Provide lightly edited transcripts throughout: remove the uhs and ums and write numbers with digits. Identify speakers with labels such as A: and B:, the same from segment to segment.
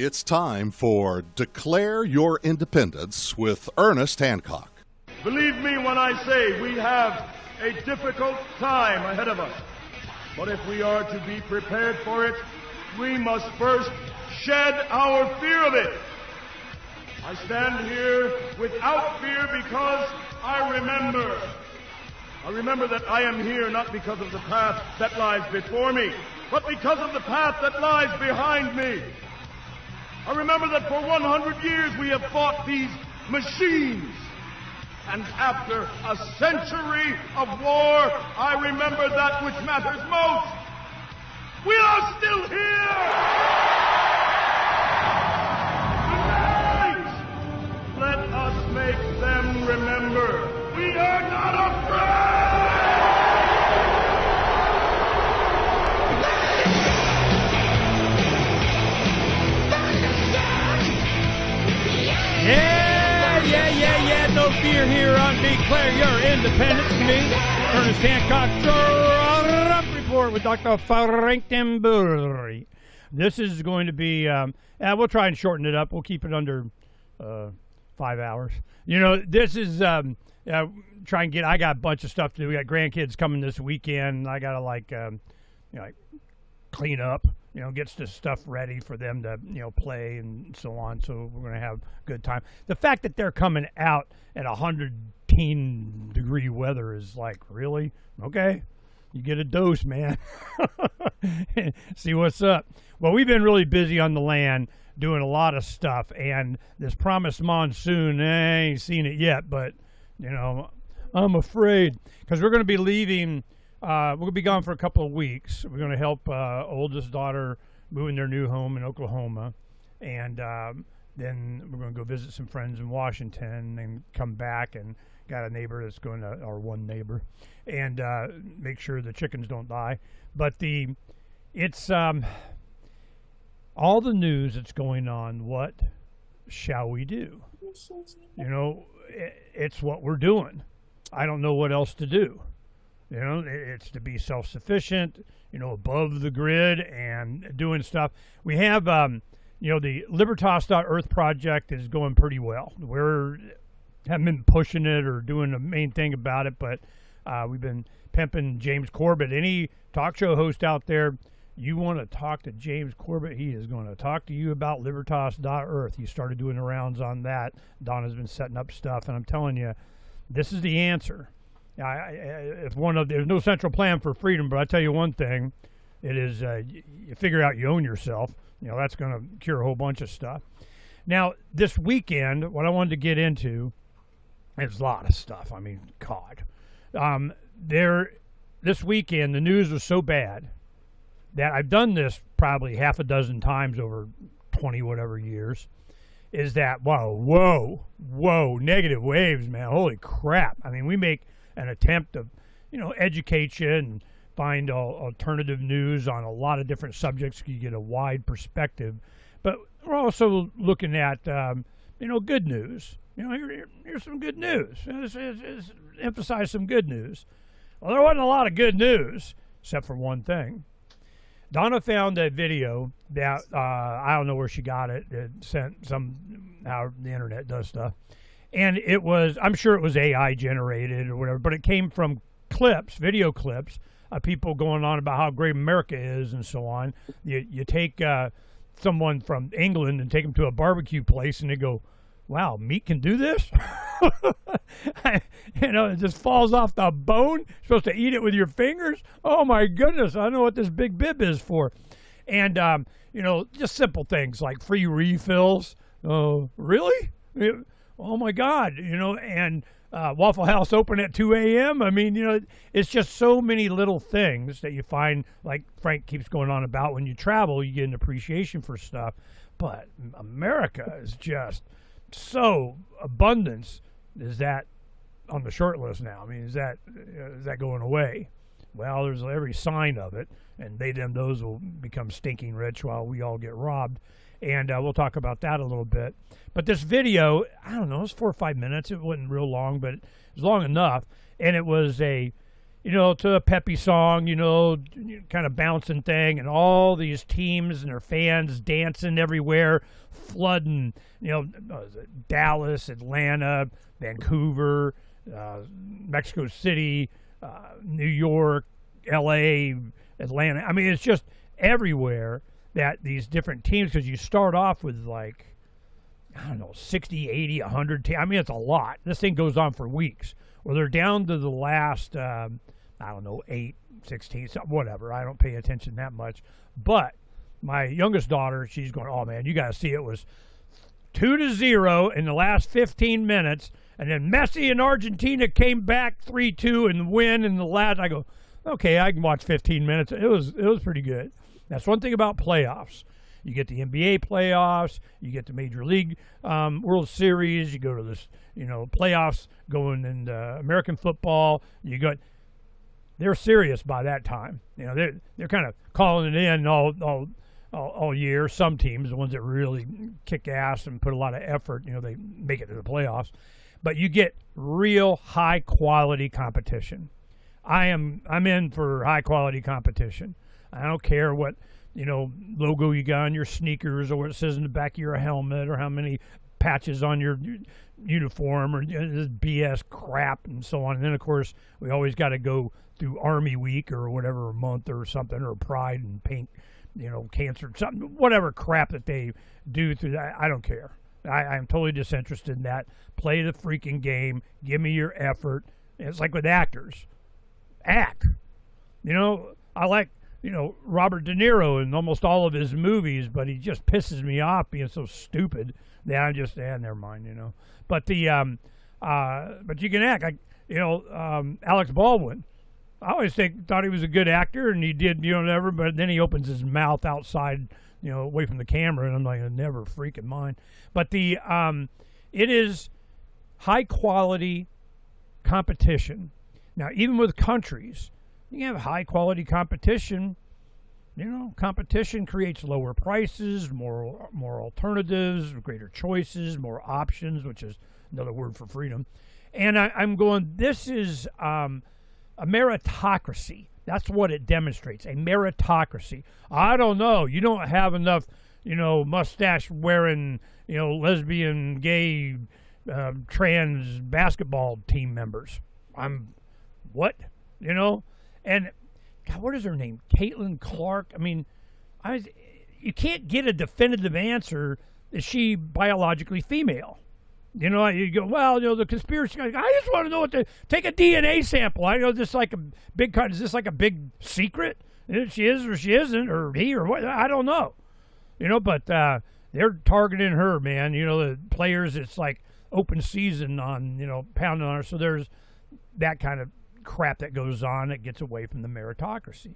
A: It's time for Declare Your Independence with Ernest Hancock.
B: Believe me when I say we have a difficult time ahead of us. But if we are to be prepared for it, we must first shed our fear of it. I stand here without fear because I remember that I am here not because of the path that lies before me, but because of the path that lies behind me. I remember that for 100 years we have fought these machines. And after a century of war, I remember that which matters most. We are still here! Tonight, let us make them remember we are not afraid!
C: Yeah, no fear here on Declare Your Independence. Me, Ernest Hancock, Trump Report with Dr. Phranq Tamburri. This is going to be, we'll try and shorten it up. We'll keep it under 5 hours. You know, this is, try and get, I got a bunch of stuff to do. We got grandkids coming this weekend. I got to, like clean up. Gets this stuff ready for them to, play and so on. So we're going to have a good time. The fact that they're coming out at 110-degree weather is like, really? Okay. You get a dose, man. See what's up. Well, we've been really busy on the land doing a lot of stuff. And this promised monsoon, I ain't seen it yet. But, I'm afraid. Because we're going to be leaving... we're going to be gone for a couple of weeks. We're going to help oldest daughter move in their new home in Oklahoma. And then we're going to go visit some friends in Washington and come back, and got a neighbor that's going to, or one neighbor, and make sure the chickens don't die. But it's all the news that's going on. What shall we do? It's what we're doing. I don't know what else to do. It's to be self-sufficient, above the grid and doing stuff. We have, the Libertas.Earth project is going pretty well. Haven't been pushing it or doing the main thing about it, but we've been pimping James Corbett. Any talk show host out there, you want to talk to James Corbett, he is going to talk to you about Libertas.Earth. He started doing the rounds on that. Donna's been setting up stuff, and I'm telling you, this is the answer. There's no central plan for freedom, but I tell you one thing, it is you figure out you own yourself. That's going to cure a whole bunch of stuff. Now, this weekend, what I wanted to get into is a lot of stuff. I mean, God. This weekend, the news was so bad that I've done this probably half a dozen times over 20 whatever years, is that, whoa, negative waves, man. Holy crap. I mean, we make an attempt to, educate you and find alternative news on a lot of different subjects. You get a wide perspective, but we're also looking at, good news. Here's some good news. Let's emphasize some good news. Well, there wasn't a lot of good news, except for one thing. Donna found a video that, I don't know where she got it. It sent how the internet does stuff. And it was, I'm sure it was AI generated or whatever, but it came from video clips of people going on about how great America is and so on. You take someone from England and take them to a barbecue place and they go, wow, meat can do this? It just falls off the bone. You're supposed to eat it with your fingers? Oh my goodness, I know what this big bib is for. And, just simple things like free refills. Oh, really? Oh my God, and Waffle House open at 2 a.m. I mean, it's just so many little things that you find, like Phranq keeps going on about. When you travel, you get an appreciation for stuff. But America is just so abundance. Is that on the short list now? I mean, is that going away? Well, there's every sign of it, and those will become stinking rich while we all get robbed. And we'll talk about that a little bit. But this video, I don't know, it was 4 or 5 minutes. It wasn't real long, but it was long enough. And it was to a peppy song, kind of bouncing thing, and all these teams and their fans dancing everywhere, flooding, Dallas, Atlanta, Vancouver, Mexico City, New York, L.A., Atlanta. I mean, it's just everywhere that these different teams, because you start off with 60, 80, 100 teams. I mean, it's a lot. This thing goes on for weeks. Well, they're down to the last, 8, 16, whatever. I don't pay attention that much. But my youngest daughter, she's going, oh, man, you got to see it was 2-0 in the last 15 minutes. And then Messi and Argentina came back 3-2 and win in the last. I go, okay, I can watch 15 minutes. It was pretty good. That's one thing about playoffs. You get the NBA playoffs, you get the Major League World Series, you go to this, playoffs going into American football. They're serious by that time. They're kind of calling it in all year. Some teams, the ones that really kick ass and put a lot of effort, they make it to the playoffs. But you get real high quality competition. I'm in for high quality competition. I don't care what logo you got on your sneakers or what it says in the back of your helmet or how many patches on your uniform or this BS crap and so on. And then, of course, we always got to go through Army Week or whatever month or something, or Pride and Pink, cancer, something, whatever crap that they do through that. I don't care. I'm totally disinterested in that. Play the freaking game. Give me your effort. And it's like with actors. Act. I like Robert De Niro in almost all of his movies, but he just pisses me off being so stupid that I just, never mind, But but you can act like, Alex Baldwin. I always thought he was a good actor, and he did, whatever, but then he opens his mouth outside, away from the camera, and I'm like, never freaking mind. But it is high quality competition. Now, even with countries, you have high quality competition. Competition creates lower prices, more alternatives, greater choices, more options, which is another word for freedom. And I'm going, this is a meritocracy. That's what it demonstrates, a meritocracy. I don't know. You don't have enough, mustache wearing, lesbian, gay, trans basketball team members. What? And God, what is her name? Caitlin Clark? I mean, you can't get a definitive answer. Is she biologically female? You go, well, the conspiracy guy, I just want to know take a DNA sample. I know this like a big cut. Is this like a big secret? She is or she isn't, or he or what? I don't know. But they're targeting her, man. The players, it's like open season on, pounding on her. So there's that kind of crap that goes on that gets away from the meritocracy.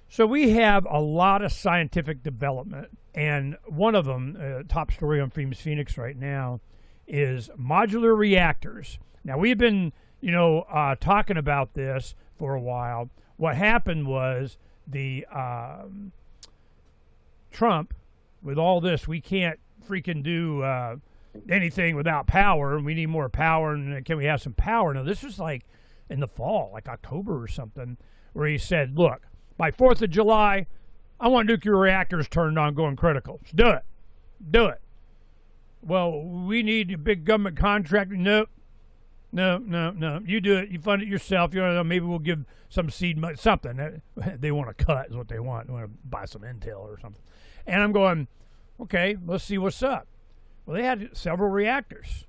C: So we have a lot of scientific development, and one of them, top story on Freedom's Phoenix right now, is modular reactors. Now, we've been, talking about this for a while. What happened was the Trump, with all this, we can't freaking do anything without power, and we need more power, and can we have some power? Now, this was like in the fall, like October or something, where he said, look, by 4th of July, I want nuclear reactors turned on going critical. Let's do it. Do it. Well, we need a big government contract. Nope. No. You do it. You fund it yourself. Maybe we'll give some seed money, something. They want to cut is what they want. They want to buy some intel or something. And I'm going, okay, let's see what's up. Well, they had several reactors.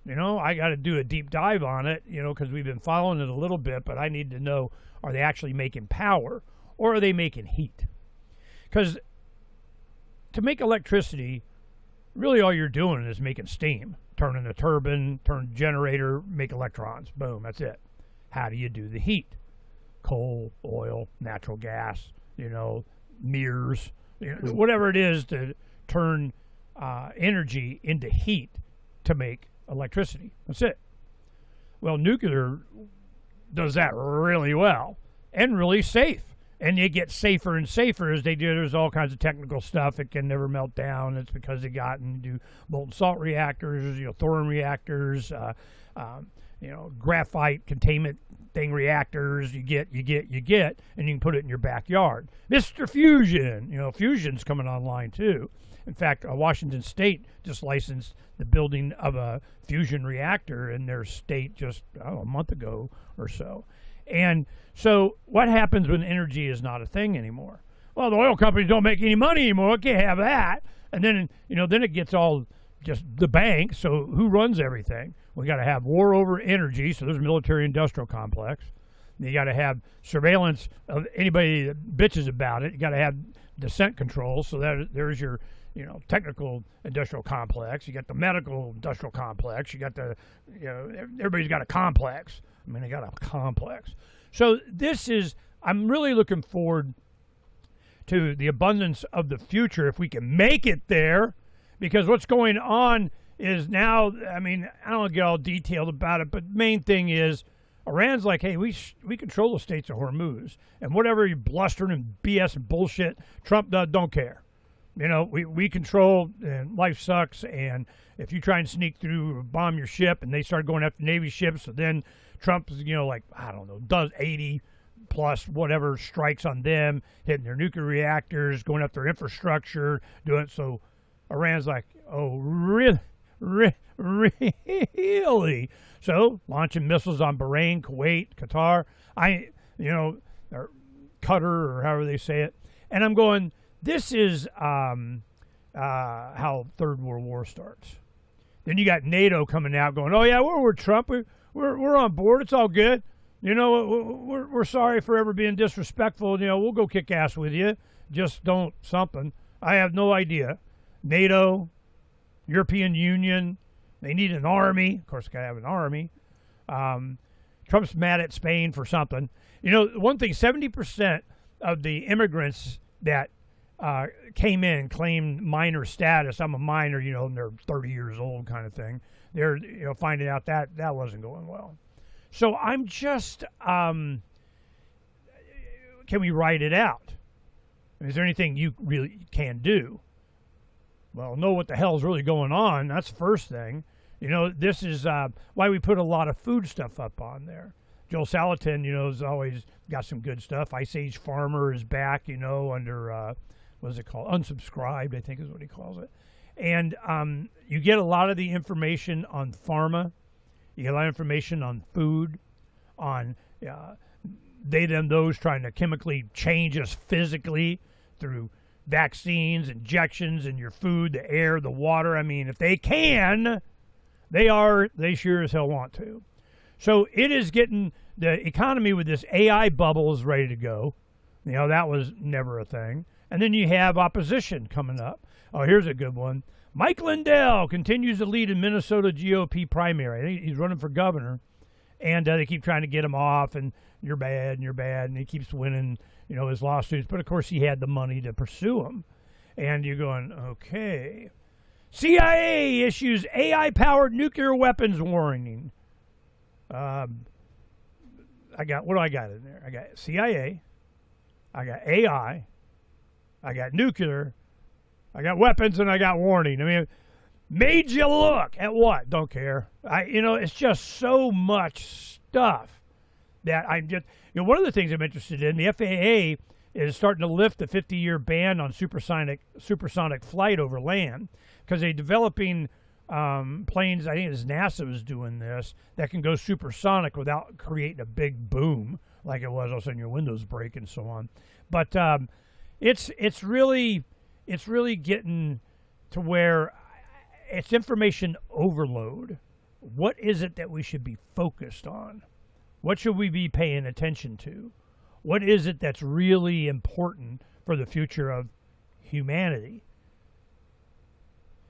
C: I got to do a deep dive on it, because we've been following it a little bit, but I need to know, are they actually making power or are they making heat? Because to make electricity, really all you're doing is making steam. Turning the turbine, turn generator, make electrons. Boom, that's it. How do you do the heat? Coal, oil, natural gas, mirrors, whatever it is to turn energy into heat to make electricity. That's it. Well, nuclear does that really well and really safe. And they get safer and safer as they do. There's all kinds of technical stuff. It can never melt down. It's because they got and do molten salt reactors, thorium reactors, graphite containment thing reactors. You get, and you can put it in your backyard. Mr. Fusion, fusion's coming online too. In fact, Washington State just licensed the building of a fusion reactor in their state just a month ago or so. And so what happens when energy is not a thing anymore? Well, the oil companies don't make any money anymore. We can't have that. And then, then it gets all just the bank. So who runs everything? We got to have war over energy. So there's a military-industrial complex. You got to have surveillance of anybody that bitches about it. You got to have descent control. So there's your technical industrial complex. You got the medical industrial complex. You got the, everybody's got a complex. I mean, they got a complex. So I'm really looking forward to the abundance of the future if we can make it there, because what's going on is now, I mean, I don't want to get all detailed about it, but main thing is Iran's like, hey, we control the Straits of Hormuz, and whatever you blustering and BS and bullshit, Trump don't care. We control, and life sucks, and if you try and sneak through or bomb your ship and they start going after Navy ships, so then Trump, does 80 plus whatever strikes on them, hitting their nuclear reactors, going up their infrastructure, doing it. So Iran's like, oh, really? Really? So launching missiles on Bahrain, Kuwait, Qatar, or Qatar, or however they say it. And I'm going, this is how Third World War starts. Then you got NATO coming out going, oh, yeah, we're Trump. We're on board. It's all good. We're sorry for ever being disrespectful. We'll go kick ass with you. Just don't something. I have no idea. NATO, European Union, they need an army. Of course, got to have an army. Trump's mad at Spain for something. One thing, 70% of the immigrants that came in claimed minor status. I'm a minor, and they're 30 years old kind of thing. They're finding out that wasn't going well. So I'm just, can we write it out? Is there anything you really can do? Well, know what the hell's really going on. That's the first thing. This is why we put a lot of food stuff up on there. Joel Salatin, has always got some good stuff. Ice Age Farmer is back, under, what is it called? Unsubscribed, I think is what he calls it. And you get a lot of the information on pharma. You get a lot of information on food, on those trying to chemically change us physically through vaccines, injections in your food, the air, the water. I mean, if they can, they sure as hell want to. So it is getting the economy with this AI bubble is ready to go. That was never a thing. And then you have opposition coming up. Oh, here's a good one. Mike Lindell continues to lead in Minnesota GOP primary. I think he's running for governor, and they keep trying to get him off, and you're bad, and he keeps winning, his lawsuits. But, of course, he had the money to pursue him. And you're going, okay. CIA issues AI-powered nuclear weapons warning. What do I got in there? I got CIA. I got AI. I got nuclear. I got weapons, and I got warning. I mean, made you look at what? Don't care. It's just so much stuff that I'm just, one of the things I'm interested in, the FAA is starting to lift the 50-year ban on supersonic flight over land, because they're developing planes, I think it's NASA was doing this, that can go supersonic without creating a big boom like it was all of a sudden your windows break and so on. But it's really getting to where it's information overload. What is it that we should be focused on? What should we be paying attention to? What is it that's really important for the future of humanity?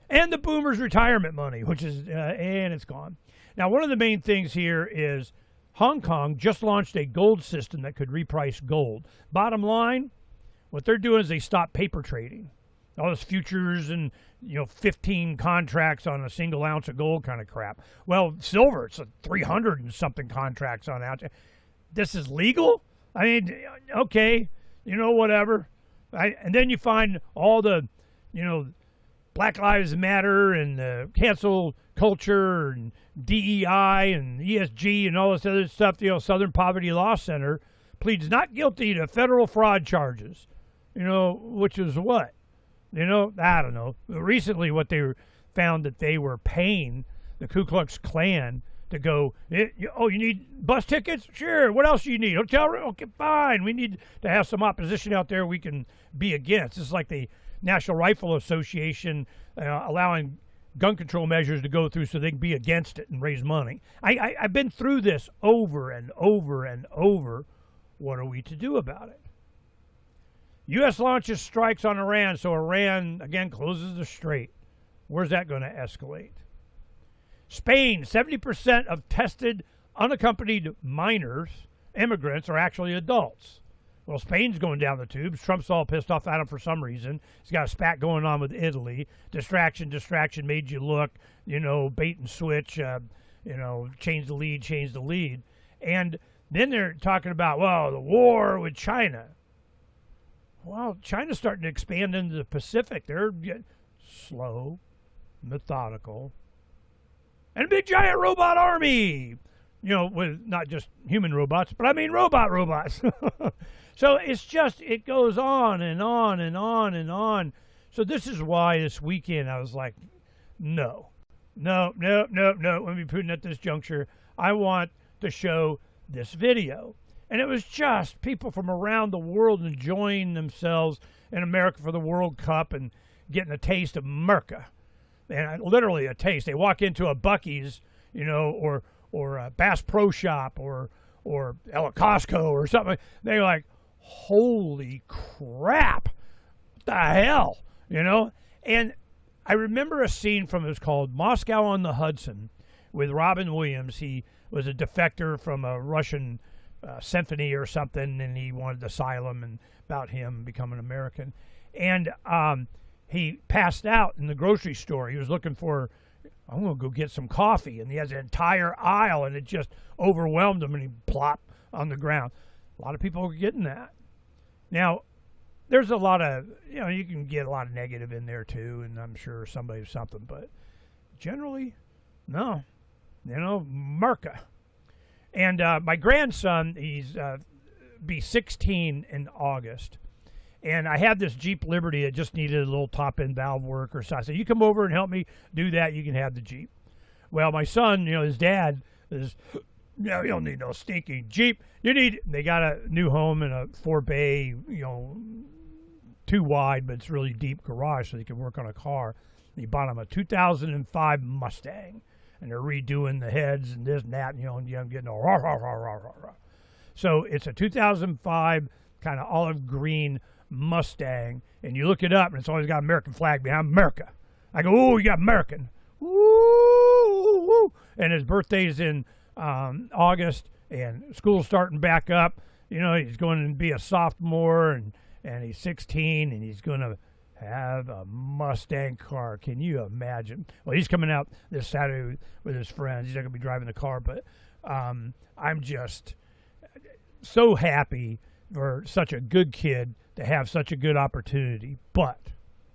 C: And the boomers' retirement money, which is, and it's gone. Now, one of the main things here is Hong Kong just launched a gold system that could reprice gold. Bottom line, what they're doing is they stop paper trading. All this futures and 15 contracts on a single ounce of gold kind of crap. Well, silver, it's a 300 and something contracts on ounce. This is legal? I mean, okay, whatever. And then you find all the, Black Lives Matter and cancel culture and DEI and ESG and all this other stuff. Southern Poverty Law Center pleads not guilty to federal fraud charges. Which is what? I don't know. Recently, what they found that they were paying the Ku Klux Klan to go, you need bus tickets? Sure. What else do you need? Hotel room? Okay, fine. We need to have some opposition out there we can be against. It's like the National Rifle Association allowing gun control measures to go through so they can be against it and raise money. I've been through this over and over and over. What are we to do about it? U.S. launches strikes on Iran, so Iran, again, closes the strait. Where's that going to escalate? Spain, 70% of tested unaccompanied minors, immigrants, are actually adults. Well, Spain's going down the tubes. Trump's all pissed off at him for some reason. He's got a spat going on with Italy. Distraction, made you look, bait and switch, change the lead. And then they're talking about, the war with China. Well, China's starting to expand into the Pacific. They're slow, methodical, and a big giant robot army. With not just human robots, but I mean robots. So it goes on and on and on and on. So this is why this weekend I was like, no. Let me put it at this juncture. I want to show this video. And it was just people from around the world enjoying themselves in America for the World Cup and getting a taste of America. And literally a taste. They walk into a Buc-ee's, or a Bass Pro Shop or Costco or something. They're like, holy crap, what the hell, And I remember a scene from, it was called Moscow on the Hudson with Robin Williams. He was a defector from a Russian symphony or something, and he wanted asylum, and about him becoming American. And he passed out in the grocery store. He was looking for, I'm going to go get some coffee, and he has an entire aisle, and it just overwhelmed him, and he plopped on the ground. A lot of people are getting that. Now, there's a lot of, you can get a lot of negative in there too, and I'm sure somebody's something, but generally, no. Merca. And my grandson, he's be 16 in August. And I had this Jeep Liberty that just needed a little top-end valve work or so. I said, you come over and help me do that, you can have the Jeep. Well, my son, his dad is, you don't need no stinking Jeep. They got a new home in a 4-bay, too wide, but it's really deep garage so they can work on a car. And he bought him a 2005 Mustang. And they're redoing the heads and this and that, and I'm getting all rah, rah, rah, rah, rah, rah. So it's a 2005 kind of olive green Mustang, and you look it up, and it's always got American flag behind America. I go, oh, you got American. Woo! And his birthday's in August, and school's starting back up. He's going to be a sophomore, and he's 16, and he's going to have a Mustang car. Can you imagine? Well, he's coming out this Saturday with his friends. He's not going to be driving the car, but I'm just so happy for such a good kid to have such a good opportunity. But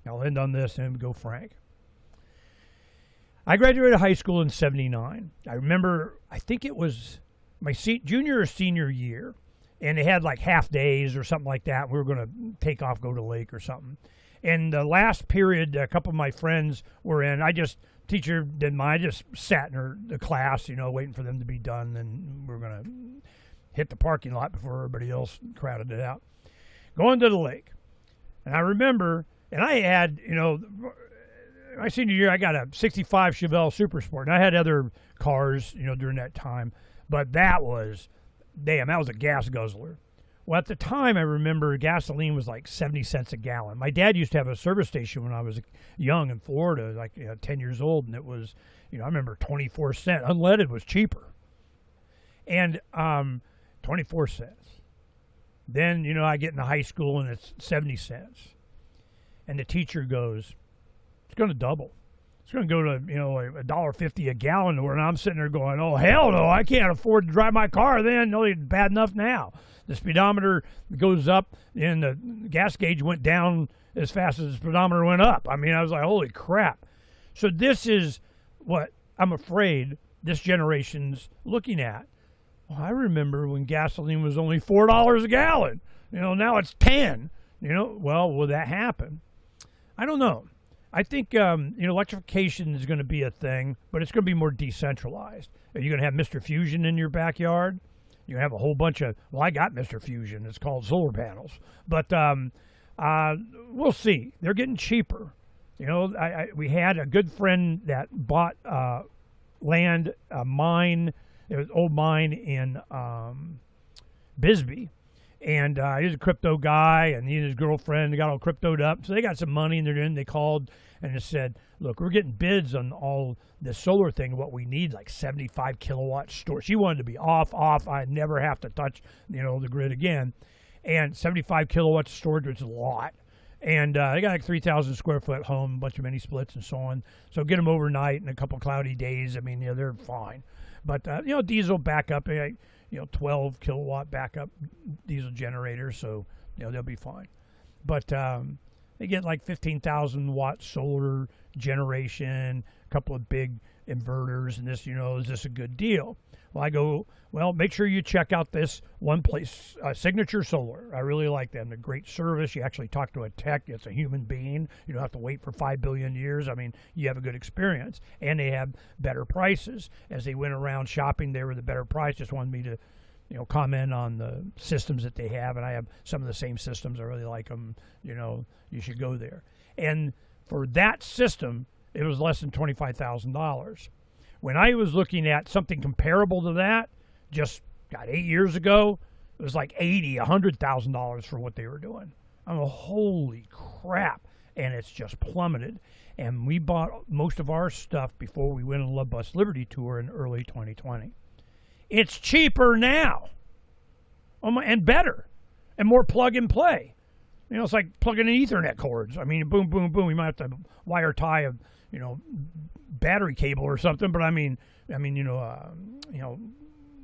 C: I'll end on this and go Phranq. I graduated high school in 79. I remember, I think it was my junior or senior year, and they had like half days or something like that. We were going to take off, go to the lake or something. And the last period, a couple of my friends were in. Teacher didn't mind. I just sat in the class, waiting for them to be done. And we were going to hit the parking lot before everybody else crowded it out. Going to the lake. And I remember, and I had, my senior year, I got a 65 Chevelle Super Sport. And I had other cars, during that time. But that was a gas guzzler. Well, at the time, I remember gasoline was like 70 cents a gallon. My dad used to have a service station when I was young in Florida, like 10 years old, and it was, I remember 24 cents. Unleaded was cheaper. And 24 cents. Then, I get into high school, and it's 70 cents. And the teacher goes, it's going to double. it's going to go to $1.50 a gallon, and I'm sitting there going, oh hell no, I can't afford to drive my car. Then no, it's bad enough now. The speedometer goes up, and the gas gauge went down as fast as the speedometer went up. I mean, I was like, holy crap. So this is what I'm afraid this generation's looking at. Well, I remember when gasoline was only $4 a gallon. Now it's 10. Well, will that happen? I don't know. I think electrification is going to be a thing, but it's going to be more decentralized. Are you going to have Mr. Fusion in your backyard? You have a whole bunch of, I got Mr. Fusion. It's called solar panels. But we'll see. They're getting cheaper. We had a good friend that bought land, a mine, it was an old mine in Bisbee. And he's a crypto guy, and he and his girlfriend, they got all cryptoed up. So they got some money, and they called and just said, look, we're getting bids on all this solar thing. What we need, like 75 kilowatt storage. She wanted to be off. I never have to touch, the grid again. And 75 kilowatts of storage, which is a lot. And they got like 3,000 square foot home, a bunch of mini splits and so on. So get them overnight and a couple cloudy days. I mean, they're fine. But, diesel backup, 12 kilowatt backup diesel generators, so they'll be fine. But they get like 15,000 watt solar generation, a couple of big inverters, and this, is this a good deal? Well, I go, make sure you check out this one place, Signature Solar. I really like them. They're great service. You actually talk to a tech. It's a human being. You don't have to wait for 5 billion years. I mean, you have a good experience. And they have better prices. As they went around shopping, they were the better price. Just wanted me to, comment on the systems that they have. And I have some of the same systems. I really like them. You should go there. And for that system, it was less than $25,000. When I was looking at something comparable to that, just 8 years ago, it was like $100,000 for what they were doing. I'm like, holy crap. And it's just plummeted. And we bought most of our stuff before we went on Love Bus Liberty Tour in early 2020. It's cheaper now. And better. And more plug and play. It's like plugging in Ethernet cords. I mean, boom, boom, boom. You might have to wire tie a, battery cable or something, but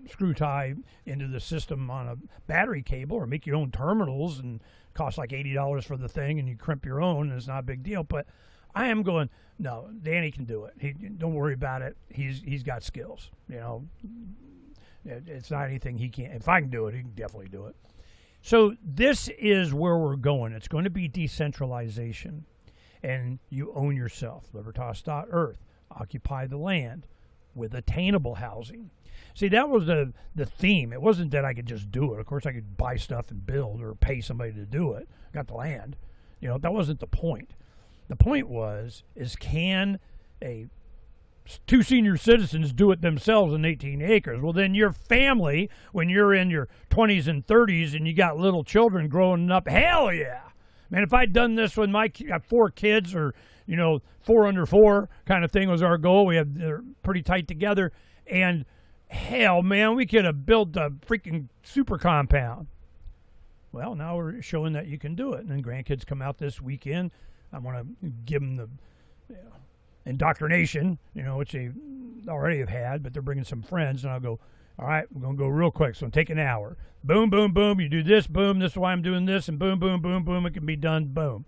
C: screw tie into the system on a battery cable, or make your own terminals, and cost like $80 for the thing, and you crimp your own, and it's not a big deal. But I am going, no, Danny can do it. Don't worry about it. He's got skills. It's not anything he can't. If I can do it, he can definitely do it. So this is where we're going. It's going to be decentralization. And you own yourself. Libertas.earth. Occupy the land with attainable housing. See, that was the theme. It wasn't that I could just do it. Of course, I could buy stuff and build, or pay somebody to do it. I got the land. That wasn't the point. The point is can two senior citizens do it themselves in 18 acres? Well, then your family, when you're in your 20s and 30s and you got little children growing up, hell yeah. Man, if I'd done this when I got 4 kids, or, 4 under 4 kind of thing was our goal. They're pretty tight together. And hell, man, we could have built a freaking super compound. Well, now we're showing that you can do it. And then grandkids come out this weekend. I want to give them the indoctrination, which they already have had, but they're bringing some friends. And I'll go, all right, we're going to go real quick. So take an hour. Boom, boom, boom. You do this, boom. This is why I'm doing this. And boom, boom, boom, boom. It can be done. Boom.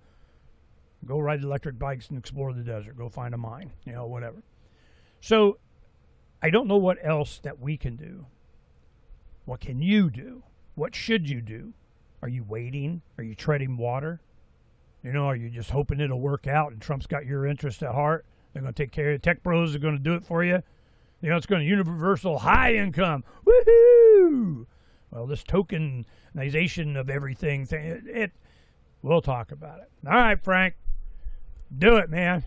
C: Go ride electric bikes and explore the desert. Go find a mine, whatever. So I don't know what else that we can do. What can you do? What should you do? Are you waiting? Are you treading water? Are you just hoping it'll work out and Trump's got your interest at heart? They're going to take care of you. Tech bros are going to do it for you. It's going to universal high income. Woohoo! Well, this tokenization of everything, we'll talk about it. All right, Phranq. Do it, man.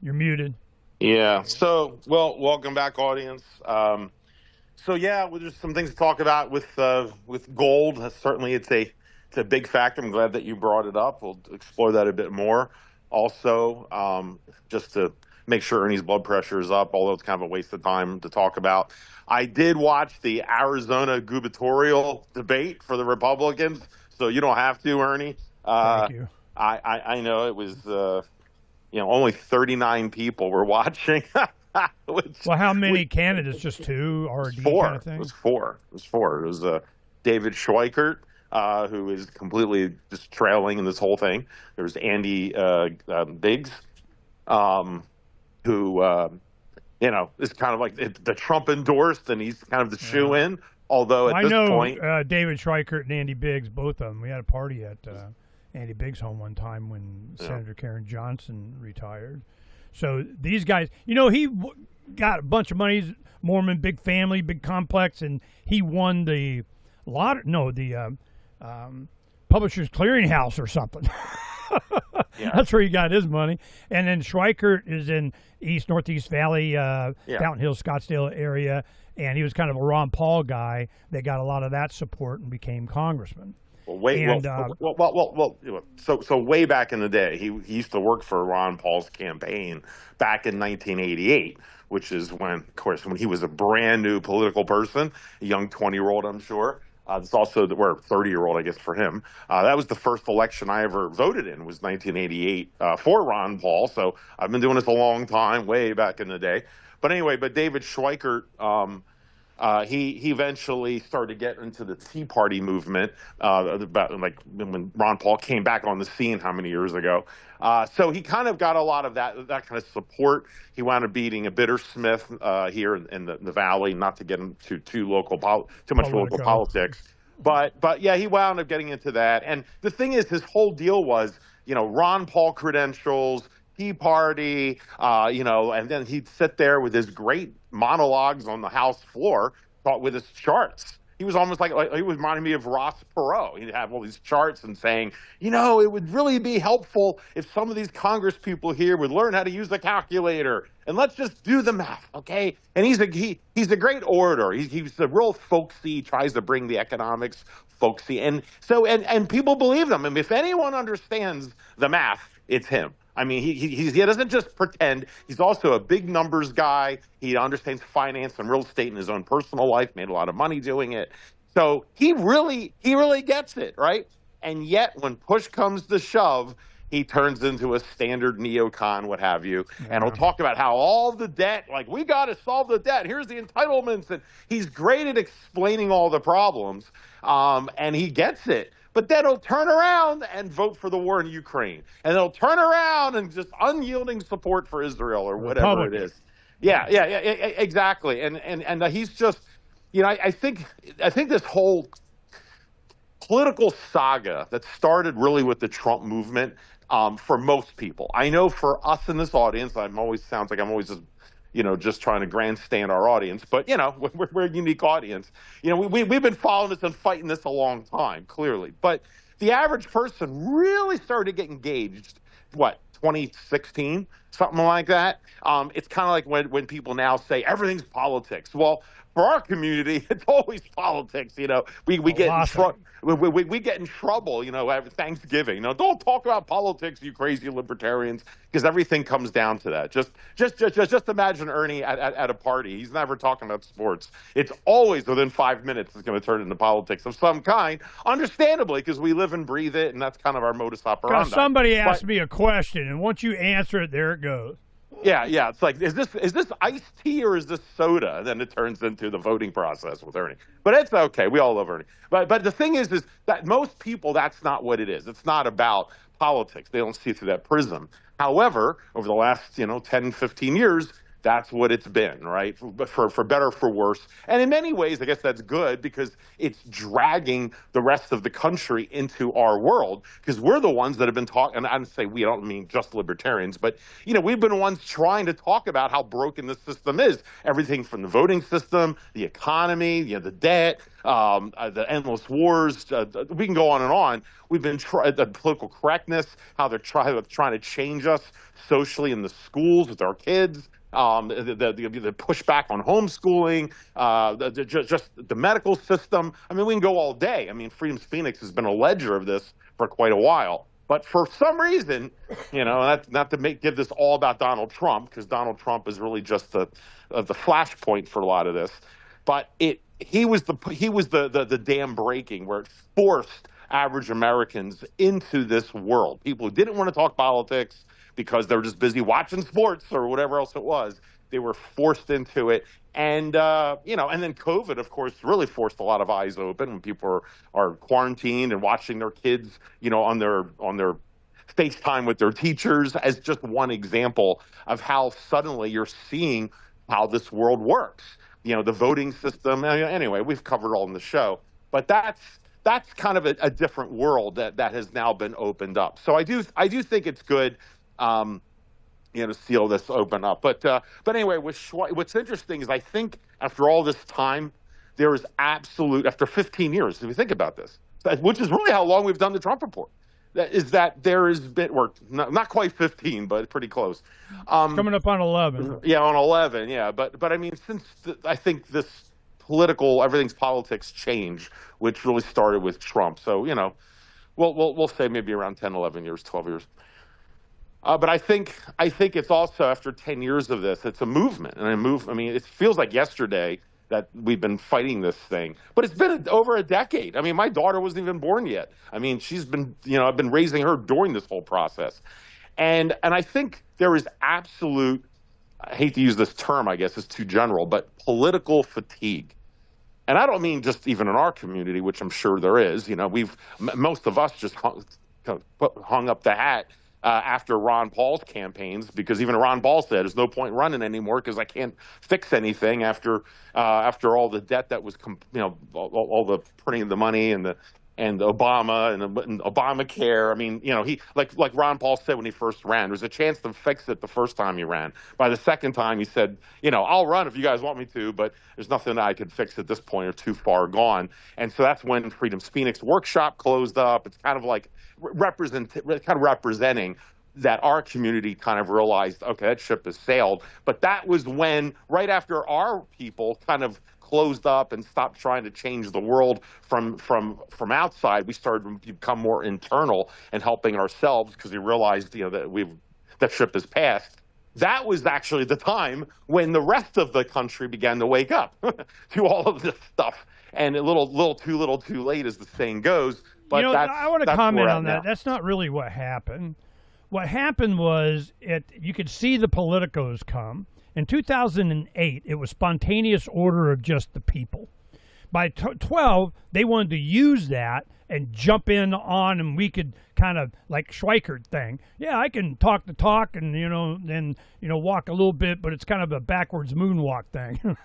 C: You're muted.
D: Yeah. So, welcome back, audience. Well, there's some things to talk about with gold. Certainly, it's a big factor. I'm glad that you brought it up. We'll explore that a bit more. Also, just to make sure Ernie's blood pressure is up, although it's kind of a waste of time to talk about. I did watch the Arizona gubernatorial debate for the Republicans, so you don't have to, Ernie.
C: Thank you.
D: I know it was, only 39 people were watching.
C: Well, how many candidates? Just two RD kind of thing?
D: It was four. It was David Schweikert, who is completely just trailing in this whole thing. There was Andy Biggs, who is kind of like the Trump endorsed, and he's kind of the shoe-in. Although at this point,
C: David Schweikert and Andy Biggs, both of them. We had a party at Andy Biggs' home one time when Senator Karen Johnson retired. So these guys, he got a bunch of money. He's Mormon, big family, big complex, and he won the Publishers Clearinghouse or something. That's where he got his money. And then Schweikert is in Northeast Valley, Fountain Hills, Scottsdale area, and he was kind of a Ron Paul guy that got a lot of that support and became congressman.
D: So way back in the day, he used to work for Ron Paul's campaign back in 1988, which is when he was a brand new political person, a young 20-year-old, I'm sure. It's also the 30-year-old, I guess, for him. That was the first election I ever voted in, was 1988 for Ron Paul. So I've been doing this a long time, way back in the day. But anyway, David Schweikert, he eventually started getting into the Tea Party movement about like when Ron Paul came back on the scene how many years ago. So he kind of got a lot of that kind of support. He wound up beating a Bittersmith here in the Valley, not to get into too much local politics. But yeah, he wound up getting into that. And the thing is, his whole deal was, Ron Paul credentials, Tea Party, and then he'd sit there with his great monologues on the House floor, with his charts. He was almost like he was reminding me of Ross Perot. He'd have all these charts and saying, it would really be helpful if some of these Congress people here would learn how to use the calculator, and let's just do the math, okay? And he's a great orator. He's a real folksy, tries to bring the economics folksy, and people believe him. I mean, if anyone understands the math, it's him. I mean, he doesn't just pretend. He's also a big numbers guy. He understands finance and real estate in his own personal life, made a lot of money doing it. So he really gets it, right? And yet when push comes to shove, he turns into a standard neocon, what have you. And he'll talk about how all the debt, like, we got to solve the debt. Here's the entitlements. And he's great at explaining all the problems. And he gets it. But then he'll turn around and vote for the war in Ukraine. And he'll turn around and just unyielding support for Israel or whatever it is. Yeah, exactly. And he's just, I think this whole political saga that started really with the Trump movement, for most people. I know for us in this audience, sounds like I'm always just trying to grandstand our audience, but we're a unique audience. We've been following this and fighting this a long time, clearly. But the average person really started to get engaged, 2016, something like that. It's kind of like when people now say everything's politics. Well, for our community, it's always politics. We get in trouble. We get in trouble, at Thanksgiving. Don't talk about politics, you crazy libertarians, because everything comes down to that. Just imagine Ernie at a party. He's never talking about sports. It's always within 5 minutes it's going to turn into politics of some kind, understandably, because we live and breathe it, and that's kind of our modus operandi.
C: Somebody asked me a question, and once you answer it, there it goes.
D: Yeah. It's like, is this iced tea or is this soda? And then it turns into the voting process with Ernie. But it's okay. We all love Ernie. But the thing is that most people, that's not what it is. It's not about politics. They don't see it through that prism. However, over the last 10, 15 years, that's what it's been, right? For better or for worse. And in many ways, I guess that's good because it's dragging the rest of the country into our world because we're the ones that have been talking, and I say we, I don't mean just libertarians, but, we've been the ones trying to talk about how broken this system is. Everything from the voting system, the economy, the debt, the endless wars. We can go on and on. We've been the political correctness, how they're trying to change us socially in the schools with our kids. The pushback on homeschooling, just the medical system. I mean, we can go all day. I mean, Freedom's Phoenix has been a ledger of this for quite a while. But for some reason, not to give this all about Donald Trump, because Donald Trump is really just the flashpoint for a lot of this. But he was the dam breaking where it forced average Americans into this world. People who didn't want to talk politics, because they were just busy watching sports or whatever else it was. They were forced into it. And, and then COVID, of course, really forced a lot of eyes open when people are quarantined and watching their kids, on their FaceTime with their teachers, as just one example of how suddenly you're seeing how this world works. The voting system. Anyway, we've covered all in the show, but that's kind of a different world that has now been opened up. So I do think it's good, to see all this open up. But anyway, what's interesting is I think after all this time, there is after 15 years, if you think about this, which is really how long we've done the Trump Report. That there has been, or not quite 15, but pretty close.
C: Coming up on 11.
D: Yeah, on 11, yeah. But I mean, since I think this everything's politics change, which really started with Trump. So, we'll say maybe around 10, 11 years, 12 years. But I think it's also, after 10 years of this, it's a movement. And I mean, it feels like yesterday that we've been fighting this thing, but it's been over a decade. I mean, my daughter wasn't even born yet. I mean, she's been, I've been raising her during this whole process. And I think there is absolute, I hate to use this term, I guess it's too general, but political fatigue. And I don't mean just even in our community, which I'm sure there is. Most of us just hung up the hat after Ron Paul's campaigns, because even Ron Paul said there's no point running anymore because I can't fix anything after all the debt that was, all the printing of the money and Obama and Obamacare. I mean, he like Ron Paul said when he first ran, there's a chance to fix it the first time he ran. By the second time, he said, I'll run if you guys want me to, but there's nothing I could fix at this point, or too far gone. And so that's when Freedom's Phoenix Workshop closed up. It's kind of like representing that our community kind of realized, okay, that ship has sailed. But that was when, right after our people kind of closed up and stopped trying to change the world from outside, we started to become more internal and helping ourselves, because we realized, that ship has passed. That was actually the time when the rest of the country began to wake up to all of this stuff. And a little too late, as the saying goes. But
C: I want to comment on that.
D: Now.
C: That's not really what happened. What happened was you could see the politicos come. In 2008, it was spontaneous order of just the people. By 12, they wanted to use that and jump in on, and we could kind of like Schweikert thing. Yeah, I can talk the talk and, then walk a little bit, but it's kind of a backwards moonwalk thing.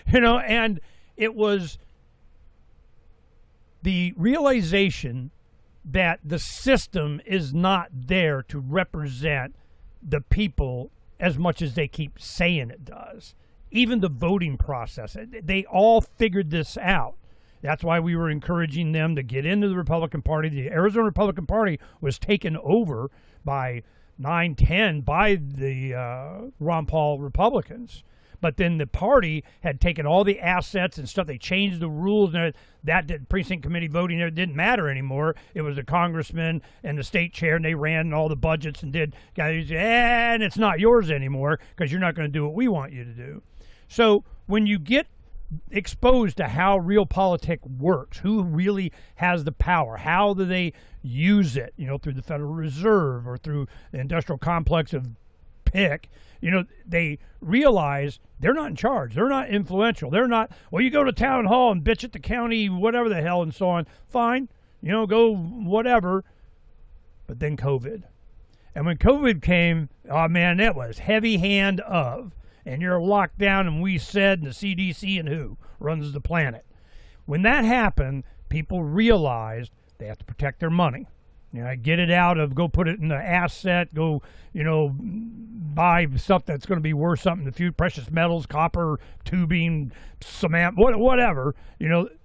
C: And it was the realization that the system is not there to represent the people as much as they keep saying it does. Even the voting process, they all figured this out. That's why we were encouraging them to get into the Republican Party. The Arizona Republican Party was taken over by 9-10 by the Ron Paul Republicans. But then the party had taken all the assets and stuff. They changed the rules, and that precinct committee voting there didn't matter anymore. It was the congressman and the state chair, and they ran all the budgets and and it's not yours anymore because you're not going to do what we want you to do. So when you get exposed to how real politics works, who really has the power, how do they use it, through the Federal Reserve or through the industrial complex of pick, they realize they're not in charge. They're not influential. They're not, you go to town hall and bitch at the county, whatever the hell, and so on. Fine, go whatever. But then COVID. And when COVID came, oh man, that was heavy hand of. And you're locked down, and we said, and the CDC, and who runs the planet. When that happened, people realized they have to protect their money. Get it out of, go put it in the asset, go, buy stuff that's going to be worth something in the future, precious metals, copper, tubing, cement, whatever.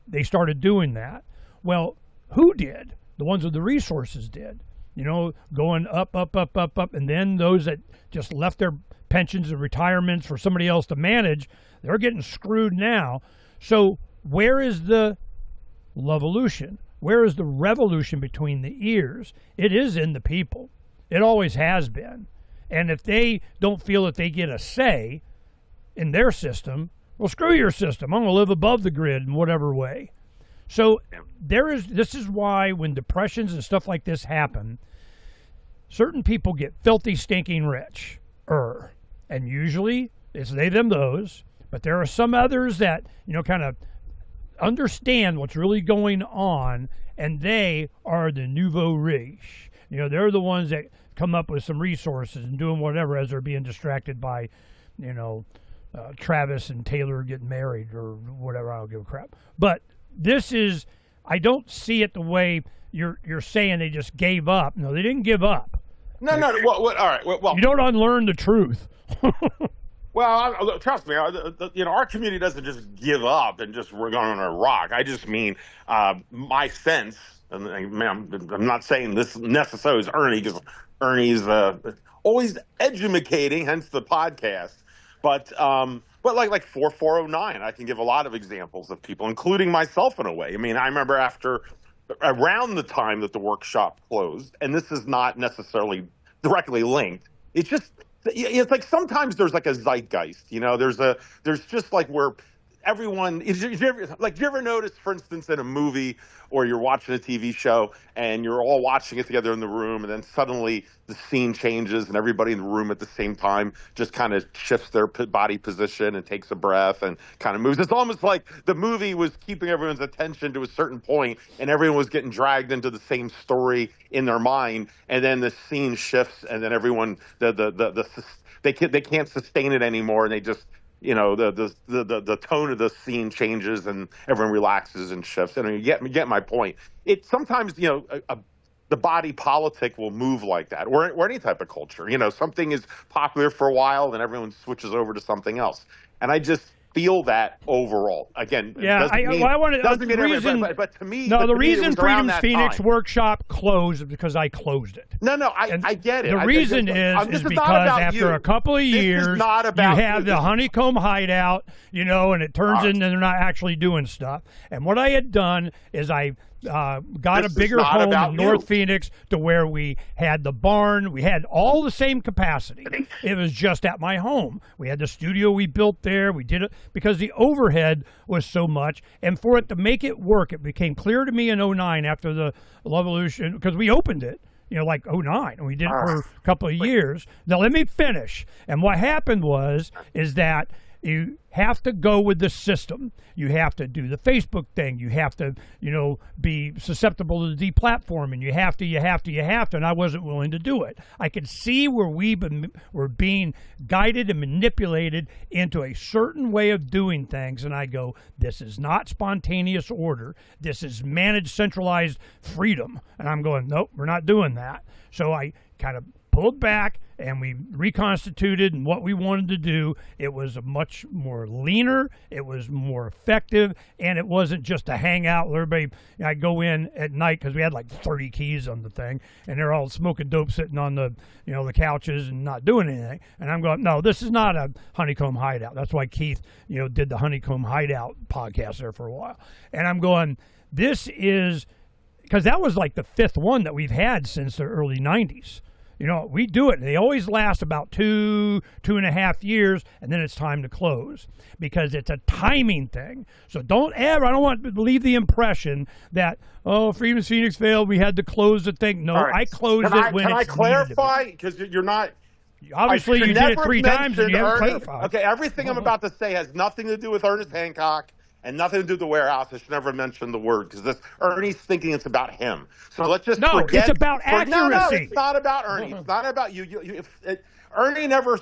C: They started doing that. Well, who did? The ones with the resources did. Going up, and then those that just left their pensions and retirements for somebody else to manage, they're getting screwed now. So where is the revolution? Where is the revolution between the ears? It is in the people. It always has been. And if they don't feel that they get a say in their system, well, screw your system. I'm going to live above the grid in whatever way. So this is why when depressions and stuff like this happen, certain people get filthy, stinking rich. And usually it's they, them, those. But there are some others that, kind of understand what's really going on, and they are the nouveau riche. They're the ones that come up with some resources and doing whatever as they're being distracted by, Travis and Taylor getting married or whatever. I don't give a crap. But this is, I don't see it the way you're saying they just gave up. No, they didn't give up.
D: No. All right. Well,
C: you don't unlearn the truth.
D: Well, trust me. Our community doesn't just give up and just we're going on a rock. I just mean my sense, and I'm not saying this necessarily is Ernie, because Ernie's always edumacating, hence the podcast. But like 4409, I can give a lot of examples of people, including myself in a way. I mean, I remember around the time that the workshop closed, and this is not necessarily directly linked. It's like sometimes there's like a zeitgeist, there's just like where everyone, do you ever notice, for instance, in a movie or you're watching a TV show and you're all watching it together in the room, and then suddenly the scene changes and everybody in the room at the same time just kind of shifts their body position and takes a breath and kind of moves. It's almost like the movie was keeping everyone's attention to a certain point and everyone was getting dragged into the same story in their mind, and then the scene shifts and then everyone, they can't sustain it anymore, and they just, the tone of the scene changes and everyone relaxes and shifts. And you get my point. It sometimes, the body politic will move like that, or any type of culture. Something is popular for a while, then everyone switches over to something else. And I just feel that overall. Again,
C: yeah, but
D: to me,
C: the reason Freedom's Phoenix workshop closed is because I closed it.
D: I get it.
C: The reason is because after a couple of years, you have the honeycomb hideout, and it turns into they're not actually doing stuff. And what I had done is I got a bigger home in North Phoenix to where we had the barn. We had all the same capacity. It was just at my home. We had the studio we built there. We did it because the overhead was so much. And for it to make it work, it became clear to me in 2009 after the Levolution, because we opened it, like 2009. And we did it for a couple of years. Now, let me finish. And what happened is that you have to go with the system. You have to do the Facebook thing. You have to, be susceptible to deplatforming. You have to, and I wasn't willing to do it. I could see where we're being guided and manipulated into a certain way of doing things, and I go, this is not spontaneous order. This is managed, centralized freedom. And I'm going, nope, we're not doing that. So I kind of pulled back and we reconstituted, and what we wanted to do, it was a much more leaner, it was more effective, and it wasn't just a hangout where everybody, I go in at night because we had like 30 keys on the thing, and they're all smoking dope sitting on the, the couches and not doing anything. And I'm going, no, this is not a honeycomb hideout. That's why Keith, did the honeycomb hideout podcast there for a while. And I'm going, this is, because that was like the fifth one that we've had since the early 90s. We do it. They always last about 2.5 years, and then it's time to close because it's a timing thing. So I don't want to leave the impression that, Freedom's Phoenix failed, we had to close the thing. No, right. I closed it when it's needed. Can I
D: clarify? Because you're not...
C: Obviously, you did it 3 times and you haven't clarified.
D: Okay, everything I'm about to say has nothing to do with Ernest Hancock and nothing to do with the warehouse. I should never mention the word because Ernie's thinking it's about him. So let's just forget.
C: It's about accuracy.
D: No, it's not about Ernie. It's not about you. Ernie never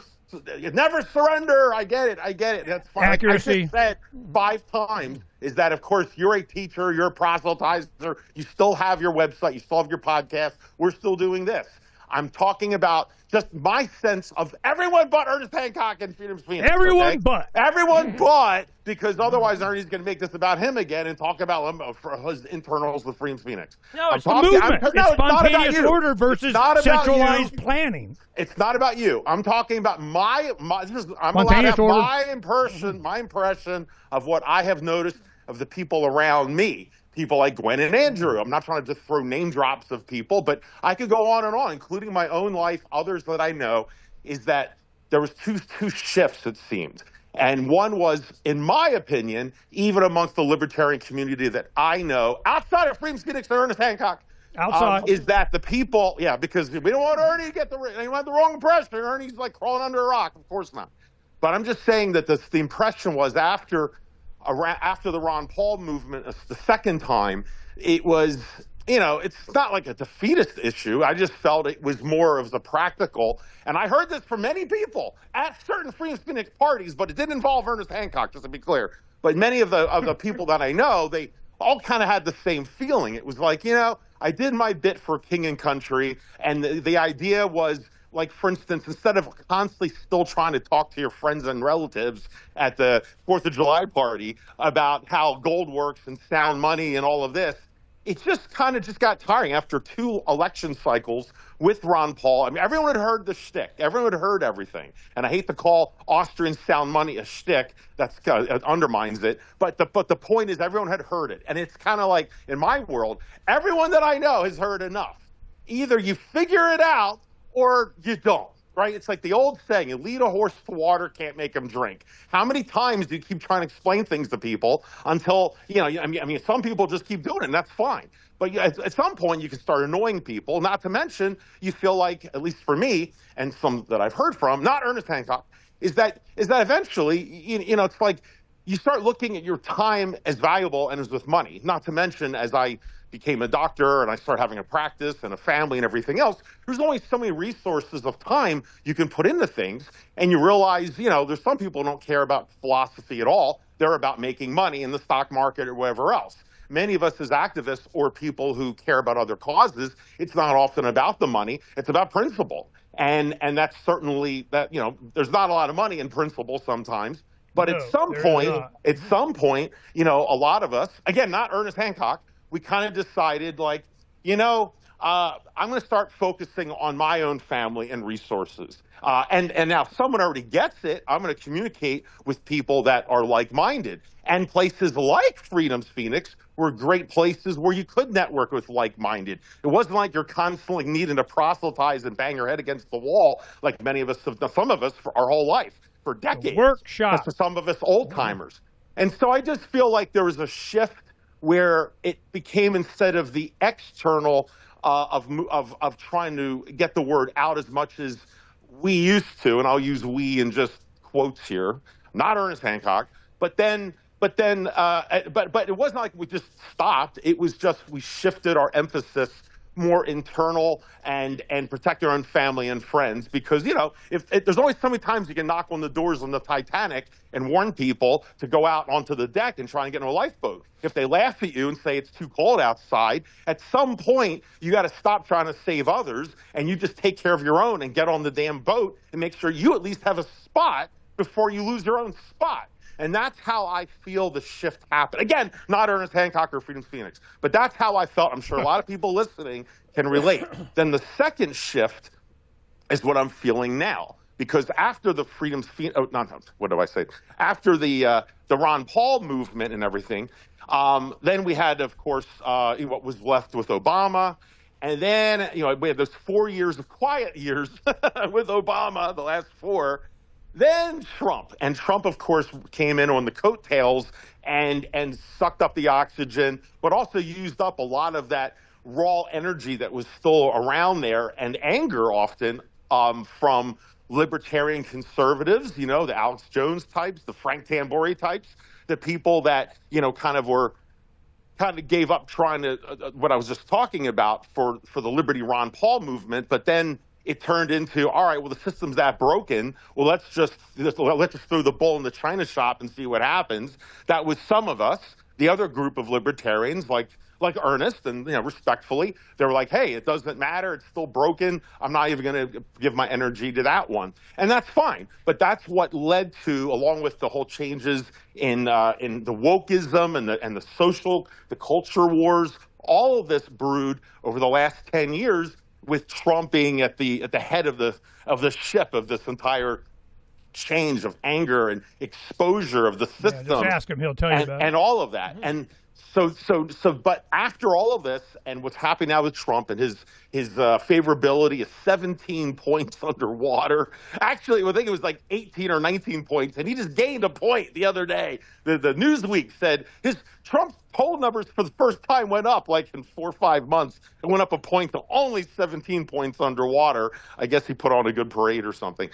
D: surrender. I get it. That's fine.
C: Accuracy.
D: I just said 5 times is that, of course, you're a teacher, you're a proselytizer, you still have your website, you still have your podcast. We're still doing this. I'm talking about just my sense of everyone but Ernest Hancock and Freedom's Phoenix.
C: Everyone
D: but, because otherwise Ernie's going to make this about him again and talk about him for his internals with Freedom's Phoenix.
C: No, it's the movement. It's spontaneous order versus centralized planning.
D: It's not about you. I'm talking about my impression of what I have noticed of the people around me. People like Gwen and Andrew. I'm not trying to just throw name drops of people, but I could go on and on, including my own life, others that I know, is that there was two shifts, it seemed. And one was, in my opinion, even amongst the libertarian community that I know, outside of Freedom's Phoenix and Ernest Hancock,
C: Outside.
D: is that the people, yeah, because we don't want Ernie to get the wrong impression. Ernie's like crawling under a rock. Of course not. But I'm just saying that the impression was after the Ron Paul movement the second time, it was, it's not like a defeatist issue. I just felt it was more of the practical. And I heard this from many people at certain Freedom Phoenix parties, but it didn't involve Ernest Hancock, just to be clear. But many of the people that I know, they all kind of had the same feeling. It was like, I did my bit for King and Country, and the idea was, like, for instance, instead of constantly still trying to talk to your friends and relatives at the 4th of July party about how gold works and sound money and all of this, it just kind of got tiring after 2 election cycles with Ron Paul. I mean, everyone had heard the shtick. Everyone had heard everything. And I hate to call Austrian sound money a shtick. It undermines it. But the point is everyone had heard it. And it's kind of like, in my world, everyone that I know has heard enough. Either you figure it out or you don't, right? It's like the old saying, you lead a horse to water, can't make him drink. How many times do you keep trying to explain things to people until, I mean, some people just keep doing it, and that's fine. But at some point, you can start annoying people, not to mention you feel like, at least for me, and some that I've heard from, not Ernest Hancock, is that eventually, it's like you start looking at your time as valuable and as with money, not to mention as I became a doctor and I started having a practice and a family and everything else, there's only so many resources of time you can put into things. And you realize, there's some people who don't care about philosophy at all. They're about making money in the stock market or whatever else. Many of us as activists or people who care about other causes, it's not often about the money, it's about principle. And that's certainly that, there's not a lot of money in principle sometimes. But at some point, a lot of us, again, not Ernest Hancock, we kind of decided, like, I'm going to start focusing on my own family and resources. And now if someone already gets it, I'm going to communicate with people that are like-minded. And places like Freedom's Phoenix were great places where you could network with like-minded. It wasn't like you're constantly needing to proselytize and bang your head against the wall like many of us have done, some of us for our whole life, for decades.
C: Workshop.
D: For some of us old-timers. And so I just feel like there was a shift where it became, instead of the external of trying to get the word out as much as we used to, and I'll use we in just quotes here, not Ernest Hancock, but it wasn't like we just stopped. It was just we shifted our emphasis more internal and protect your own family and friends, because if there's only so many times you can knock on the doors on the Titanic and warn people to go out onto the deck and try and get in a lifeboat. If they laugh at you and say it's too cold outside, at some point you got to stop trying to save others and you just take care of your own and get on the damn boat and make sure you at least have a spot before you lose your own spot. And that's how I feel the shift happened. Again, not Ernest Hancock or Freedom's Phoenix, but that's how I felt. I'm sure a lot of people listening can relate. Then the second shift is what I'm feeling now. Because after the Freedom's Phoenix, what do I say? After the Ron Paul movement and everything, then we had, of course, what was left with Obama. And then, we had those 4 years of quiet years with Obama, the last 4. Then Trump. And Trump, of course, came in on the coattails and sucked up the oxygen, but also used up a lot of that raw energy that was still around there, and anger often from libertarian conservatives, the Alex Jones types, the Phranq Tamburri types, the people that, kind of gave up trying to, what I was just talking about for the Liberty Ron Paul movement, but then it turned into, all right, well, the system's that broken. Well, let's just throw the bull in the china shop and see what happens. That was some of us. The other group of libertarians, like Ernest, and respectfully, they were like, hey, it doesn't matter. It's still broken. I'm not even going to give my energy to that one. And that's fine. But that's what led to, along with the whole changes in the wokeism and the culture wars, all of this brewed over the last 10 years, with Trump being at the head of the ship of this entire change of anger and exposure of the system.
C: Yeah, just ask him; he'll tell you about it.
D: And all of that. And But after all of this and what's happening now with Trump and his favorability is 17 points underwater. Actually, I think it was like 18 or 19 points, and he just gained a point the other day. The Newsweek said his Trump's poll numbers for the first time went up like in 4 or 5 months. It went up a point to only 17 points underwater. I guess he put on a good parade or something,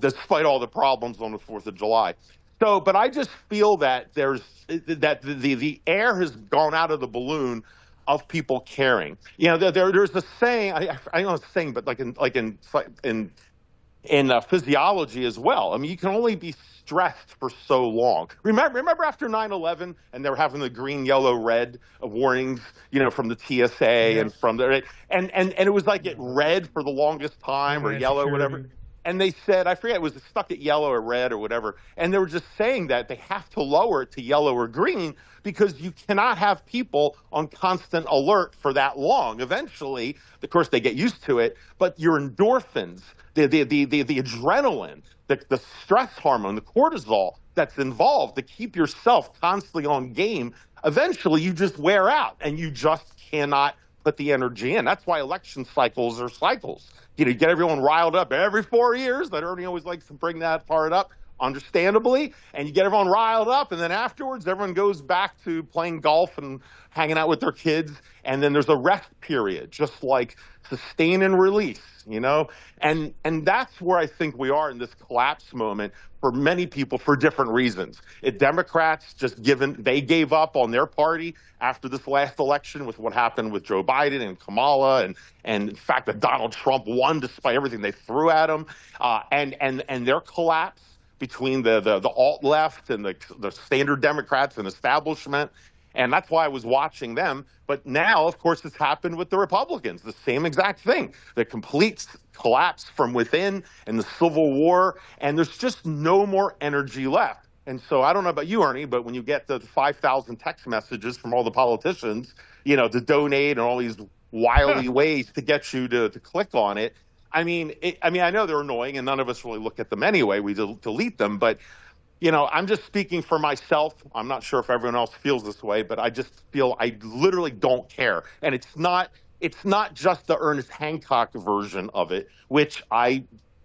D: despite all the problems on the 4th of July. So, but I just feel that the air has gone out of the balloon of people caring. You know, there's a saying. I don't know a saying, but like in physiology as well. I mean, you can only be stressed for so long. Remember after 9/11, and they were having the green, yellow, red warnings, you know, from the TSA and from the and it was like it red for the longest time or yellow,
C: security.
D: whatever. And they said, I forget, it was stuck at yellow or red or whatever. And they were just saying that they have to lower it to yellow or green because you cannot have people on constant alert for that long. Eventually, of course, they get used to it, but your endorphins, the adrenaline, the stress hormone, the cortisol that's involved to keep yourself constantly on game, eventually you just wear out and you just cannot put the energy in. That's why election cycles are cycles. You know, you get everyone riled up every 4 years. That Ernie always likes to bring that part up, understandably. And you get everyone riled up, and then afterwards, everyone goes back to playing golf and hanging out with their kids. And then there's a rest period, just like sustain and release, you know? And that's where I think we are in this collapse moment for many people for different reasons. Democrats they gave up on their party after this last election with what happened with Joe Biden and Kamala, and the fact that Donald Trump won despite everything they threw at him, and their collapse between the alt left and the standard Democrats and establishment. And that's why I was watching them. But now, of course, it's happened with the Republicans, the same exact thing. The complete collapse from within and the Civil War, and there's just no more energy left. And so I don't know about you, Ernie, but when you get the 5,000 text messages from all the politicians, you know, to donate and all these wily ways to get you to click on it, I mean, I know they're annoying, and none of us really look at them anyway. We delete them, but you know, I'm just speaking for myself. I'm not sure if everyone else feels this way, but I just feel I literally don't care. And it's not just the Ernest Hancock version of it, which I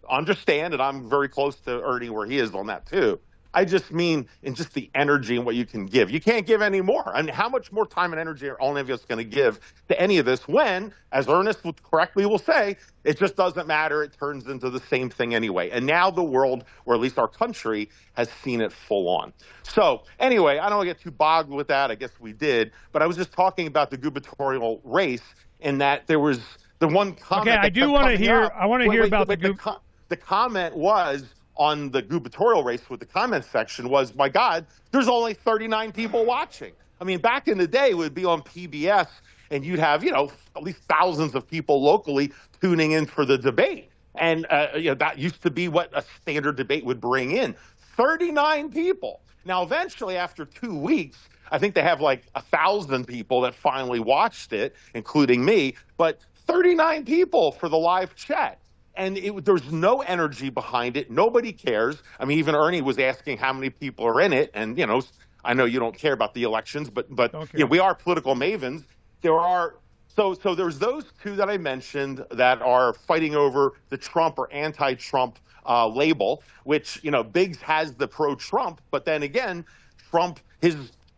D: understand, and I'm very close to Ernie where he is on that too. I just mean in just the energy and what you can give. You can't give any more. I mean, how much more time and energy are all of us going to give to any of this when, as Ernest correctly will say, it just doesn't matter. It turns into the same thing anyway. And now the world, or at least our country, has seen it full on. So anyway, I don't want to get too bogged with that. I guess we did. But I was just talking about the gubernatorial race in that there was the one comment.
C: Okay, I do want to hear. I want to hear about
D: the comment was on the gubernatorial race with the comment section was, my God, there's only 39 people watching. I mean, back in the day, it would be on PBS, and you'd have, you know, at least thousands of people locally tuning in for the debate. And you know, that used to be what a standard debate would bring in. 39 people. Now, eventually, after 2 weeks, I think they have like 1,000 people that finally watched it, including me, but 39 people for the live chat. And there's no energy behind it. Nobody cares. I mean, even Ernie was asking how many people are in it. And, you know, I know you don't care about the elections, but you know, we are political mavens. There are so there's those two that I mentioned that are fighting over the Trump or anti-Trump label, which, you know, Biggs has the pro-Trump, but then again, Trump,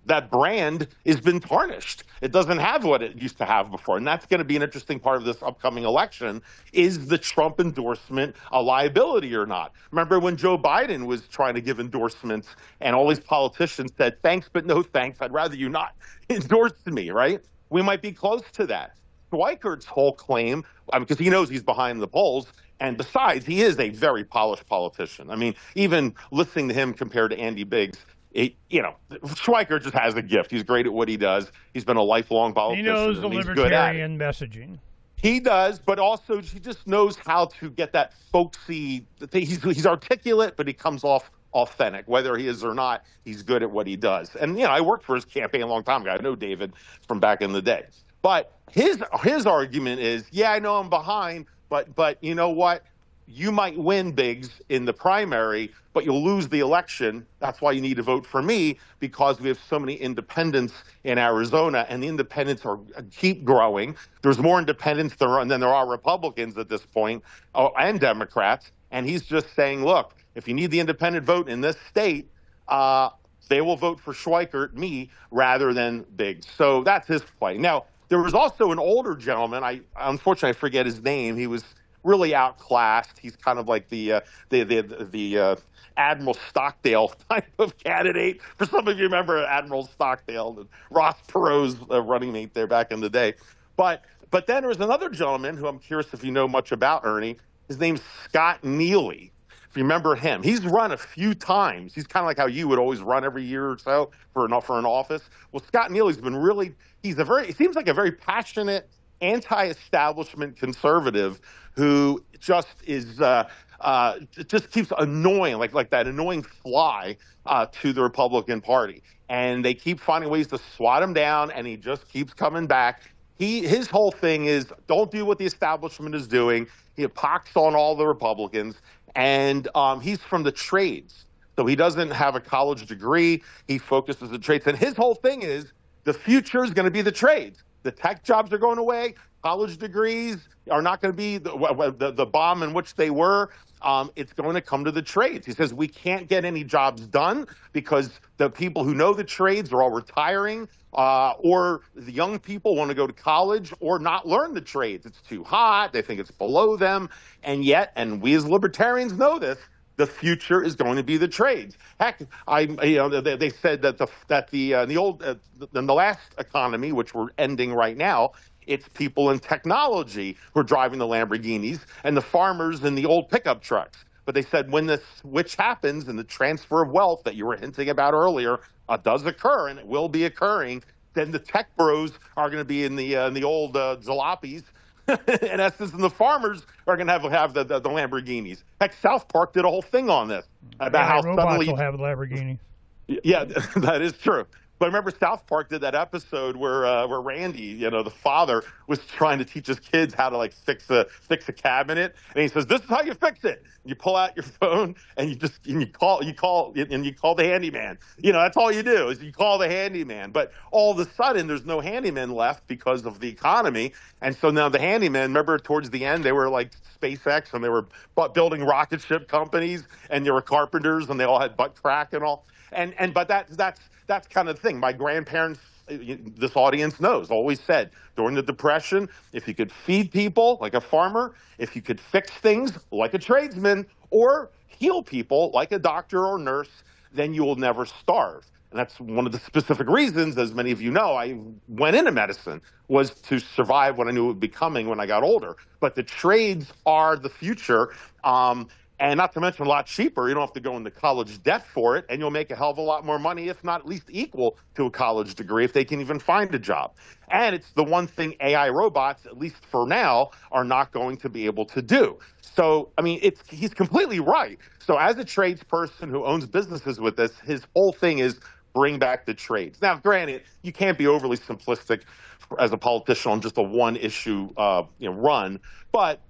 D: that brand has been tarnished. It doesn't have what it used to have before. And that's going to be an interesting part of this upcoming election. Is the Trump endorsement a liability or not? Remember when Joe Biden was trying to give endorsements and all these politicians said, thanks, but no thanks. I'd rather you not endorse me, right? We might be close to that. Schweikert's whole claim, because he knows he's behind the polls, and besides, he is a very polished politician. I mean, even listening to him compared to Andy Biggs, you know, Schweiker just has a gift. He's great at what he does. He's been a lifelong politician.
C: He knows the libertarian messaging.
D: He does, but also he just knows how to get that folksy. He's articulate, but he comes off authentic. Whether he is or not, he's good at what he does. And, you know, I worked for his campaign a long time ago. I know David from back in the day. But his argument is, yeah, I know I'm behind, but you know what? you might win, Biggs, in the primary, but you'll lose the election. That's why you need to vote for me, because we have so many independents in Arizona, and the independents keep growing. There's more independents than there are Republicans at this point, and Democrats. And he's just saying, look, if you need the independent vote in this state, they will vote for Schweikert, me, rather than Biggs. So that's his play. Now, there was also an older gentleman. Unfortunately, I forget his name. He was really outclassed. He's kind of like the Admiral Stockdale type of candidate. For some of you remember Admiral Stockdale, Ross Perot's running mate there back in the day. But then there was another gentleman who I'm curious if you know much about, Ernie. His name's Scott Neely. If you remember him, he's run a few times. He's kind of like how you would always run every year or so for an office. Well, Scott Neely's been he seems like a very passionate anti-establishment conservative who just keeps annoying, like that annoying fly to the Republican Party. And they keep finding ways to swat him down, and he just keeps coming back. His whole thing is don't do what the establishment is doing. He pox on all the Republicans. And he's from the trades. So he doesn't have a college degree. He focuses on trades. And his whole thing is the future is going to be the trades. The tech jobs are going away. College degrees are not going to be the bomb in which they were. It's going to come to the trades. He says we can't get any jobs done because the people who know the trades are all retiring, or the young people want to go to college or not learn the trades. It's too hot. They think it's below them. And yet, and we as libertarians know this, the future is going to be the trades. Heck, they said that in the last economy, which we're ending right now, it's people in technology who are driving the Lamborghinis and the farmers in the old pickup trucks. But they said when the switch happens and the transfer of wealth that you were hinting about earlier does occur, and it will be occurring, then the tech bros are going to be in the old jalopies. In essence, and the farmers are going to have the Lamborghinis. Heck, South Park did a whole thing on this about how
C: robots
D: suddenly
C: will have Lamborghinis.
D: Yeah, that is true. But remember, South Park did that episode where Randy, the father, was trying to teach his kids how to fix a cabinet, and he says, "This is how you fix it. You pull out your phone and you call the handyman. That's all you do is you call the handyman. But all of a sudden, there's no handyman left because of the economy, and so now the handyman. Remember, towards the end, they were like SpaceX, and they were building rocket ship companies, and they were carpenters, and they all had butt crack and all. But that's kind of the thing. My grandparents, this audience knows, always said during the Depression, if you could feed people like a farmer, if you could fix things like a tradesman, or heal people like a doctor or nurse, then you will never starve. And that's one of the specific reasons, as many of you know, I went into medicine, was to survive what I knew would be coming when I got older. But the trades are the future. And not to mention a lot cheaper. You don't have to go into college debt for it, and you'll make a hell of a lot more money, if not at least equal to a college degree, if they can even find a job. And it's the one thing AI robots, at least for now, are not going to be able to do. So, I mean, he's completely right. So as a tradesperson who owns businesses with this, his whole thing is bring back the trades. Now, granted, you can't be overly simplistic as a politician on just a one-issue run, but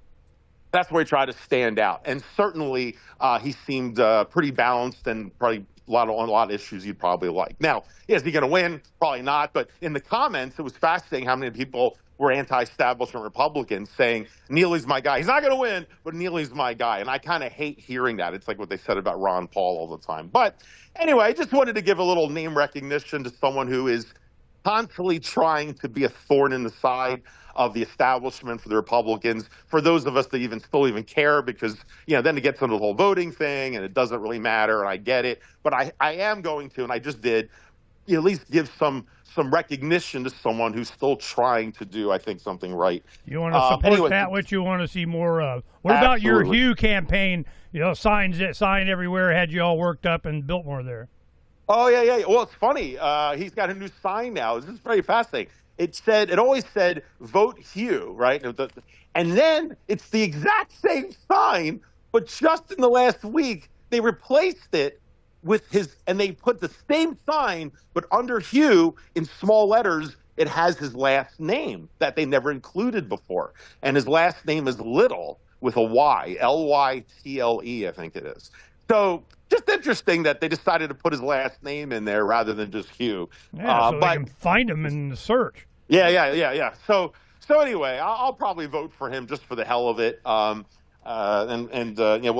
D: that's where he tried to stand out. And certainly he seemed pretty balanced and probably on a lot of issues you'd probably like. Now, is he going to win? Probably not. But in the comments, it was fascinating how many people were anti-establishment Republicans saying, Neely's my guy. He's not going to win, but Neely's my guy. And I kind of hate hearing that. It's like what they said about Ron Paul all the time. But anyway, I just wanted to give a little name recognition to someone who is constantly trying to be a thorn in the side of the establishment for the Republicans, for those of us that still even care, because then it gets into the whole voting thing and it doesn't really matter, and I get it. But I am going to, and I just did, at least give some recognition to someone who's still trying to do, I think, something right.
C: You want to support that, which you want to see more of. What about your Hugh campaign? Signs everywhere, had you all worked up and built more there.
D: Oh, yeah. Well, it's funny. He's got a new sign now. This is very fascinating. It always said, vote Hugh, right? And then it's the exact same sign, but just in the last week, they replaced it with and they put the same sign, but under Hugh, in small letters, it has his last name that they never included before. And his last name is Little, with a Y, Lytle, I think it is. So just interesting that they decided to put his last name in there rather than just Hugh.
C: Yeah, so they can find him in the search.
D: Yeah. So anyway, I'll probably vote for him just for the hell of it. We'll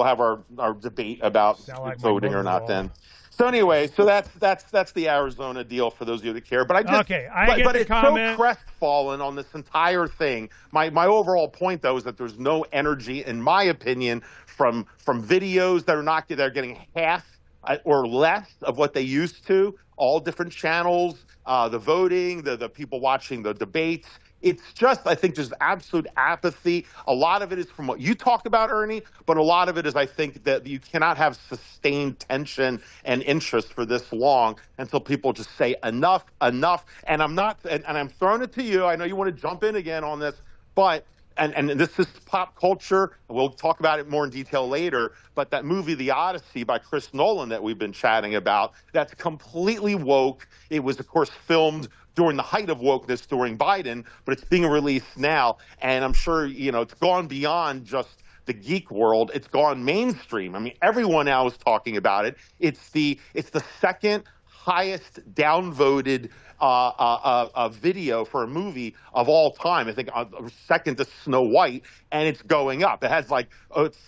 D: have our debate about voting or not then. So anyway, so that's the Arizona deal for those of you that care. But but it's so crestfallen on this entire thing. My overall point though is that there's no energy, in my opinion, from videos that they're getting half or less of what they used to. All different channels, the voting, the people watching the debates. It's just, I think, just absolute apathy. A lot of it is from what you talked about, Ernie, but a lot of it is, I think, that you cannot have sustained tension and interest for this long until people just say enough. And I'm throwing it to you. I know you want to jump in again on this, but and this is pop culture. We'll talk about it more in detail later. But that movie, The Odyssey, by Chris Nolan, that we've been chatting about, that's completely woke. It was, of course, filmed during the height of wokeness during Biden, but it's being released now. And I'm sure, it's gone beyond just the geek world. It's gone mainstream. I mean, everyone now is talking about it. It's the second highest downvoted video for a movie of all time. I think second to Snow White, and it's going up. It has like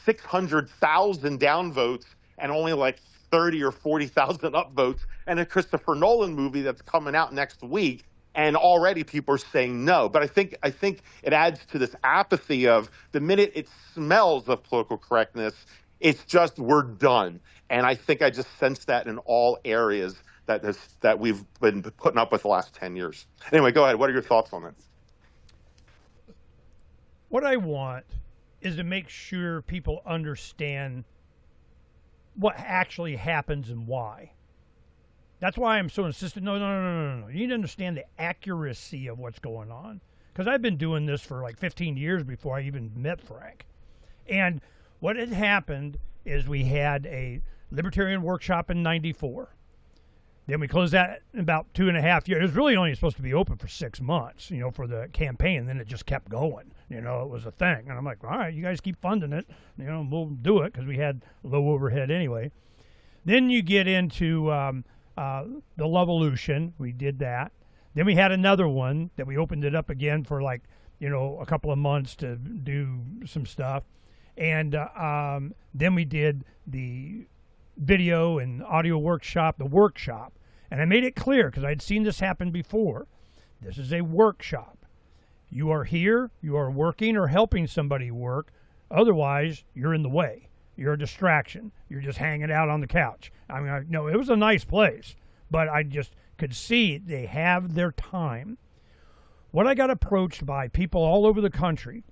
D: 600,000 downvotes and only like 30 or 40,000 upvotes. And a Christopher Nolan movie that's coming out next week, and already people are saying no. But I think it adds to this apathy of the minute it smells of political correctness, it's just we're done. And I think I just sense that in all areas that we've been putting up with the last 10 years. Anyway, go ahead. What are your thoughts on it?
C: What I want is to make sure people understand what actually happens and why. That's why I'm so insistent. No. You need to understand the accuracy of what's going on. Because I've been doing this for like 15 years before I even met Phranq. And what had happened is we had a libertarian workshop in '94. Then we closed that in about 2.5 years. It was really only supposed to be open for 6 months, for the campaign. Then it just kept going. It was a thing. And I'm like, all right, you guys keep funding it. We'll do it because we had low overhead anyway. Then you get into the Lovolution. We did that. Then we had another one that we opened it up again for like, a couple of months to do some stuff. And then we did the video and audio workshop, the workshop. And I made it clear because I'd seen this happen before. This is a workshop. You are here, you are working or helping somebody work. Otherwise, you're in the way. You're a distraction. You're just hanging out on the couch. I mean, no, it was a nice place, but I just could see they have their time. What I got approached by people all over the country,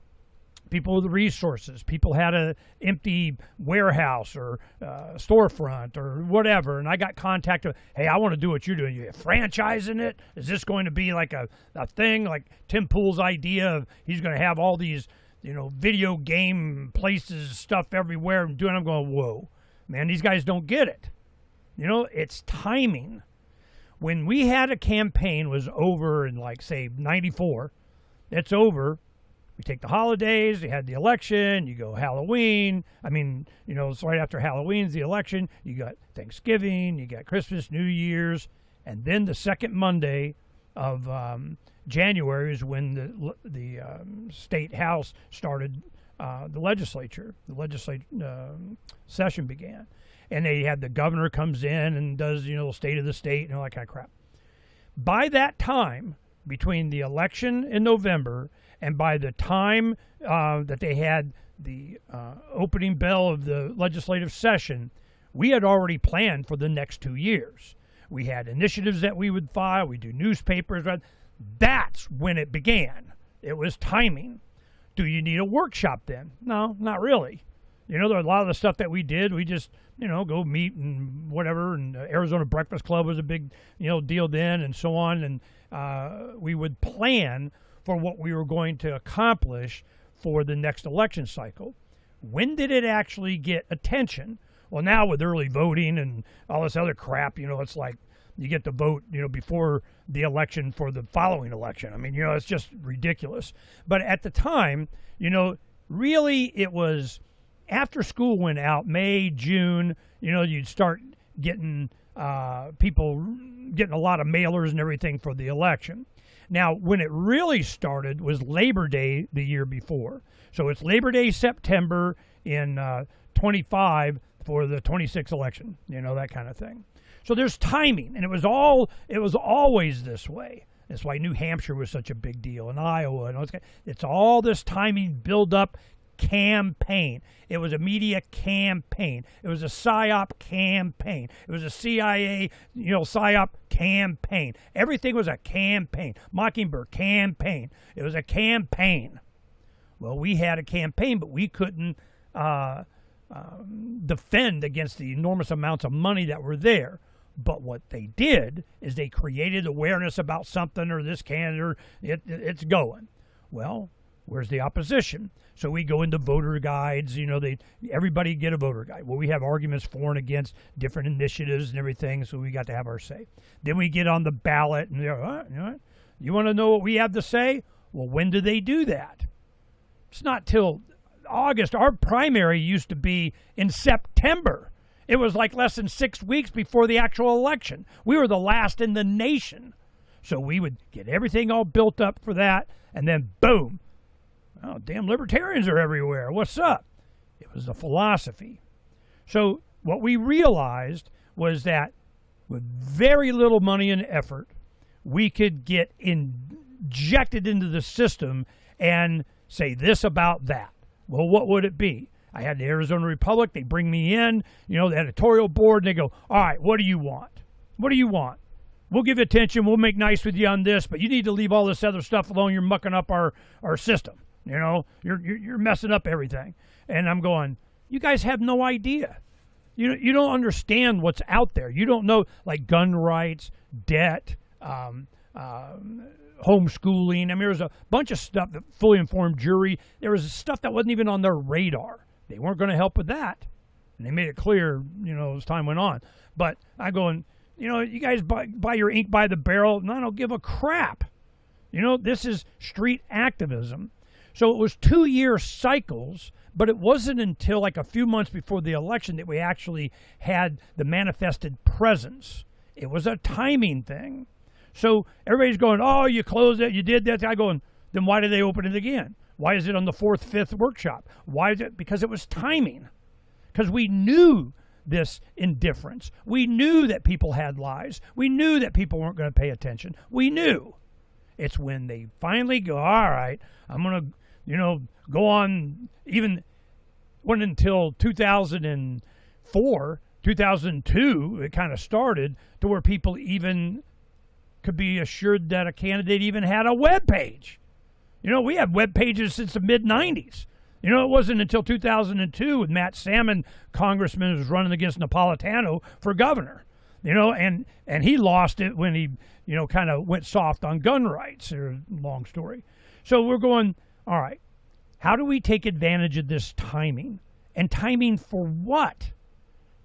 C: people with resources, people had an empty warehouse or storefront or whatever, and I got contacted. Hey, I want to do what you're doing. You're franchising it? Is this going to be like a thing like Tim Pool's idea of he's going to have all these, video game places, stuff everywhere and doing? I'm going, whoa, man, these guys don't get it. It's timing. When we had a campaign was over in like, say, '94, it's over. We take the holidays, you had the election, you go Halloween. I mean, it's right after Halloween's the election. You got Thanksgiving, you got Christmas, New Year's, and then the second Monday of January is when the state house started the legislature. The session began. And they had the governor comes in and does, state of the state and all that kind of crap. By that time, between the election in November and by the time that they had the opening bell of the legislative session, we had already planned for the next 2 years. We had initiatives that we would file. We do newspapers. That's when it began. It was timing. Do you need a workshop then? No, not really. There are a lot of the stuff that we did. We just, go meet and whatever. And Arizona Breakfast Club was a big, deal then and so on. And we would plan for what we were going to accomplish for the next election cycle. When did it actually get attention? Well, now with early voting and all this other crap, it's like you get to vote, before the election for the following election. I mean, it's just ridiculous. But at the time, really it was after school went out, May, June, you'd start getting people getting a lot of mailers and everything for the election. Now, when it really started was Labor Day the year before. So it's Labor Day, September in 25 for the 26 election, that kind of thing. So there's timing, and it was always this way. That's why New Hampshire was such a big deal, and Iowa, and it's all this timing build up campaign. It was a media campaign. It was a PSYOP campaign. It was a CIA, PSYOP campaign. Everything was a campaign. Mockingbird campaign. It was a campaign. Well, we had a campaign, but we couldn't defend against the enormous amounts of money that were there. But what they did is they created awareness about something or this candidate, it's going. Well, where's the opposition? So we go into voter guides. Everybody get a voter guide. Well, we have arguments for and against different initiatives and everything, so we got to have our say. Then we get on the ballot, and they're, you want to know what we have to say? Well, when do they do that? It's not till August. Our primary used to be in September. It was like less than 6 weeks before the actual election. We were the last in the nation. So we would get everything all built up for that, and then boom. Oh, damn libertarians are everywhere. What's up? It was the philosophy. So what we realized was that with very little money and effort, we could get injected into the system and say this about that. Well, what would it be? I had the Arizona Republic. They bring me in, the editorial board, and they go, all right, what do you want? What do you want? We'll give you attention. We'll make nice with you on this, but you need to leave all this other stuff alone. You're mucking up our system. You're messing up everything. And I'm going, you guys have no idea. You don't understand what's out there. You don't know, like gun rights, debt, homeschooling. I mean, there was a bunch of stuff, that fully informed jury. There was stuff that wasn't even on their radar. They weren't going to help with that. And they made it clear, as time went on. But I'm going, you guys buy your ink by the barrel, and I don't give a crap. This is street activism. So it was 2-year cycles, but it wasn't until like a few months before the election that we actually had the manifested presence. It was a timing thing. So everybody's going, oh, you closed it, you did that. I'm going, then why did they open it again? Why is it on the 4th, 5th workshop? Why is it? Because it was timing. Because we knew this indifference. We knew that people had lives. We knew that people weren't going to pay attention. We knew. It's when they finally go, all right, I'm going to, go on. Even went until 2004, 2002, it kind of started to where people even could be assured that a candidate even had a web page. We had web pages since the mid-'90s. It wasn't until 2002 with Matt Salmon, congressman, was running against Napolitano for governor. And he lost it when he, kind of went soft on gun rights. Long story. So we're going, all right, how do we take advantage of this timing? And timing for what?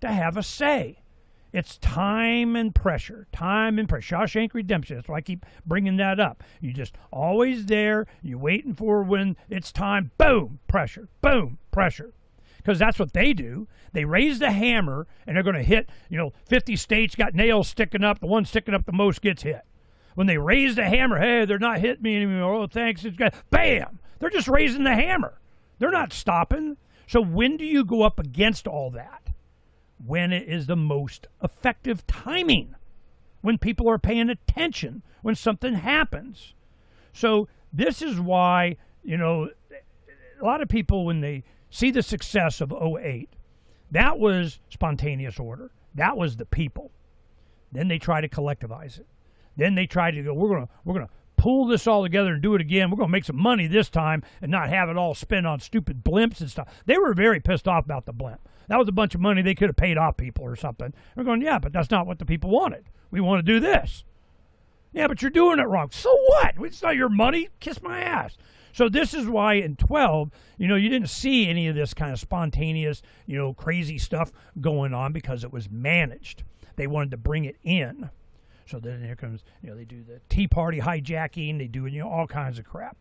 C: To have a say. It's time and pressure. Time and pressure. Shawshank Redemption. That's why I keep bringing that up. You're just always there. You're waiting for when it's time. Boom, pressure. Boom, pressure. Because that's what they do. They raise the hammer, and they're going to hit, 50 states got nails sticking up. The one sticking up the most gets hit. When they raise the hammer, hey, they're not hitting me anymore. Oh, thanks. It's got, bam. They're just raising the hammer. They're not stopping. So when do you go up against all that? When it is the most effective timing, when people are paying attention, when something happens. So this is why, a lot of people, when they see the success of 08, that was spontaneous order. That was the people. Then they try to collectivize it. Then they try to go, we're gonna pull this all together and do it again. We're going to make some money this time and not have it all spent on stupid blimps and stuff. They were very pissed off about the blimp. That was a bunch of money they could have paid off people or something. We're going, yeah, but that's not what the people wanted. We want to do this. Yeah, but you're doing it wrong. So what? It's not your money. Kiss my ass. So this is why in 12, you didn't see any of this kind of spontaneous, crazy stuff going on because it was managed. They wanted to bring it in. So then here comes, they do the Tea Party hijacking. They do, all kinds of crap.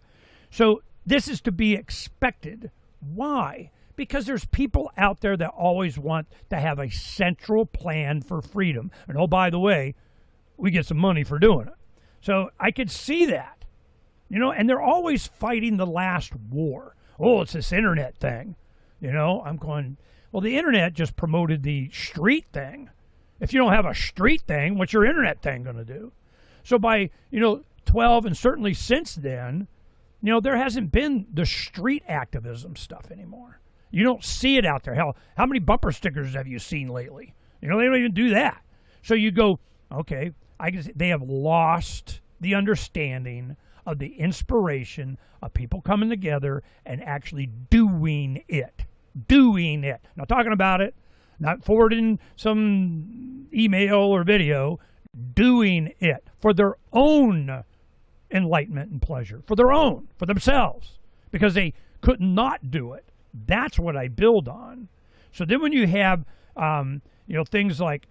C: So this is to be expected Why? Because there's people out there that always want to have a central plan for freedom. And oh, by the way, we get some money for doing it. So I could see that, and they're always fighting the last war. Oh, it's this internet thing. I'm going, well, the internet just promoted the street thing. If you don't have a street thing, what's your internet thing going to do? So by, 12 and certainly since then, there hasn't been the street activism stuff anymore. You don't see it out there. Hell, how many bumper stickers have you seen lately? They don't even do that. So you go, okay, I guess they have lost the understanding of the inspiration of people coming together and actually doing it. Doing it. Not talking about it, not forwarding some email or video, doing it for their own enlightenment and pleasure, for themselves, because they could not do it. That's what I build on. So then when you have, things like,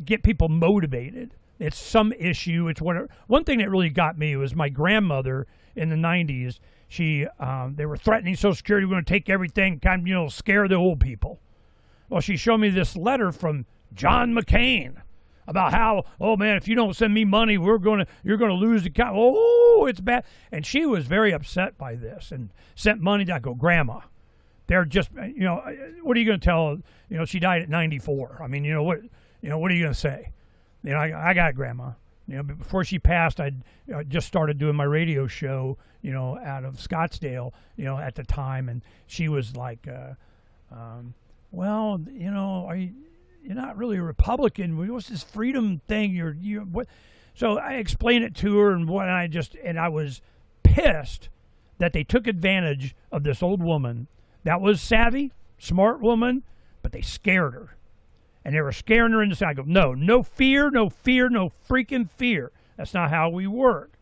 C: get people motivated, it's some issue, it's whatever. One thing that really got me was my grandmother in the 90s. They were threatening Social Security, we're going to take everything, kind of, scare the old people. Well, she showed me this letter from John McCain about how, oh man, if you don't send me money, you're going to lose the account. Oh, it's bad. And she was very upset by this and sent money. I go, Grandma, they're just, what are you going to tell? She died at 94. I mean, what are you going to say? I got it, Grandma. Before she passed, I just started doing my radio show, out of Scottsdale, at the time, and she was like, well, you're not really a Republican. What's this freedom thing? You're what? So I explained it to her, and I was pissed that they took advantage of this old woman that was savvy, smart woman, but they scared her. And they were scaring her into saying, I go, no fear, no freaking fear. That's not how we work.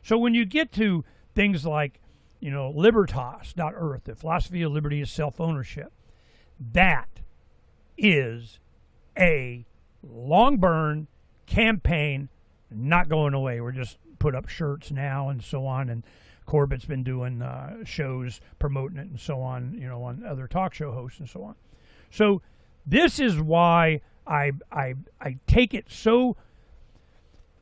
C: So when you get to things like, libertas.earth, the philosophy of liberty is self-ownership, that is a long burn campaign, not going away. We're just put up shirts now and so on, and Corbett's been doing shows promoting it and so on, on other talk show hosts and so on. So this is why I take it so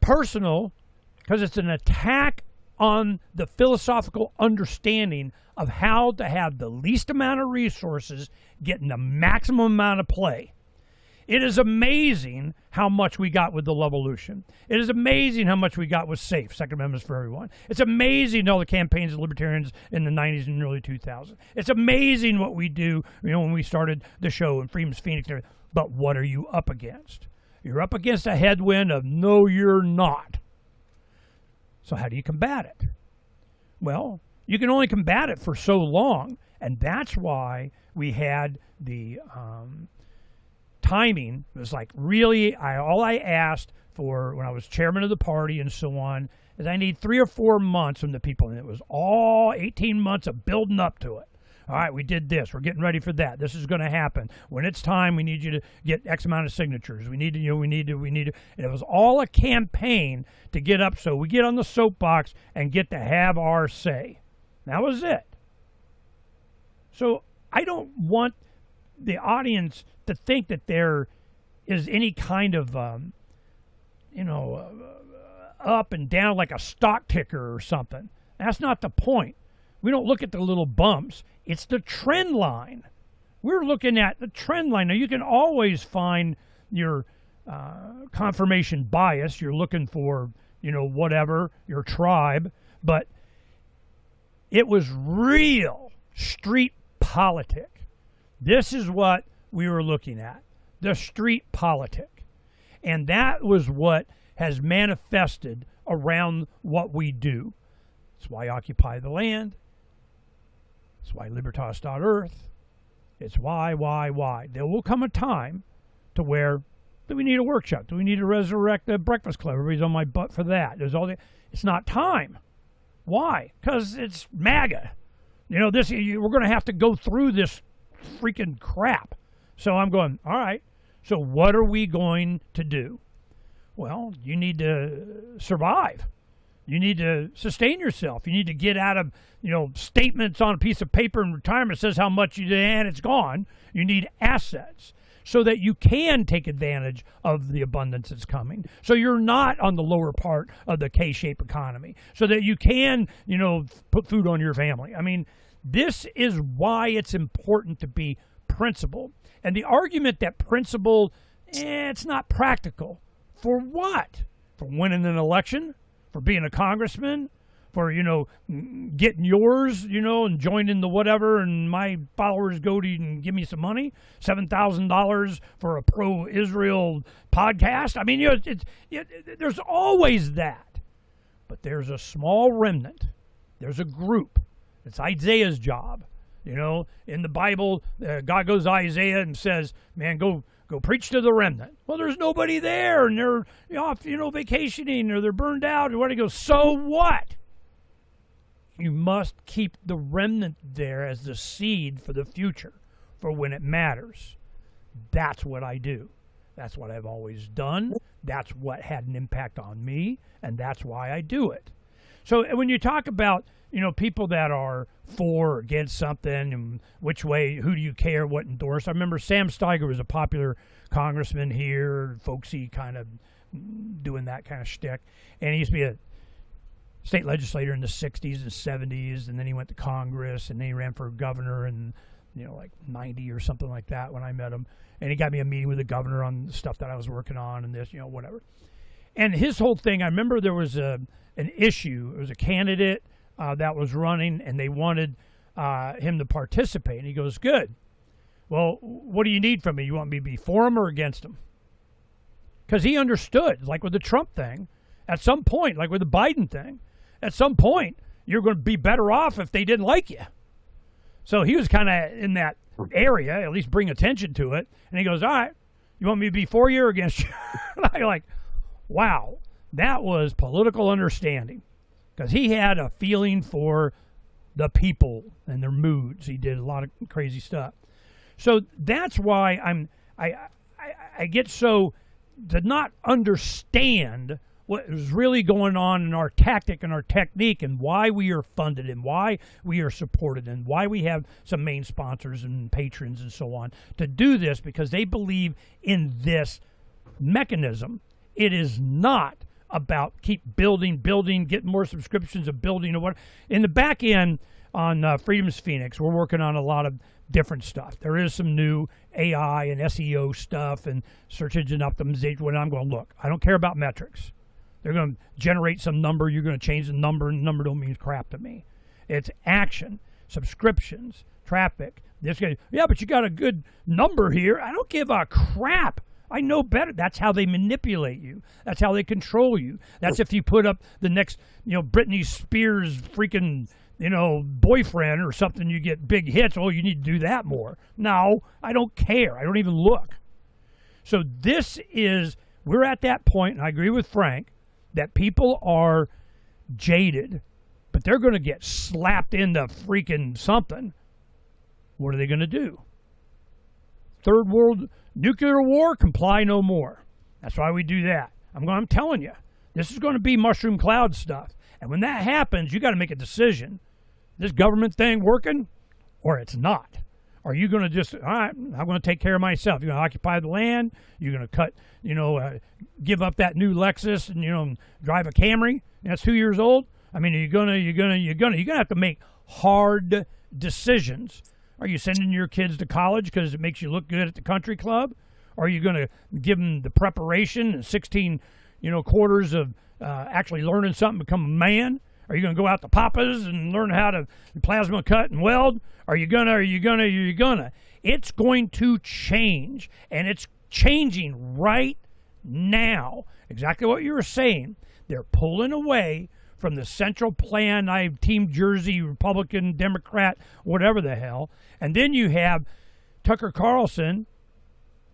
C: personal, because it's an attack on the philosophical understanding of how to have the least amount of resources getting the maximum amount of play. It is amazing how much we got with the Levolution. It is amazing how much we got with SAFE, Second Amendment for Everyone. It's amazing all the campaigns of libertarians in the 90s and early 2000s. It's amazing what we do, when we started the show and Freedom's Phoenix. But what are you up against? You're up against a headwind of no, you're not. So how do you combat it? Well, you can only combat it for so long, and that's why we had the timing. It was like, really, all I asked for when I was chairman of the party and so on is I need 3 or 4 months from the people, and it was all 18 months of building up to it. All right, we did this. We're getting ready for that. This is going to happen. When it's time, we need you to get X amount of signatures. We need to. And it was all a campaign to get up so we get on the soapbox and get to have our say. That was it. So I don't want the audience to think that there is any kind of, up and down like a stock ticker or something. That's not the point. We don't look at the little bumps. It's the trend line. We're looking at the trend line. Now, you can always find your confirmation bias. You're looking for, whatever, your tribe. But it was real street politic. This is what we were looking at, the street politic. And that was what has manifested around what we do. It's why Occupy the Land. It's why Libertas.earth. It's why. There will come a time to where, do we need a workshop? Do we need to resurrect the Breakfast Club? Everybody's on my butt for that. It's not time. Why? Because it's MAGA. We're going to have to go through this freaking crap. So I'm going, all right, so what are we going to do? Well, you need to survive. You need to sustain yourself. You need to get out of, statements on a piece of paper in retirement that says how much you did and it's gone. You need assets so that you can take advantage of the abundance that's coming. So you're not on the lower part of the K-shaped economy. So that you can, put food on your family. I mean, this is why it's important to be principled. And the argument that principle, it's not practical. For what? For winning an election? For being a congressman? For, getting yours, and joining the whatever, and my followers go to you and give me some money? $7,000 for a pro-Israel podcast? I mean, there's always that. But there's a small remnant. There's a group. It's Isaiah's job. In the Bible, God goes to Isaiah and says, man, go preach to the remnant. Well, there's nobody there, and they're off, vacationing, or they're burned out, or what? He goes, so what? You must keep the remnant there as the seed for the future, for when it matters. That's what I do. That's what I've always done. That's what had an impact on me, and that's why I do it. So when you talk about, people that are for or against something, and which way, who do you care, what endorse? I remember Sam Steiger was a popular congressman here, folksy kind of doing that kind of shtick, and he used to be a state legislator in the 60s and 70s, and then he went to Congress, and then he ran for governor in, like 90 or something like that when I met him. And he got me a meeting with the governor on the stuff that I was working on and this, whatever. And his whole thing, I remember there was an issue. It was a candidate that was running, and they wanted him to participate. And he goes, good. Well, what do you need from me? You want me to be for him or against him? Because he understood, like with the Trump thing, at some point, like with the Biden thing, at some point, you're going to be better off if they didn't like you. So he was kind of in that area, at least bring attention to it. And he goes, all right, you want me to be for you or against you? And I'm like, wow, that was political understanding. Because he had a feeling for the people and their moods. He did a lot of crazy stuff. So that's why I get so to not understand what is really going on in our tactic and our technique, and why we are funded, and why we are supported, and why we have some main sponsors and patrons and so on to do this, because they believe in this mechanism. It is not about keep building, getting more subscriptions of building or what. In the back end on Freedom's Phoenix, we're working on a lot of different stuff. There is some new AI and SEO stuff and search engine optimization. When I'm going, look, I don't care about metrics. They're going to generate some number. You're going to change the number, and the number don't mean crap to me. It's action, subscriptions, traffic. This guy, yeah, but you got a good number here. I don't give a crap. I know better. That's how they manipulate you. That's how they control you. That's if you put up the next, Britney Spears freaking, boyfriend or something, you get big hits. Oh, you need to do that more. No, I don't care. I don't even look. So we're at that point, and I agree with Phranq, that people are jaded, but they're going to get slapped into freaking something. What are they going to do? Third world nuclear war, comply no more. That's why we do that. I'm telling you, this is going to be mushroom cloud stuff. And when that happens, you got to make a decision. This government thing working, or it's not. Are you going to just, all right, I'm going to take care of myself. You're going to occupy the land. You're going to cut, give up that new Lexus and, drive a Camry. That's 2 years old. I mean, you're going to have to make hard decisions. Are you sending your kids to college because it makes you look good at the country club? Or are you going to give them the preparation and 16, quarters of actually learning something, become a man? Are you going to go out to Papa's and learn how to plasma cut and weld? Are you gonna? It's going to change, and it's changing right now. Exactly what you were saying. They're pulling away from the central plan. I have Team Jersey, Republican, Democrat, whatever the hell. And then you have Tucker Carlson,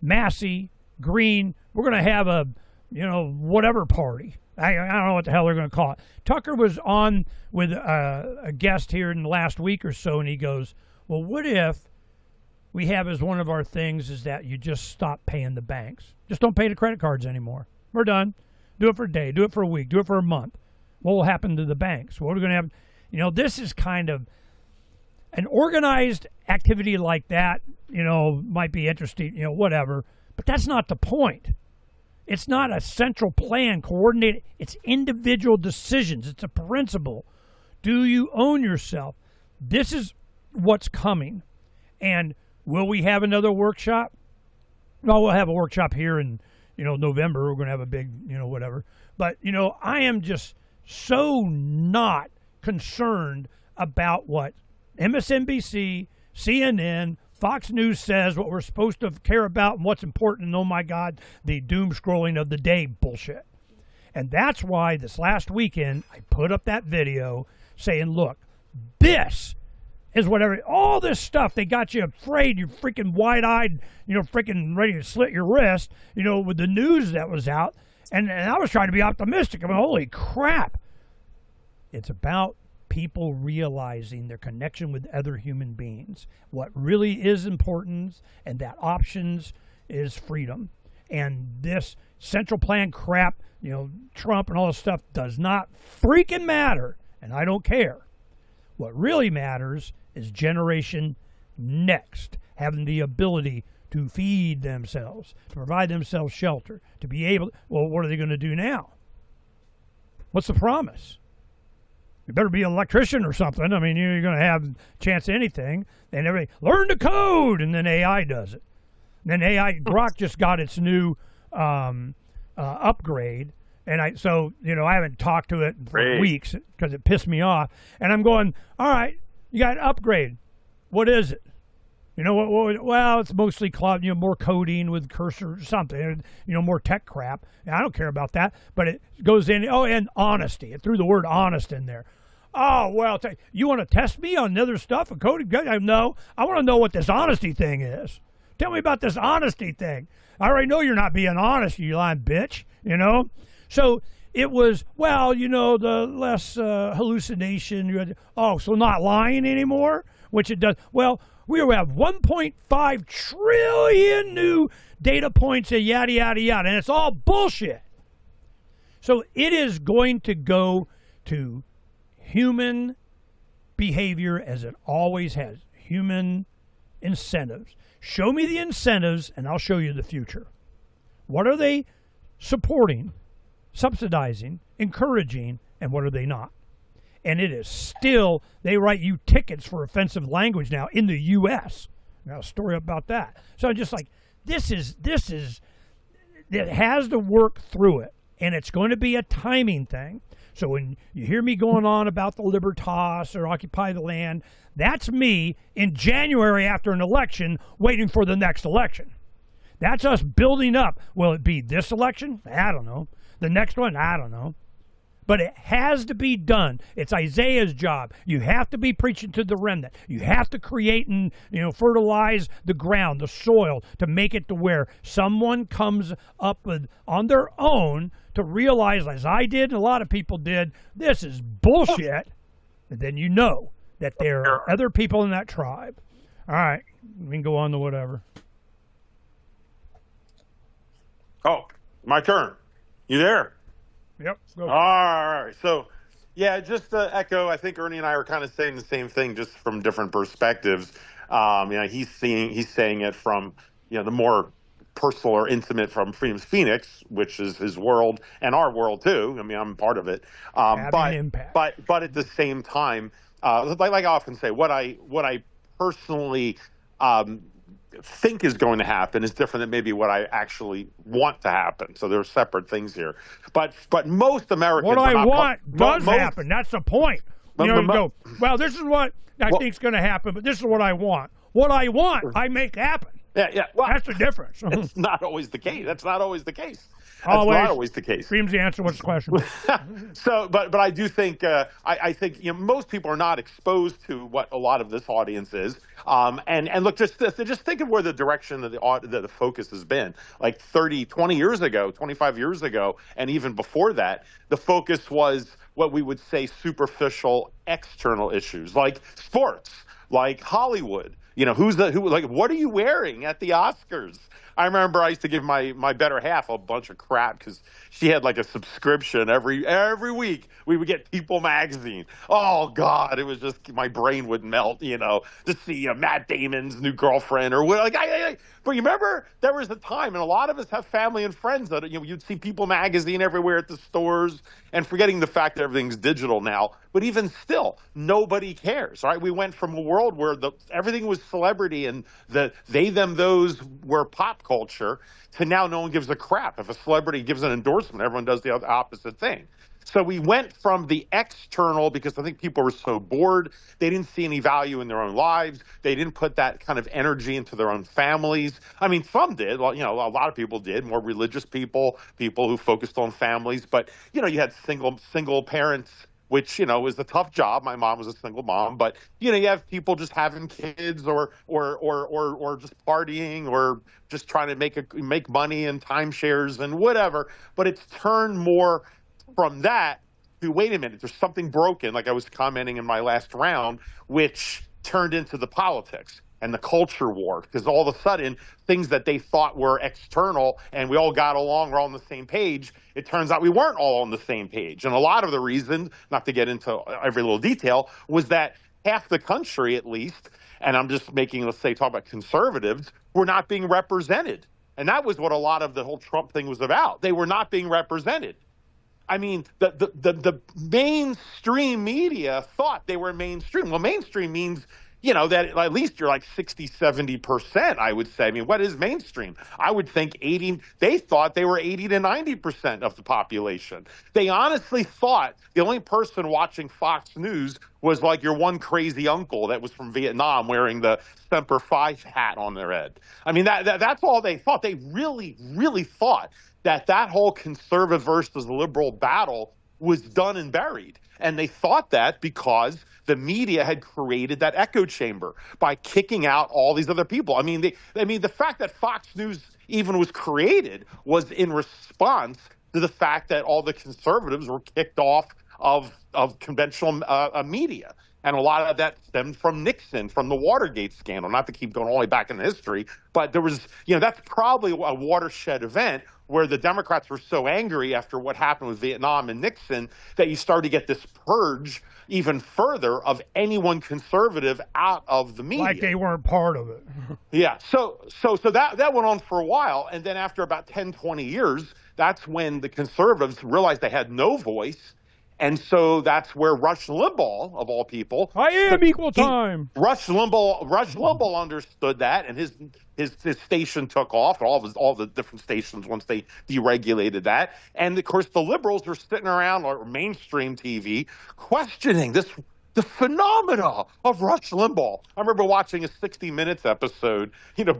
C: Massey, Green. We're going to have a, whatever party. I don't know what the hell they're going to call it. Tucker was on with a guest here in the last week or so, and he goes, well, what if we have as one of our things is that you just stop paying the banks? Just don't pay the credit cards anymore. We're done. Do it for a day. Do it for a week. Do it for a month. What will happen to the banks? What are we going to have? You know, this is kind of an organized activity like that, you know, might be interesting, you know, whatever. But that's not the point. It's not a central plan coordinated. It's individual decisions. It's a principle. Do you own yourself? This is what's coming. And will we have another workshop? Well, we'll have a workshop here in, you know, November. We're going to have a big, you know, whatever. But, you know, I am just so not concerned about what MSNBC, CNN, Fox News says, what we're supposed to care about and what's important, and oh my God, the doom scrolling of the day bullshit. And that's why this last weekend I put up that video saying, look, this is whatever, all this stuff, they got you afraid, you're freaking wide-eyed, you know, freaking ready to slit your wrist, you know, with the news that was out. And I was trying to be optimistic. I mean, holy crap. It's about people realizing their connection with other human beings, what really is important, and that options is freedom. And this central plan crap, you know, Trump and all this stuff does not freaking matter, and I don't care. What really matters is generation next, having the ability to feed themselves, to provide themselves shelter, to be able, well, what are they going to do now? What's the promise? You better be an electrician or something. I mean, you're going to have a chance at anything. And everybody, learn to code, and then AI does it. And then AI, Grok just got its new upgrade. And so, you know, I haven't talked to it for weeks because it pissed me off. And I'm going, all right, you got an upgrade. What is it? You know what? Well, it's mostly cloud, you know, more coding with cursor or something, you know, more tech crap. And I don't care about that, but it goes in. Oh, and honesty. It threw the word honest in there. Oh, well, you want to test me on other stuff and coding? No, I want to know what this honesty thing is. Tell me about this honesty thing. I already know you're not being honest, you lying bitch, you know? So it was, well, you know, the less hallucination. Oh, so not lying anymore, which it does. Well, we have 1.5 trillion new data points and yada, yada, yada, and it's all bullshit. So it is going to go to human behavior as it always has, human incentives. Show me the incentives, and I'll show you the future. What are they supporting, subsidizing, encouraging, and what are they not? And it is still, they write you tickets for offensive language now in the U.S. I got a story about that. So I'm just like, this is, it has to work through it. And it's going to be a timing thing. So when you hear me going on about the Libertas or Occupy the Land, that's me in January after an election waiting for the next election. That's us building up. Will it be this election? I don't know. The next one? I don't know. But it has to be done. It's Isaiah's job. You have to be preaching to the remnant. You have to create and, you know, fertilize the ground, the soil, to make it to where someone comes up with on their own to realize, as I did and a lot of people did, this is bullshit. And then you know that there are other people in that tribe. All right, we can go on to whatever.
D: Oh, my turn. You there?
C: Yep. Go.
D: All right. So, yeah, just to echo, I think Ernie and I are kind of saying the same thing, just from different perspectives. You know, he's saying it from, you know, the more personal or intimate from Freedom's Phoenix, which is his world and our world too. I mean, I'm part of it. But at the same time, like I often say, what I personally think is going to happen is different than maybe what I actually want to happen. So there are separate things here. But most Americans,
C: what I want does happen. That's the point. You know, you go, well, this is what I think is going to happen, but this is what I want. What I want, I make happen.
D: Yeah. Well,
C: that's the difference.
D: It's not always the case. That's not always the case.
C: Always.
D: Not always the case.
C: Freedom's the answer. What's the question?
D: So, but I do think I think, you know, most people are not exposed to what a lot of this audience is. And look, just think of where the direction of the focus has been. Like 20 years ago, 25 years ago, and even before that, the focus was what we would say superficial external issues like sports, like Hollywood. You know, like, what are you wearing at the Oscars? I remember I used to give my better half a bunch of crap because she had like a subscription every week. We would get People magazine. Oh God, it was just my brain would melt, to see Matt Damon's new girlfriend or what. But you remember there was a time, and a lot of us have family and friends that you'd see People magazine everywhere at the stores, and forgetting the fact that everything's digital now. But even still, nobody cares, right? We went from a world where everything was celebrity and the they, them, those were pop culture to now no one gives a crap. If a celebrity gives an endorsement, everyone does the opposite thing. So we went from the external, because I think people were so bored, they didn't see any value in their own lives. They didn't put that kind of energy into their own families. I mean, some did. Well, a lot of people did, more religious people who focused on families. But, you had single parents, which, was a tough job. My mom was a single mom. But, you have people just having kids or just partying or just trying to make money and timeshares and whatever. But it's turned more from that to, wait a minute, there's something broken, like I was commenting in my last round, which turned into the politics and the culture war, because all of a sudden things that they thought were external and we all got along, we're all on the same page, it turns out we weren't all on the same page. And a lot of the reason, not to get into every little detail, was that half the country, at least, and I'm just making, talk about conservatives, were not being represented. And that was what a lot of the whole Trump thing was about. They were not being represented. I mean, the mainstream media thought they were mainstream. Well, mainstream means, that at least you're like 60, 70%, I would say. I mean, what is mainstream? I would think they thought they were 80 to 90% of the population. They honestly thought the only person watching Fox News was like your one crazy uncle that was from Vietnam wearing the Semper Fi hat on their head. I mean, that's all they thought. They really, really thought that whole conservative versus liberal battle was done and buried. And they thought that because the media had created that echo chamber by kicking out all these other people. I mean, the fact that Fox News even was created was in response to the fact that all the conservatives were kicked off of conventional media. And a lot of that stemmed from Nixon, from the Watergate scandal, not to keep going all the way back in history. But there was, that's probably a watershed event where the Democrats were so angry after what happened with Vietnam and Nixon that you started to get this purge even further of anyone conservative out of the media.
C: Like they weren't part of it.
D: Yeah. So that went on for a while. And then after about 10, 20 years, that's when the conservatives realized they had no voice. And so that's where Rush Limbaugh, of all people,
C: I am equal time.
D: Rush Limbaugh understood that, and his station took off. All the different stations once they deregulated that, and of course the liberals were sitting around, or mainstream TV, questioning the phenomena of Rush Limbaugh. I remember watching a 60 Minutes episode,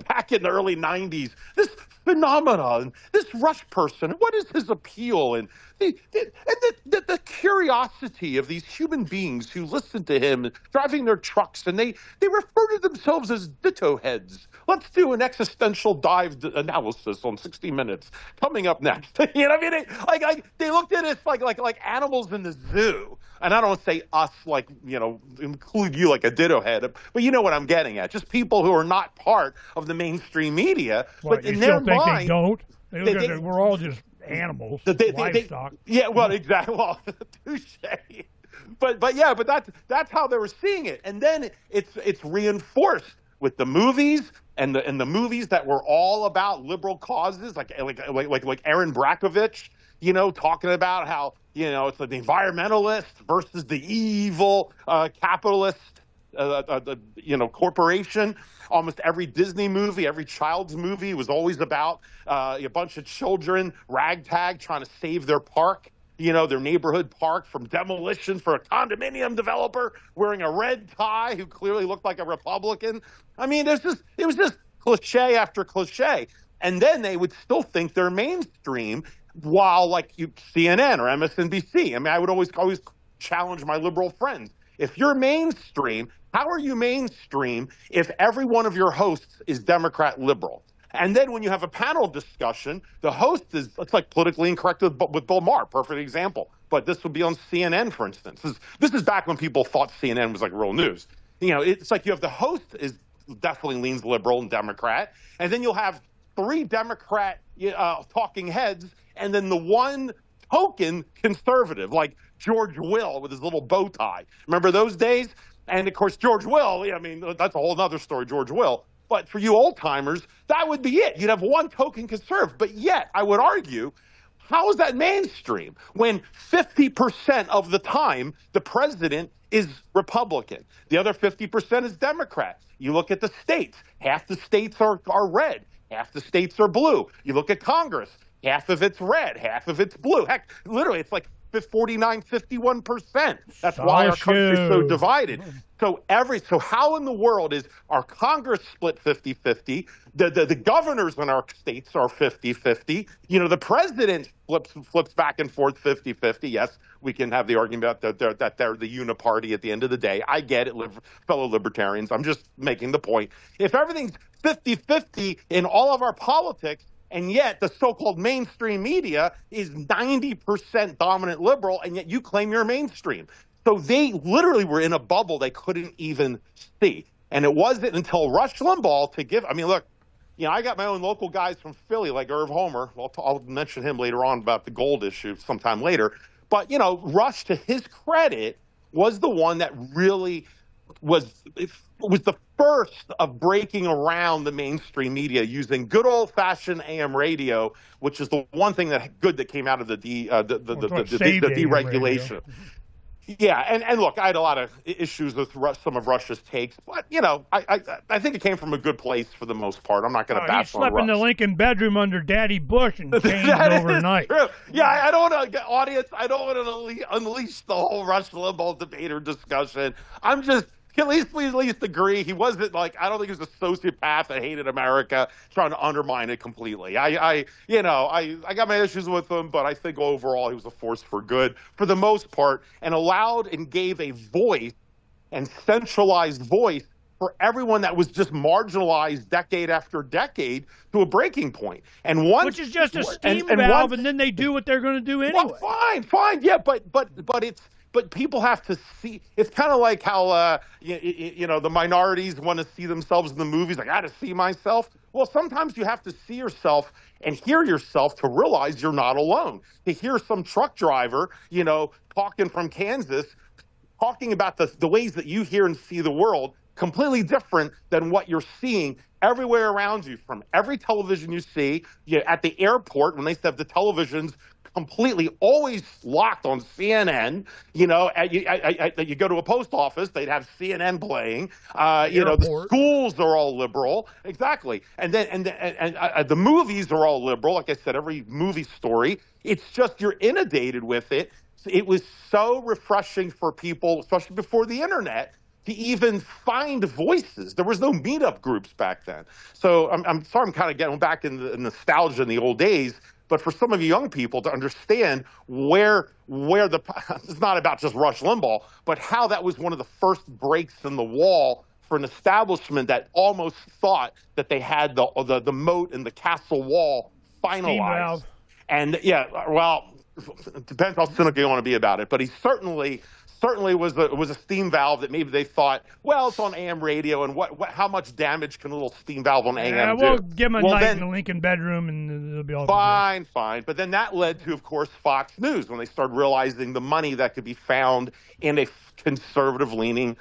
D: back in the early 90s. This phenomenon, this Rush person, what is his appeal? And the curiosity of these human beings who listen to him driving their trucks, and they refer to themselves as ditto heads. Let's do an existential dive analysis on 60 Minutes coming up next. You know what I mean? They looked at us like animals in the zoo. And I don't say us include you like a ditto head, but you know what I'm getting at. Just people who are not part of the mainstream media.
C: What,
D: but in their mind,
C: they don't? We're all just animals, livestock.
D: Yeah, well, exactly. Well, touche. But that's how they were seeing it. And then it's reinforced with the movies and the movies that were all about liberal causes, like Aaron Brockovich, talking about how, it's like the environmentalist versus the evil capitalist, corporation. Almost every Disney movie, every child's movie was always about a bunch of children, ragtag, trying to save their park, their neighborhood park from demolition for a condominium developer wearing a red tie who clearly looked like a Republican. I mean, it was just cliche after cliche. And then they would still think they're mainstream, while CNN or MSNBC. I mean, I would always challenge my liberal friends. If you're mainstream, how are you mainstream if every one of your hosts is Democrat liberal? And then when you have a panel discussion, the host it's like politically incorrect with Bill Maher, perfect example. But this would be on CNN, for instance. This is back when people thought CNN was like real news. It's like you have the host is definitely leans liberal and Democrat, and then you'll have 3 Democrat talking heads, and then the one token conservative, like George Will with his little bow tie. Remember those days? And of course, George Will, I mean, that's a whole other story, George Will. But for you old timers, that would be it. You'd have one token conservative. But yet, I would argue, how is that mainstream when 50% of the time the president is Republican? The other 50% is Democrat. You look at the states, half the states are red, half the states are blue. You look at Congress, half of it's red, half of it's blue. Heck, literally, it's like 49, 51%. That's why our country's so divided. So how in the world is our Congress split 50-50? The governors in our states are 50-50. You know, the president flips back and forth 50-50. Yes, we can have the argument that they're the uniparty at the end of the day. I get it, fellow libertarians. I'm just making the point. If everything's 50-50 in all of our politics, and yet the so-called mainstream media is 90% dominant liberal, and yet you claim you're mainstream. So they literally were in a bubble they couldn't even see. And it wasn't until Rush Limbaugh I mean, look, you know, I got my own local guys from Philly, like Irv Homer. I'll mention him later on about the gold issue sometime later. But, you know, Rush, to his credit, was the one that really was the first of breaking around the mainstream media using good old-fashioned AM radio, which is the one thing that came out of the deregulation. Yeah, and look, I had a lot of issues with some of Rush's takes, but you know, I think it came from a good place for the most part. I'm not going to bash on Rush.
C: He slept in the Lincoln bedroom under Daddy Bush and changed overnight.
D: True. Yeah, I don't want to audience. I don't want to unleash the whole Rush Limbaugh debate or discussion. I'm just. At least agree. He wasn't like, I don't think he was a sociopath that hated America, trying to undermine it completely. I got my issues with him, but I think overall he was a force for good for the most part, and allowed and gave a voice and centralized voice for everyone that was just marginalized decade after decade to a breaking point. And
C: which is just a steam valve, and then they do what they're going to do anyway.
D: Well, fine, yeah, but it's. But people have to see. It's kind of like how you know, the minorities want to see themselves in the movies. Like, I got to see myself. Well, sometimes you have to see yourself and hear yourself to realize you're not alone. To hear some truck driver, you know, talking from Kansas, talking about the ways that you hear and see the world, completely different than what you're seeing everywhere around you, from every television you see. At the airport, when they have the televisions completely always locked on CNN. You know, you go to a post office, they'd have CNN playing. You know, the schools are all liberal, exactly, and the movies are all liberal. Like I said, every movie story. It's just you're inundated with it. It was so refreshing for people, especially before the internet, to even find voices. There was no meetup groups back then. So I'm sorry, I'm kind of getting back in the nostalgia in the old days. But for some of you young people to understand where it's not about just Rush Limbaugh, but how that was one of the first breaks in the wall for an establishment that almost thought that they had the moat and the castle wall finalized. And yeah, well, it depends how cynical you want to be about it. But he certainly was a steam valve that maybe they thought, well, it's on AM radio, and how much damage can a little steam valve on AM do?
C: We'll give him a night in the Lincoln bedroom, and it'll be all
D: fine. But then that led to, of course, Fox News, when they started realizing the money that could be found in a conservative-leaning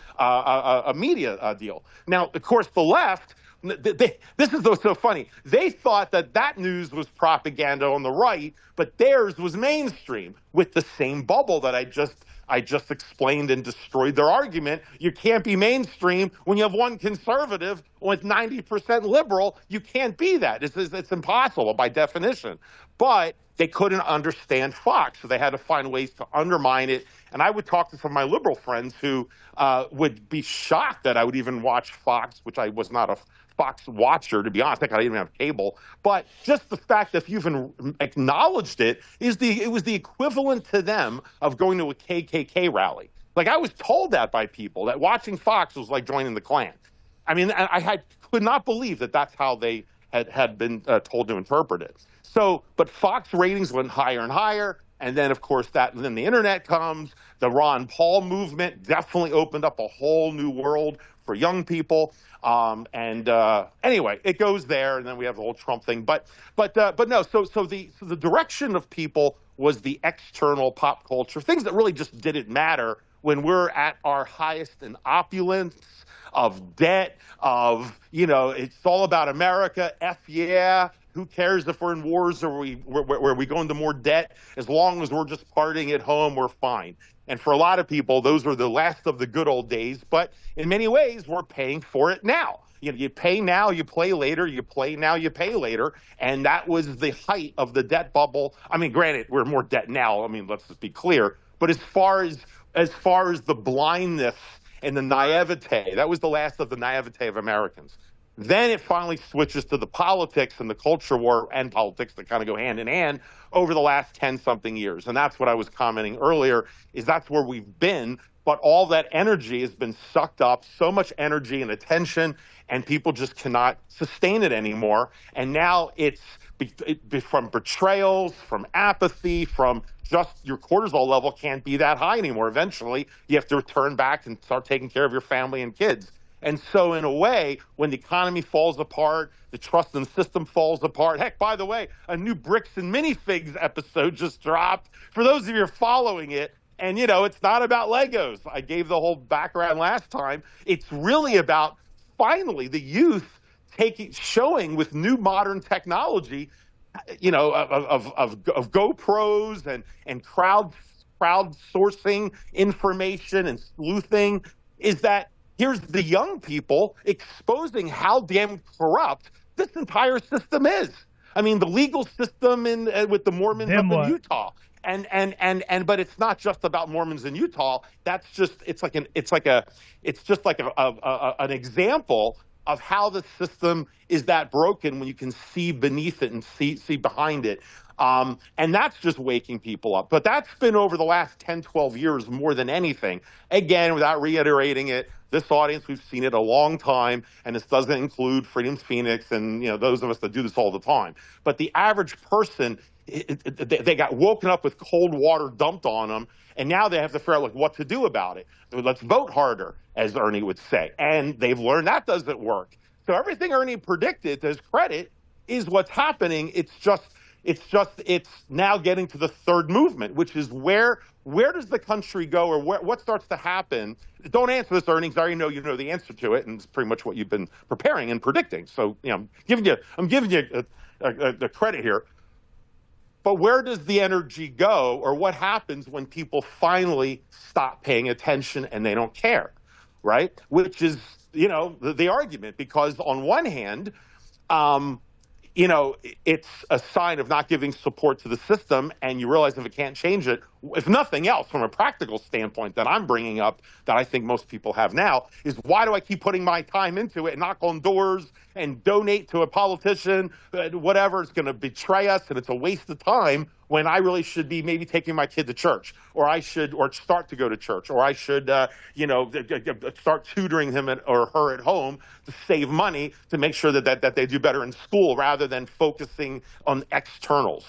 D: media deal. Now, of course, the left. This is so funny. They thought that news was propaganda on the right, but theirs was mainstream, with the same bubble that I just explained and destroyed their argument. You can't be mainstream when you have one conservative with 90% liberal. You can't be that. It's impossible by definition. But they couldn't understand Fox, so they had to find ways to undermine it. And I would talk to some of my liberal friends who would be shocked that I would even watch Fox, which I was not a Fox watcher, to be honest. I didn't even have cable. But just the fact that you've even acknowledged it was the equivalent to them of going to a KKK rally. Like, I was told that by people, that watching Fox was like joining the Klan. I mean, I could not believe that that's how they had been told to interpret it. So, but Fox ratings went higher and higher. And then, of course, then the internet comes. The Ron Paul movement definitely opened up a whole new world for young people. Anyway, it goes there, and then we have the whole Trump thing. But no. So the direction of people was the external pop culture, things that really just didn't matter when we're at our highest in opulence, of debt, of, it's all about America. F yeah. Who cares if we're in wars or where we go into more debt? As long as we're just partying at home, we're fine. And for a lot of people, those were the last of the good old days. But in many ways, we're paying for it now. You pay now, you play later. You play now, you pay later. And that was the height of the debt bubble. I mean, granted, we're more debt now. I mean, let's just be clear. But as far as the blindness and the naivete, that was the last of the naivete of Americans. Then it finally switches to the politics and the culture war and politics that kind of go hand in hand over the last 10-something years. And that's what I was commenting earlier, is that's where we've been. But all that energy has been sucked up, so much energy and attention, and people just cannot sustain it anymore. And now it's from betrayals, from apathy, from just your cortisol level can't be that high anymore. Eventually, you have to return back and start taking care of your family and kids. And so in a way, when the economy falls apart, the trust in the system falls apart. Heck, by the way, a new Bricks and Minifigs episode just dropped. For those of you who are following it, and, it's not about Legos. I gave the whole background last time. It's really about, finally, the youth showing with new modern technology, of GoPros and crowdsourcing information and sleuthing, is that here's the young people exposing how damn corrupt this entire system is. I mean, the legal system with the Mormons up in Utah, but it's not just about Mormons in Utah. That's just it's just like an example of how the system is that broken when you can see beneath it and see behind it. And that's just waking people up. But that's been over the last 10, 12 years more than anything. Again, without reiterating it, this audience, we've seen it a long time, and this doesn't include Freedom's Phoenix and those of us that do this all the time. But the average person, they got woken up with cold water dumped on them, and now they have to figure out what to do about it. Let's vote harder, as Ernie would say. And they've learned that doesn't work. So everything Ernie predicted, to his credit, is what's happening. It's now getting to the third movement, which is where does the country go, or what starts to happen? Don't answer this, Ernie, because I already know you know the answer to it, and it's pretty much what you've been preparing and predicting. So I'm giving you the credit here. But where does the energy go, or what happens when people finally stop paying attention and they don't care, right? Which is the argument, because on one hand, it's a sign of not giving support to the system, and you realize if it can't change it, if nothing else, from a practical standpoint that I'm bringing up, that I think most people have now, is why do I keep putting my time into it and knock on doors and donate to a politician, whatever, is going to betray us, and it's a waste of time, when I really should be maybe taking my kid to church, or start to go to church, or I should, start tutoring him or her at home to save money to make sure that they do better in school, rather than focusing on externals.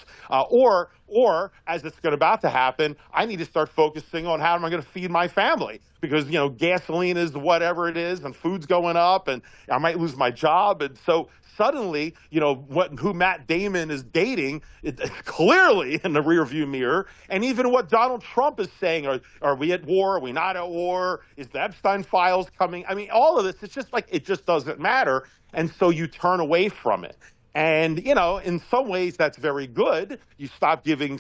D: Or as it's about to happen, I need to start focusing on how am I going to feed my family, because gasoline is whatever it is, and food's going up, and I might lose my job, and so suddenly, who Matt Damon is dating, it's clearly in the rearview mirror. And even what Donald Trump is saying, are we at war? Are we not at war? Is the Epstein files coming? I mean, all of this, it's just it just doesn't matter. And so you turn away from it. And, in some ways that's very good. You stop giving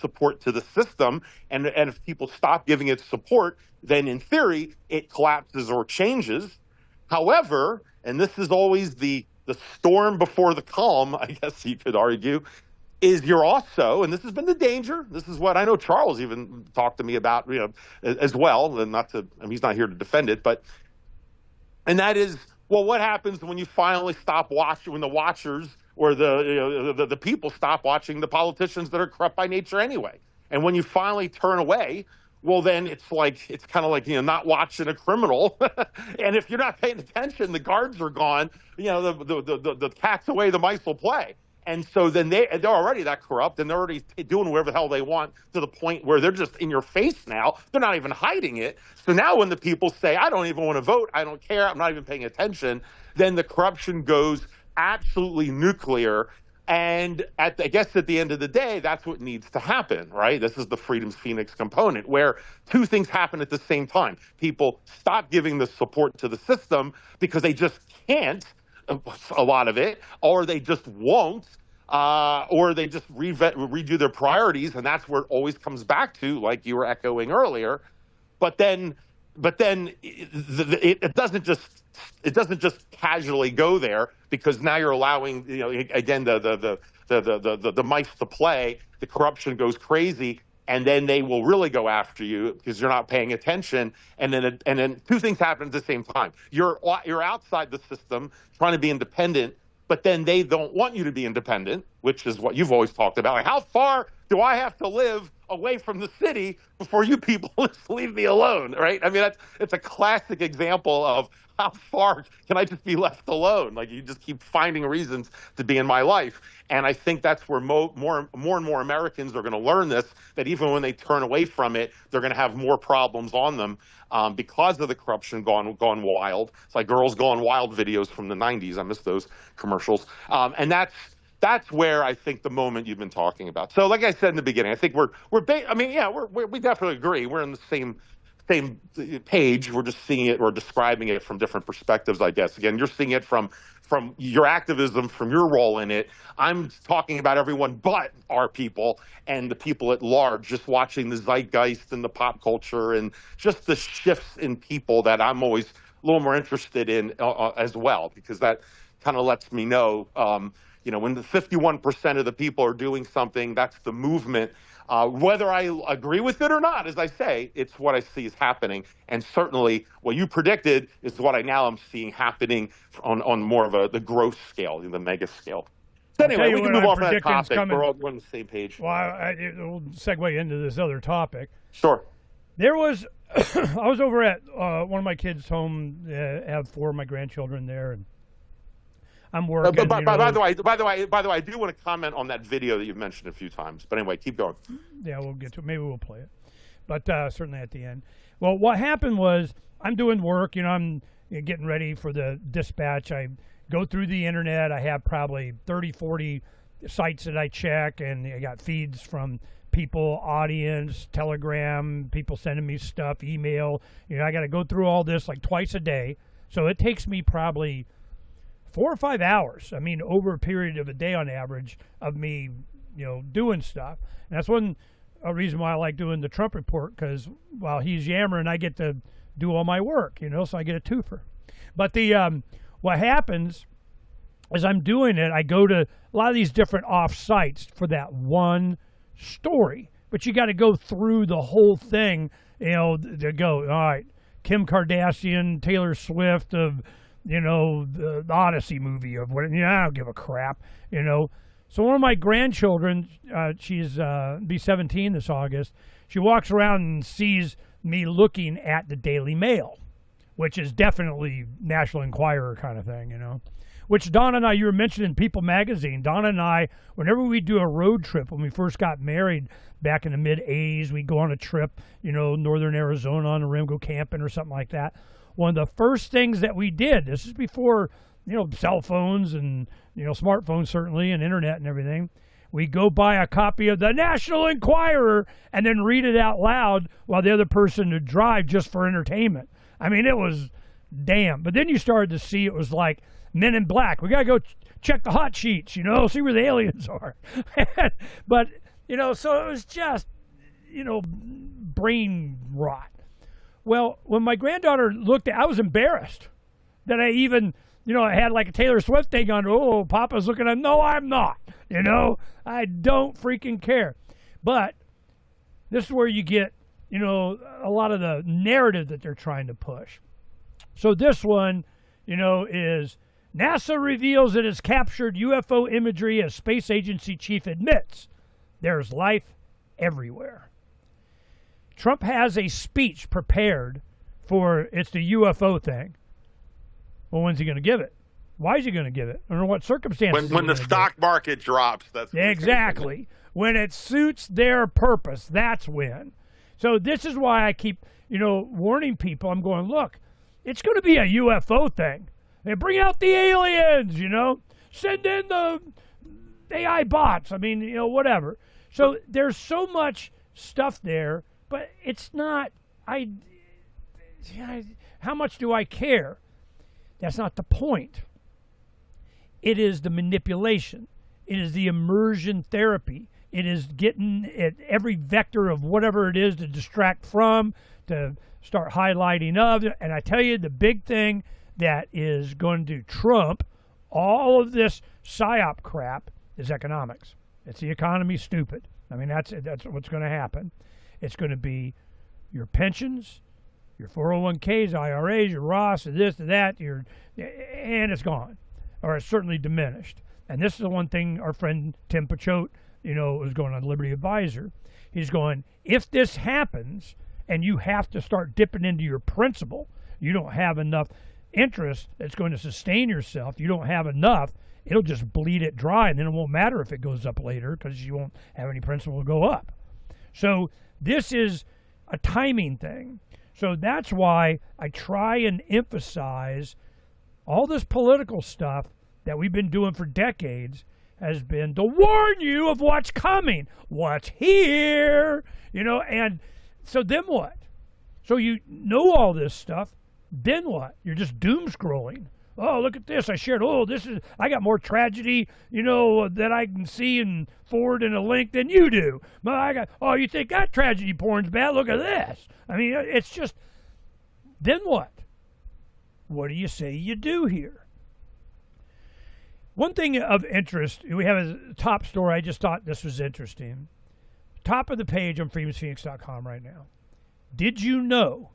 D: support to the system. And if people stop giving it support, then in theory, it collapses or changes. However, and this is always the storm before the calm, I guess you could argue, is you're also, and this has been the danger, this is what I know Charles even talked to me about, as well, and he's not here to defend it, and that is, well, what happens when you finally stop watching, when the watchers or the people stop watching the politicians that are corrupt by nature anyway? And when you finally turn away, well, then it's kind of like, not watching a criminal. And if you're not paying attention, the guards are gone. The cat's away, the mice will play. And so then they're already that corrupt, and they're already doing whatever the hell they want, to the point where they're just in your face now. They're not even hiding it. So now when the people say, I don't even want to vote, I don't care, I'm not even paying attention, then the corruption goes absolutely nuclear. And I guess at the end of the day, that's what needs to happen, right? This is the Freedom's Phoenix component, where two things happen at the same time. People stop giving the support to the system because they just can't, a lot of it, or they just won't, or they just redo their priorities, and that's where it always comes back to, like you were echoing earlier. But then it doesn't just casually go there, because now you're allowing, again, the mice to play. The corruption goes crazy, and then they will really go after you because you're not paying attention. And then two things happen at the same time. You're outside the system trying to be independent, but then they don't want you to be independent, which is what you've always talked about. Like, how far do I have to live away from the city before you people just leave me alone, right? I mean, it's a classic example of how far can I just be left alone? Like, you just keep finding reasons to be in my life. And I think that's where more and more Americans are going to learn this, that even when they turn away from it, they're going to have more problems on them because of the corruption gone wild. It's like Girls Gone Wild videos from the 90s. I miss those commercials. And that's where I think the moment you've been talking about. So like I said in the beginning, I think we definitely agree. We're in the same page. We're just seeing it or describing it from different perspectives, I guess. Again, you're seeing it from your activism, from your role in it. I'm talking about everyone but our people and the people at large, just watching the zeitgeist and the pop culture and just the shifts in people that I'm always a little more interested in as well, because that kind of lets me know, when the 51% of the people are doing something, that's the movement. Whether I agree with it or not, as I say, it's what I see is happening. And certainly what you predicted is what I now am seeing happening on more of the growth scale, the mega scale. So anyway, we can move off that topic. We're all on the same page.
C: Well, we'll segue into this other topic.
D: Sure.
C: There was, I was over at one of my kids' home. I have 4 of my grandchildren there, and I'm working.
D: By the way, I do want to comment on that video that you've mentioned a few times. But anyway, keep going.
C: Yeah, we'll get to it. Maybe we'll play it, but certainly at the end. Well, what happened was I'm doing work. I'm getting ready for the dispatch. I go through the internet. I have probably 30, 40 sites that I check, and I got feeds from people, audience, Telegram, people sending me stuff, email. I got to go through all this like twice a day. So it takes me probably 4 or 5 hours. I mean, over a period of a day on average of me, doing stuff. And that's a reason why I like doing the Trump report, because while he's yammering, I get to do all my work, so I get a twofer. But what happens is I'm doing it, I go to a lot of these different off sites for that one story. But you got to go through the whole thing, to go, all right, Kim Kardashian, Taylor Swift of, the Odyssey movie of what, I don't give a crap, So one of my grandchildren, she's be 17 this August, she walks around and sees me looking at the Daily Mail, which is definitely National Enquirer kind of thing, Which Donna and I, you were mentioning People Magazine. Donna and I, whenever we do a road trip, when we first got married back in the mid-'80s, we'd go on a trip, northern Arizona on the rim, go camping or something like that. One of the first things that we did, this is before, cell phones and, smartphones certainly, and internet and everything, we go buy a copy of the National Enquirer and then read it out loud while the other person would drive just for entertainment. I mean, it was damn. But then you started to see it was like Men in Black. We got to go check the hot sheets, see where the aliens are. But, so it was just, brain rot. Well, when my granddaughter looked I was embarrassed that I even, I had like a Taylor Swift thing on. Oh, Papa's looking at. No, I'm not. I don't freaking care. But this is where you get, a lot of the narrative that they're trying to push. So this one, is NASA reveals it has captured UFO imagery as space agency chief admits there's life everywhere. Trump has a speech prepared for it's the UFO thing. Well, when's he going to give it? Why is he going to give it? Under what circumstances?
D: When the stock market drops, that's when
C: exactly. When it suits their purpose, that's when. So this is why I keep, warning people. I'm going, look, it's going to be a UFO thing. They bring out the aliens, send in the AI bots. I mean, whatever. So there's so much stuff there, but it's not. How much do I care? That's not the point. It is the manipulation. It is the immersion therapy. It is getting at every vector of whatever it is to distract from, to start highlighting of. And I tell you, the big thing that is going to trump all of this PSYOP crap is economics. It's the economy stupid. I mean, that's what's going to happen. It's going to be your pensions, your 401ks, IRAs, your Roths, this, that, and it's gone, or it's certainly diminished. And this is the one thing our friend Tim Pachote, was going on Liberty Advisor. He's going, if this happens and you have to start dipping into your principal, you don't have enough interest that's going to sustain yourself, you don't have enough, it'll just bleed it dry, and then it won't matter if it goes up later because you won't have any principal to go up. So this is a timing thing. So that's why I try and emphasize all this political stuff that we've been doing for decades has been to warn you of what's coming, what's here, and so then what? So you know all this stuff, then what? You're just doom scrolling. Oh, look at this. I shared, I got more tragedy, that I can see and forward in a link than you do. But you think that tragedy porn's bad? Look at this. I mean, it's just, then what? What do you say you do here? One thing of interest, we have a top story. I just thought this was interesting. Top of the page on freedomsphoenix.com right now. Did you know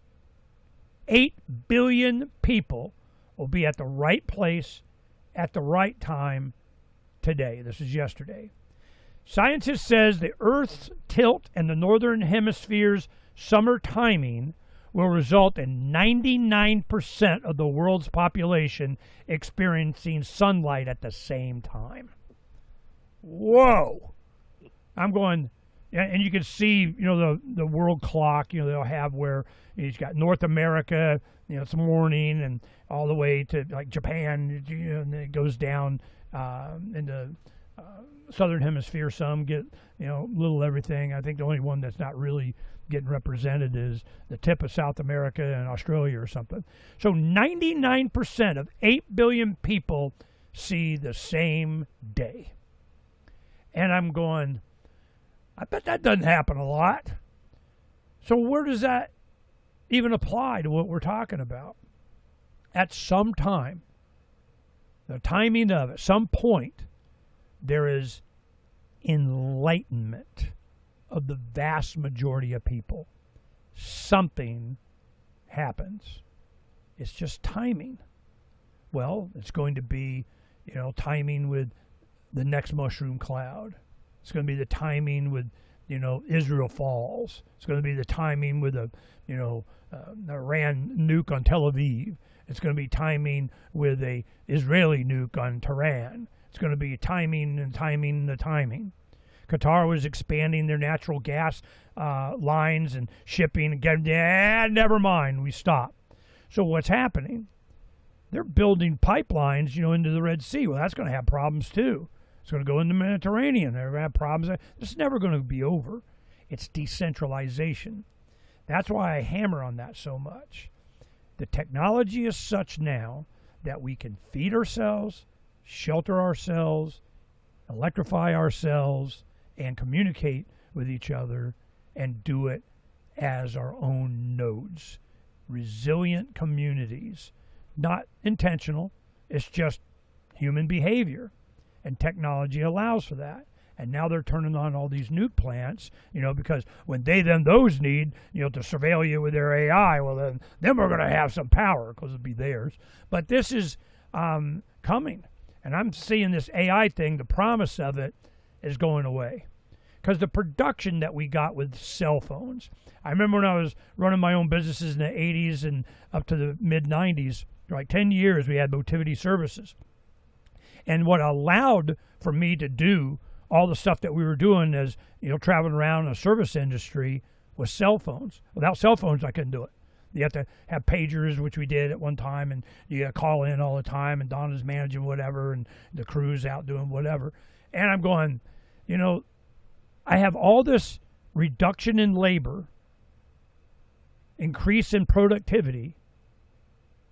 C: 8 billion people will be at the right place at the right time today? This is yesterday. Scientists says the Earth's tilt and the northern hemisphere's summer timing will result in 99% of the world's population experiencing sunlight at the same time. Whoa! I'm going, and you can see, the world clock, they'll have where you've got North America, it's morning, and all the way to like Japan, and then it goes down into southern hemisphere. Some get, little everything. I think the only one that's not really getting represented is the tip of South America and Australia or something. So 99% of 8 billion people see the same day. And I'm going, I bet that doesn't happen a lot. So where does that even apply to what we're talking about? At some time, the timing of it, some point, there is enlightenment of the vast majority of people. Something happens. It's just timing. Well, it's going to be, timing with the next mushroom cloud. It's going to be the timing with, Israel falls. It's going to be the timing with Iran nuke on Tel Aviv. It's going to be timing with a Israeli nuke on Tehran. It's going to be timing and timing the timing. Qatar was expanding their natural gas lines and shipping. Again, never mind, we stopped. So what's happening? They're building pipelines, into the Red Sea. Well, that's going to have problems too. It's going to go in the Mediterranean. They're going to have problems. This is never going to be over. It's decentralization. That's why I hammer on that so much. The technology is such now that we can feed ourselves, shelter ourselves, electrify ourselves, and communicate with each other and do it as our own nodes. Resilient communities. Not intentional. It's just human behavior. And technology allows for that. And now they're turning on all these nuke plants, because when those need, to surveil you with their AI, well, then we're going to have some power because it'll be theirs. But this is coming. And I'm seeing this AI thing, the promise of it is going away. because the production that we got with cell phones. I remember when I was running my own businesses in the 80s and up to the mid-90s, like 10 years, we had Motivity Services. And what allowed for me to do all the stuff that we were doing as, traveling around in the service industry was cell phones. Without cell phones, I couldn't do it. You have to have pagers, which we did at one time, and you got to call in all the time, and Donna's managing whatever, and the crew's out doing whatever. And I'm going, I have all this reduction in labor, increase in productivity,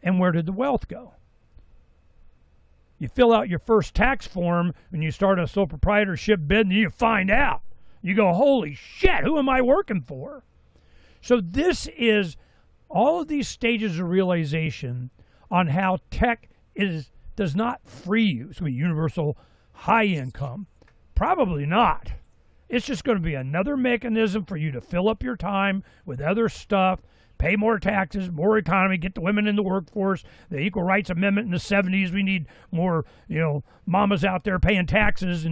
C: and where did the wealth go? You fill out your first tax form when you start a sole proprietorship bid, and you find out. You go, holy shit, who am I working for? So this is all of these stages of realization on how tech does not free you. It's going to be universal high income. Probably not. It's just going to be another mechanism for you to fill up your time with other stuff, pay more taxes, more economy, get the women in the workforce, the Equal Rights Amendment in the 70s. We need more, mamas out there paying taxes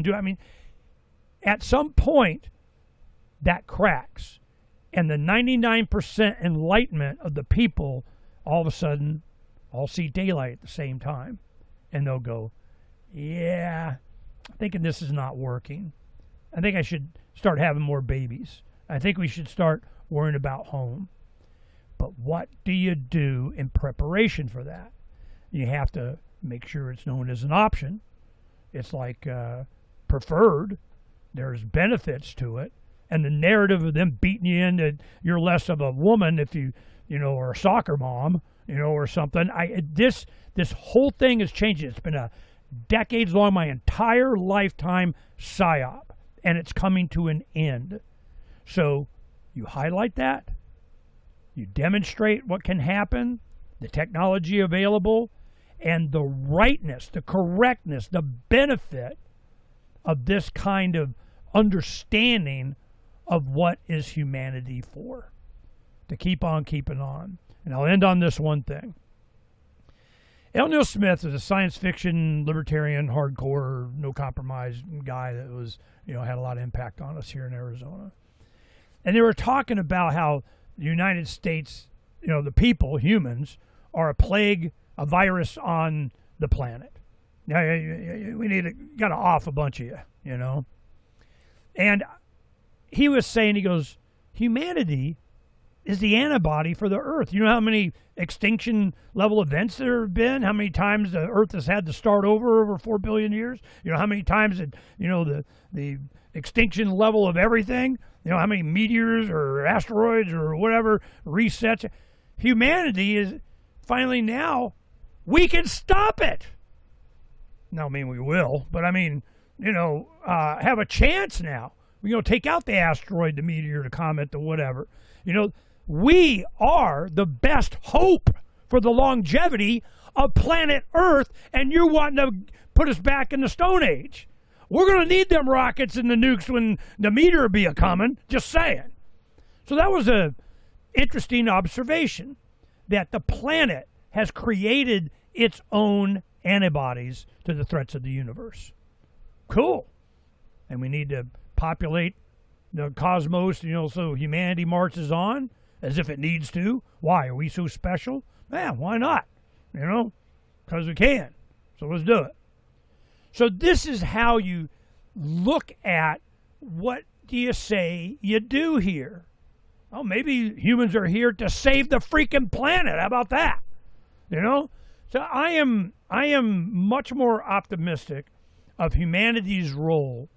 C: at some point that cracks. And the 99% enlightenment of the people all of a sudden all see daylight at the same time. And they'll go, yeah, I'm thinking this is not working. I think I should start having more babies. I think we should start worrying about home. But what do you do in preparation for that? You have to make sure it's known as an option. It's like preferred. There's benefits to it. And the narrative of them beating you in that you're less of a woman if you are a soccer mom, or something. This whole thing has changed. It's been a decades long, my entire lifetime psyop, and it's coming to an end. So you highlight that, you demonstrate what can happen, the technology available, and the rightness, the correctness, the benefit of this kind of understanding of what is humanity for, to keep on keeping on. And I'll end on this one thing. L. Neil Smith is a science fiction, libertarian, hardcore, no compromise guy that was, had a lot of impact on us here in Arizona. And they were talking about how the United States, the people, humans, are a plague, a virus on the planet. Now, we got to off a bunch of you, And he was saying, he goes, humanity is the antibody for the Earth. You know how many extinction level events there have been? How many times the Earth has had to start over 4 billion years? You know how many times the extinction level of everything? How many meteors or asteroids or whatever resets? Humanity is finally now, we can stop it. Now, we will, but have a chance now. We're going to take out the asteroid, the meteor, the comet, the whatever. We are the best hope for the longevity of planet Earth, and you're wanting to put us back in the Stone Age. We're going to need them rockets and the nukes when the meteor be a-coming, just saying. So that was a interesting observation, that the planet has created its own antibodies to the threats of the universe. Cool. And we need to populate the cosmos, so humanity marches on as if it needs to. Why? Are we so special? Yeah, why not? Because we can. So let's do it. So this is how you look at, what do you say you do here? Oh, maybe humans are here to save the freaking planet. How about that? So I am much more optimistic of humanity's role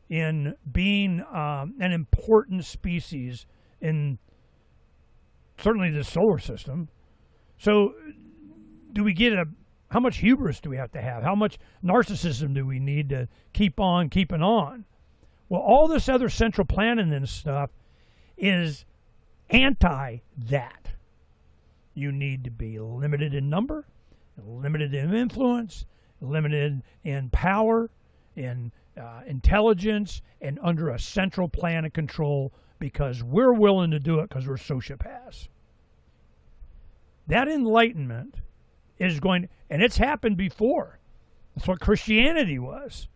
C: in being an important species in certainly the solar system. So do we get how much hubris do we have to have? How much narcissism do we need to keep on keeping on? Well, all this other central planning and stuff is anti that. You need to be limited in number, limited in influence, limited in power, in intelligence, and under a central plan of control, because we're willing to do it because we're sociopaths. That enlightenment is going, and it's happened before. That's what Christianity was.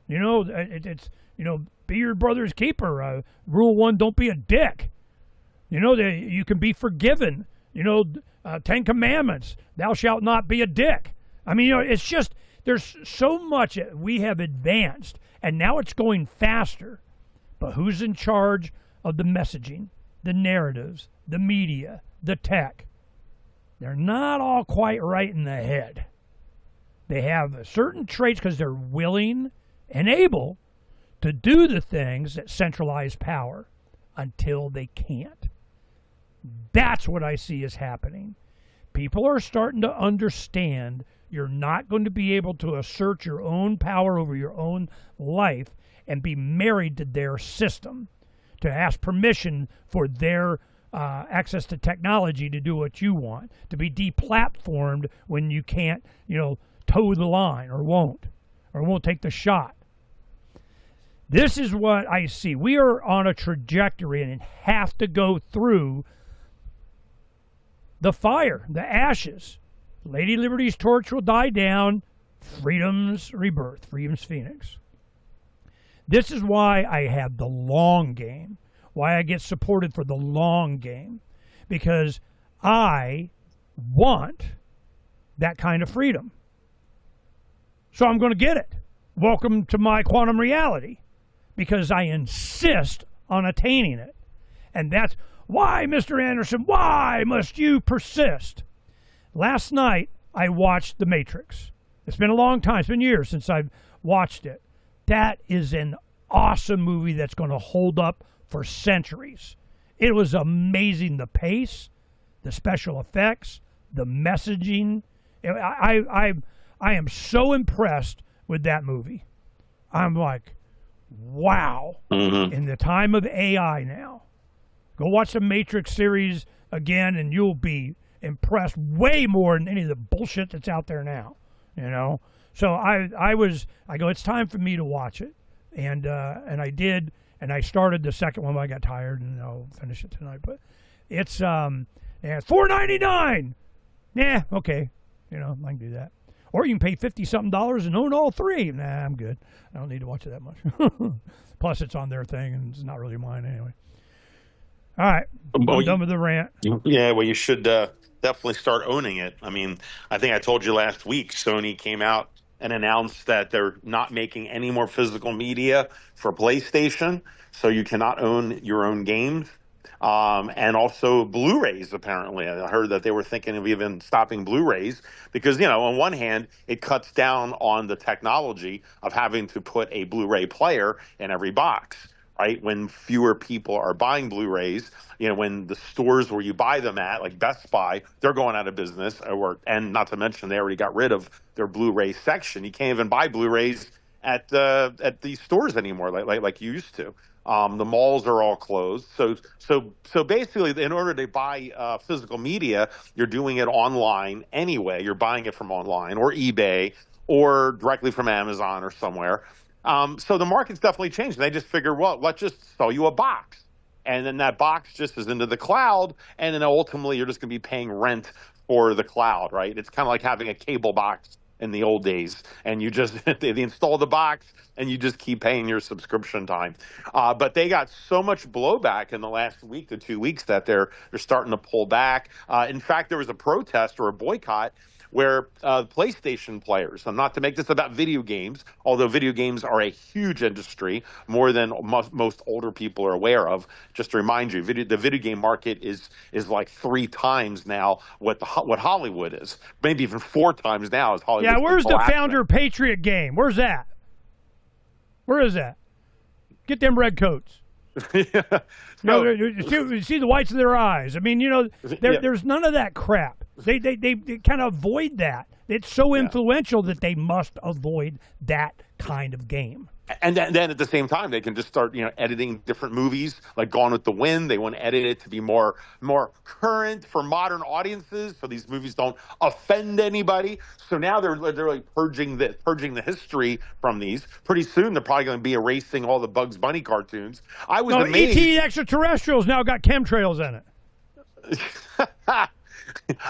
C: It's be your brother's keeper. Rule 1, don't be a dick. You can be forgiven. 10 Commandments, thou shalt not be a dick. I mean, it's just, there's so much we have advanced, and now it's going faster. But who's in charge of the messaging, the narratives, the media, the tech? They're not all quite right in the head. They have certain traits because they're willing and able to do the things that centralize power until they can't. That's what I see is happening. People are starting to understand you're not going to be able to assert your own power over your own life and be married to their system, to ask permission for their access to technology to do what you want, to be deplatformed when you can't, toe the line or won't take the shot. This is what I see. We are on a trajectory and have to go through the fire, the ashes. Lady Liberty's torch will die down. Freedom's rebirth, freedom's phoenix. This is why I have the long game, why I get supported for the long game, because I want that kind of freedom. So I'm going to get it. Welcome to my quantum reality, because I insist on attaining it. And that's why, Mr. Anderson, why must you persist? Last night, I watched The Matrix. It's been a long time. It's been years since I've watched it. That is an awesome movie that's going to hold up for centuries. It was amazing, the pace, the special effects, the messaging. I am so impressed with that movie. I'm like, wow.
D: Mm-hmm.
C: In the time of AI now, go watch the Matrix series again and you'll be impressed way more than any of the bullshit that's out there now, So I go, it's time for me to watch it. And I did, and I started the second one, but I got tired, and I'll finish it tonight. But it's $4.99. Yeah, okay. I can do that. Or you can pay $50-something and own all three. Nah, I'm good. I don't need to watch it that much. Plus, it's on their thing, and it's not really mine anyway. All right, I'm done with the rant.
D: Yeah, well, you should definitely start owning it. I mean, I think I told you last week, Sony came out and announced that they're not making any more physical media for PlayStation, so you cannot own your own games. And also Blu-rays, apparently. I heard that they were thinking of even stopping Blu-rays because, on one hand, it cuts down on the technology of having to put a Blu-ray player in every box, right? When fewer people are buying Blu-rays, when the stores where you buy them at, like Best Buy, they're going out of business, and not to mention they already got rid of their Blu-ray section. You can't even buy Blu-rays at these stores anymore, like you used to. The malls are all closed. So basically, in order to buy physical media, you're doing it online anyway. You're buying it from online or eBay or directly from Amazon or somewhere. So the market's definitely changed. They just figure, well, let's just sell you a box. And then that box just is into the cloud. And then ultimately, you're just going to be paying rent for the cloud, right? It's kind of like having a cable box in the old days, and you just they install the box and you just keep paying your subscription time. But they got so much blowback in the last week to 2 weeks that they're starting to pull back. In fact, there was a protest or a boycott where PlayStation players, and not to make this about video games, although video games are a huge industry, more than most older people are aware of. Just to remind you, the video game market is like 3 times now what Hollywood is, maybe even 4 times now as Hollywood.
C: Yeah, where's the Founder Patriot game? Where's that? Where is that? Get them red coats. You see the whites of their eyes. I mean, there's none of that crap. They kind of avoid that. It's so influential that they must avoid that kind of game.
D: And then at the same time, they can just start, editing different movies, like Gone with the Wind. They want to edit it to be more current for modern audiences, so these movies don't offend anybody. So now they're like purging the history from these. Pretty soon, they're probably going to be erasing all the Bugs Bunny cartoons. I was amazed.
C: E.T. Extraterrestrials now got chemtrails in it.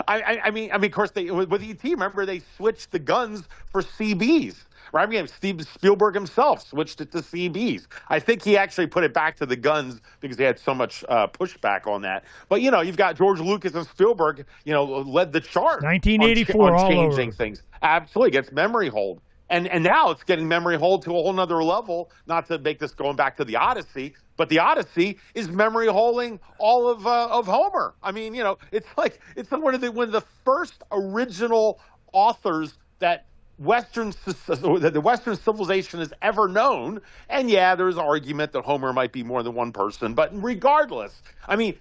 D: I mean, of course, with ET, remember they switched the guns for CBs. Right? I mean, Steven Spielberg himself switched it to CBs. I think he actually put it back to the guns because they had so much pushback on that. But, you know, you've got George Lucas and Spielberg, you know, led the charge
C: 1984
D: on
C: all
D: changing
C: over.
D: things. Absolutely. Gets memory hold. And now it's getting memory hold to a whole nother level, not to make this going back to the Odyssey, but the Odyssey is memory holding all of Homer. I mean, you know, it's like it's one of the first original authors that the Western civilization has ever known. And yeah, there's an argument that Homer might be more than one person, but regardless, I mean,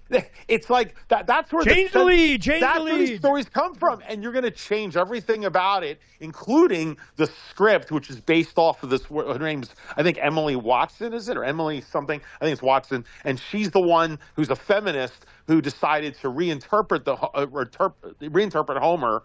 D: it's like that's where
C: change the lead.
D: Where these stories come from, and you're going to change everything about it, including the script, which is based off of this. Her name's, I think, Emily Watson, is it, or Emily something? I think it's Watson, and she's the one who's a feminist who decided to reinterpret Homer,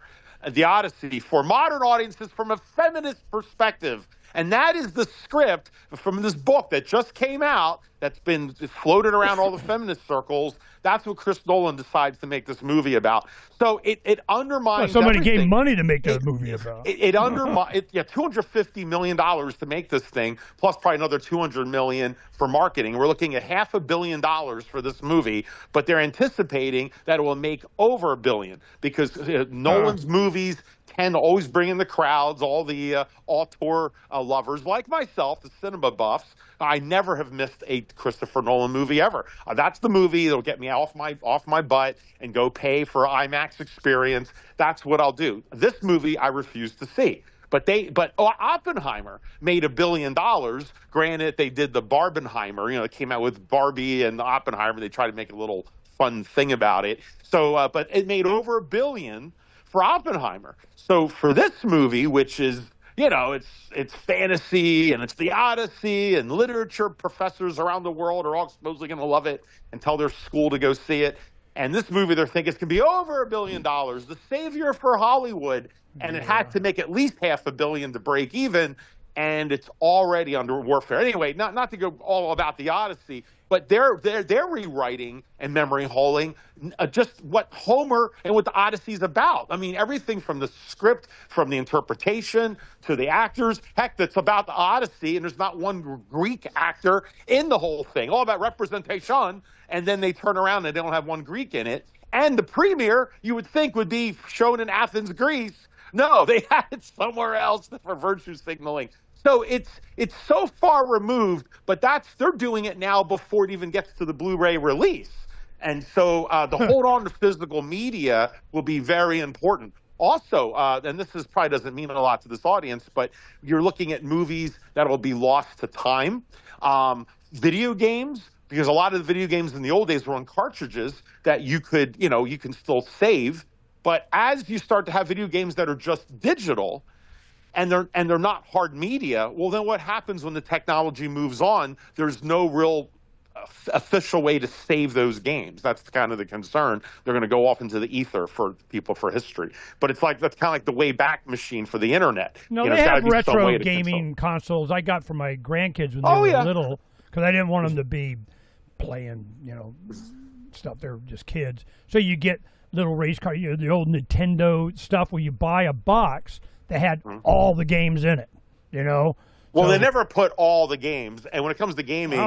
D: the Odyssey, for modern audiences from a feminist perspective. And that is the script from this book that just came out that's been floated around all the feminist circles. That's what Chris Nolan decides to make this movie about. So it undermines
C: somebody
D: everything.
C: gave money to make that movie about.
D: It undermines $250 million to make this thing, plus probably another $200 million for marketing. We're looking at $500 million for this movie, but they're anticipating that it will make over $1 billion because Nolan's movies tend to always bring in the crowds, all the auteur lovers like myself, the cinema buffs. I never have missed a Christopher Nolan movie ever. That's the movie that'll get me off my butt and go pay for an IMAX experience. That's what I'll do. This movie I refuse to see. But Oppenheimer made $1 billion. Granted, they did the Barbenheimer. You know, it came out with Barbie and Oppenheimer. They tried to make a little fun thing about it. So, but it made over $1 billion for Oppenheimer. So for this movie, which is, you know, it's fantasy and it's the Odyssey and literature professors around the world are all supposedly going to love it and tell their school to go see it. And this movie, they're thinking it's going to be over $1 billion, the savior for Hollywood. And it had to make at least $500 million to break even. And it's already under warfare. Anyway, not to go all about the Odyssey, but they're rewriting and memory holding just what Homer and what the Odyssey is about. I mean, everything from the script, from the interpretation to the actors. Heck, that's about the Odyssey, and there's not one Greek actor in the whole thing. All about representation, and then they turn around and they don't have one Greek in it. And the premiere, you would think, would be shown in Athens, Greece. No, they had it somewhere else for virtue signaling. So it's so far removed, but they're doing it now before it even gets to the Blu-ray release. And so the hold on to physical media will be very important. Also, and this probably doesn't mean a lot to this audience, but you're looking at movies that will be lost to time. Video games, because a lot of the video games in the old days were on cartridges that you can still save. But as you start to have video games that are just digital, and they're not hard media, well, then what happens when the technology moves on? There's no real official way to save those games. That's kind of the concern. They're going to go off into the ether for people for history. But it's like that's kind of like the Wayback Machine for the internet.
C: No, they have retro gaming consoles I got for my grandkids when they were little because I didn't want them to be playing, stuff. They're just kids. So you get little race car, the old Nintendo stuff where you buy a box that had all the games in it,
D: Well, they never put all the games, and when it comes to gaming,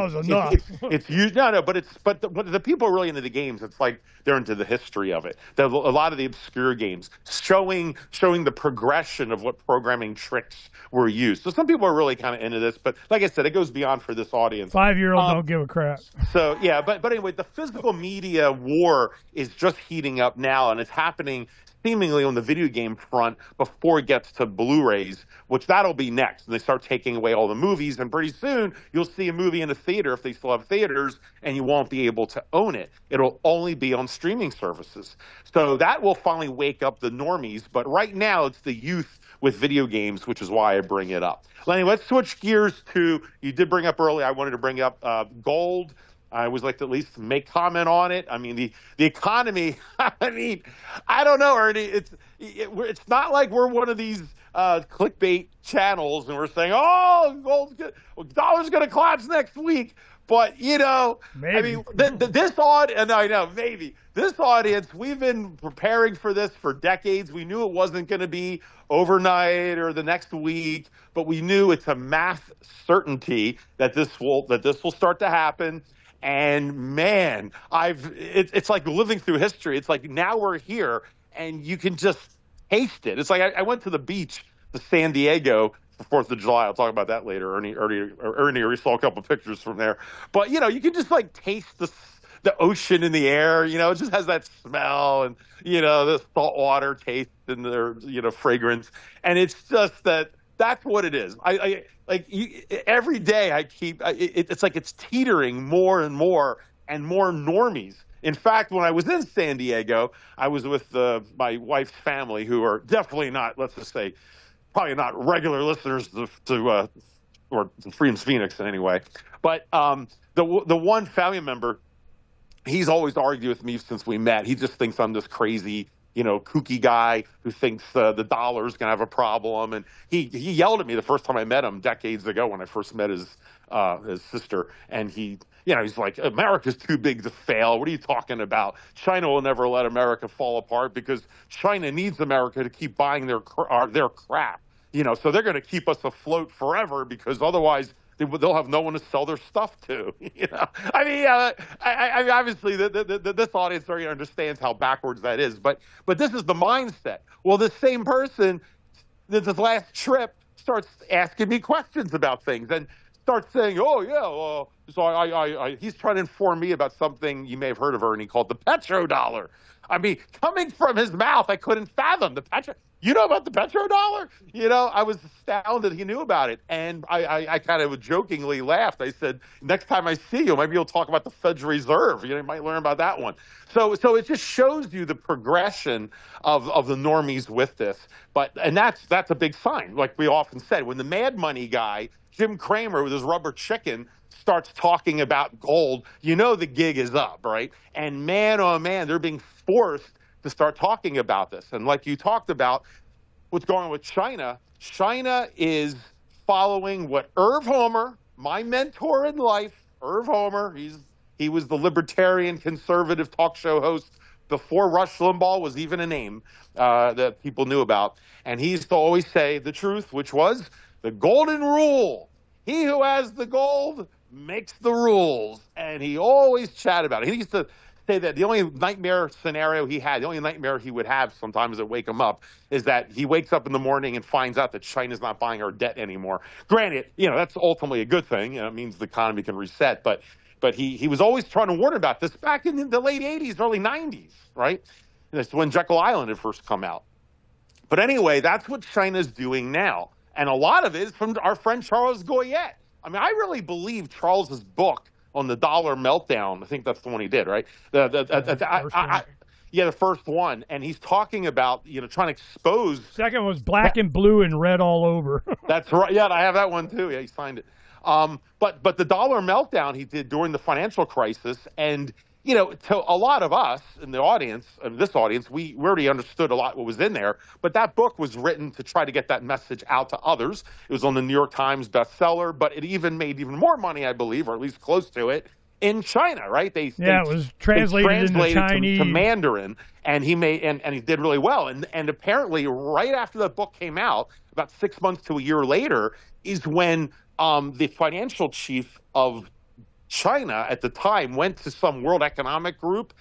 D: it's used. But the people are really into the games. It's like they're into the history of it. A lot of the obscure games showing the progression of what programming tricks were used. So some people are really kind of into this, but like I said, it goes beyond for this audience.
C: 5-year-olds don't give a crap.
D: So yeah, but anyway, the physical media war is just heating up now, and it's happening seemingly on the video game front before it gets to Blu-rays, which that'll be next. And they start taking away all the movies, and pretty soon you'll see a movie in a theater if they still have theaters, and you won't be able to own it. It'll only be on streaming services. So that will finally wake up the normies, but right now it's the youth with video games, which is why I bring it up. Lenny, let's switch gears to, you did bring up earlier, I wanted to bring up gold. I always like to at least make comment on it. I mean, the economy, I don't know, Ernie. It's not like we're one of these clickbait channels and we're saying, oh, gold's good. Well, dollar's going to collapse next week. But,
C: Maybe.
D: I mean, this audience, I know, maybe. This audience, we've been preparing for this for decades. We knew it wasn't going to be overnight or the next week, but we knew it's a mass certainty that this will start to happen. And man, it's like living through history. It's like now we're here, and you can just taste it. It's like I went to the beach, to San Diego, for 4th of July. I'll talk about that later. Ernie already saw a couple of pictures from there. But, you can just like taste the ocean in the air. It just has that smell and, the salt water taste and their, fragrance. And it's just that's what it is. Every day it's like it's teetering more and more normies. In fact, when I was in San Diego, I was with my wife's family, who are definitely not, let's just say, probably not regular listeners to Freedom's Phoenix in any way. But the one family member, he's always argued with me since we met. He just thinks I'm this crazy, kooky guy who thinks the dollar's going to have a problem. And he yelled at me the first time I met him decades ago when I first met his sister. And he's like, America's too big to fail. What are you talking about? China will never let America fall apart because China needs America to keep buying their crap. So they're going to keep us afloat forever because otherwise they'll have no one to sell their stuff to. I mean, obviously this audience already understands how backwards that is, but this is the mindset. Well, this same person, this last trip, starts asking me questions about things and starts saying, "Oh yeah, so he's trying to inform me about something you may have heard of, Ernie, called the petrodollar." I mean, coming from his mouth, I couldn't fathom the petro. You know about the petrodollar? I was astounded he knew about it. And I kind of jokingly laughed. I said, next time I see you, maybe you'll talk about the Federal Reserve. You might learn about that one. So it just shows you the progression of the normies with this. And that's a big sign. Like we often said, when the mad money guy, Jim Cramer with his rubber chicken, starts talking about gold, the gig is up, right? And man, oh man, they're being forced to start talking about this. And like you talked about, what's going on with China, China is following what Irv Homer, my mentor in life, Irv Homer, he was the libertarian conservative talk show host before Rush Limbaugh was even a name that people knew about. And he used to always say the truth, which was the golden rule. He who has the gold makes the rules. And he always chatted about it. He used to say that the only nightmare scenario he had, the only nightmare he would have sometimes that wake him up, is that he wakes up in the morning and finds out that China's not buying our debt anymore. Granted, that's ultimately a good thing. It means the economy can reset. But he was always trying to warn about this back in the late 80s, early 90s, right? And that's when Jekyll Island had first come out. But anyway, that's what China's doing now. And a lot of it is from our friend Charles Goyette. I mean, I really believe Charles's book on the dollar meltdown. I think that's the one he did, right? The first one. And he's talking about, trying to expose.
C: Second was black and blue and red all over.
D: That's right. Yeah, I have that one too. Yeah, he signed it. But the dollar meltdown he did during the financial crisis, and to a lot of us in the audience, in this audience, we already understood a lot what was in there. But that book was written to try to get that message out to others. It was on the New York Times bestseller, but it even made even more money, I believe, or at least close to it, in China, right?
C: It was translated into Chinese
D: to Mandarin, and he did really well. And apparently, right after that book came out, about 6 months to a year later, is when the financial chief of China at the time went to some World Economic Group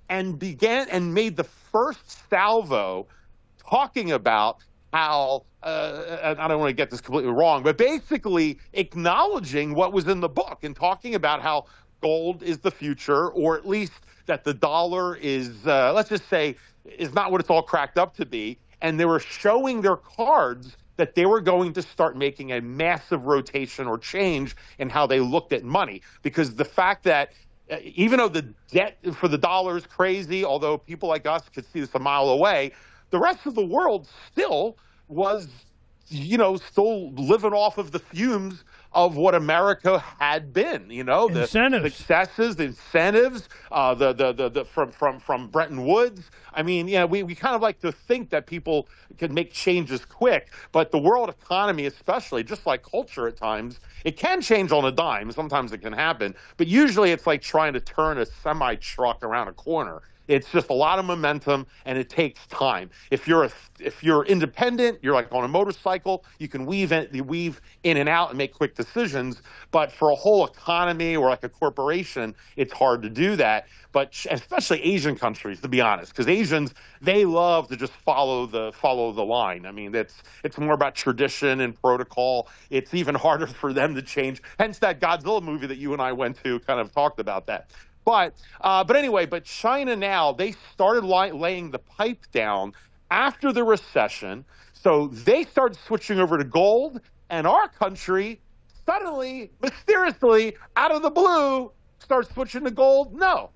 D: and made the first salvo talking about how, and I don't want to get this completely wrong, but basically acknowledging what was in the book and talking about how gold is the future, or at least that the dollar is, let's just say, is not what it's all cracked up to be. And they were showing their cards that they were going to start making a massive rotation or change in how they looked at money. Because the fact that even though the debt for the dollar is crazy, although people like us could see this a mile away, the rest of the world still was, still living off of the fumes of what America had been. You know, the successes, the incentives, from Bretton Woods. I mean, yeah, we kind of like to think that people can make changes quick, but the world economy, especially, just like culture at times, it can change on a dime. Sometimes it can happen, but usually it's like trying to turn a semi truck around a corner. It's just a lot of momentum, and it takes time. If you're independent, you're like on a motorcycle, you can weave in and out and make quick decisions. But for a whole economy or like a corporation, it's hard to do that. But especially Asian countries, to be honest, because Asians, they love to just follow the line. I mean, it's more about tradition and protocol. It's even harder for them to change. Hence that Godzilla movie that you and I went to kind of talked about that. But anyway, but China now, they started laying the pipe down after the recession. So they started switching over to gold, and our country suddenly, mysteriously, out of the blue, starts switching to gold. No,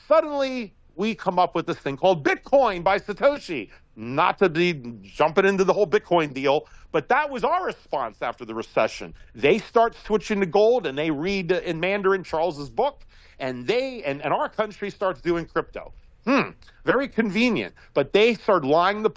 D: suddenly we come up with this thing called Bitcoin by Satoshi. Not to be jumping into the whole Bitcoin deal, but that was our response after the recession. They start switching to gold, and they read in Mandarin Charles's book, and our country starts doing crypto. Very convenient. But they start laying the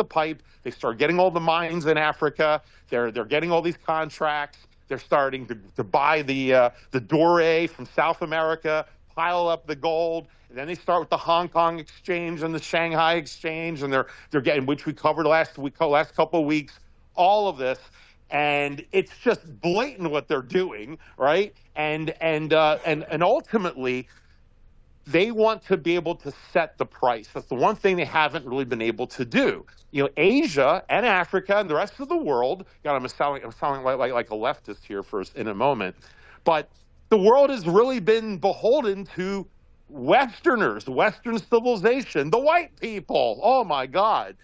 D: pipe. They start getting all the mines in Africa. They're getting all these contracts. They're starting to buy the doré from South America, pile up the gold, and then they start with the Hong Kong exchange and the Shanghai exchange, and they're getting, which we covered last couple of weeks, all of this. And it's just blatant what they're doing, right? And ultimately, they want to be able to set the price. That's the one thing they haven't really been able to do. You know, Asia and Africa and the rest of the world. God, I'm sounding like a leftist here in a moment, but the world has really been beholden to Westerners, Western civilization, the white people. Oh my God,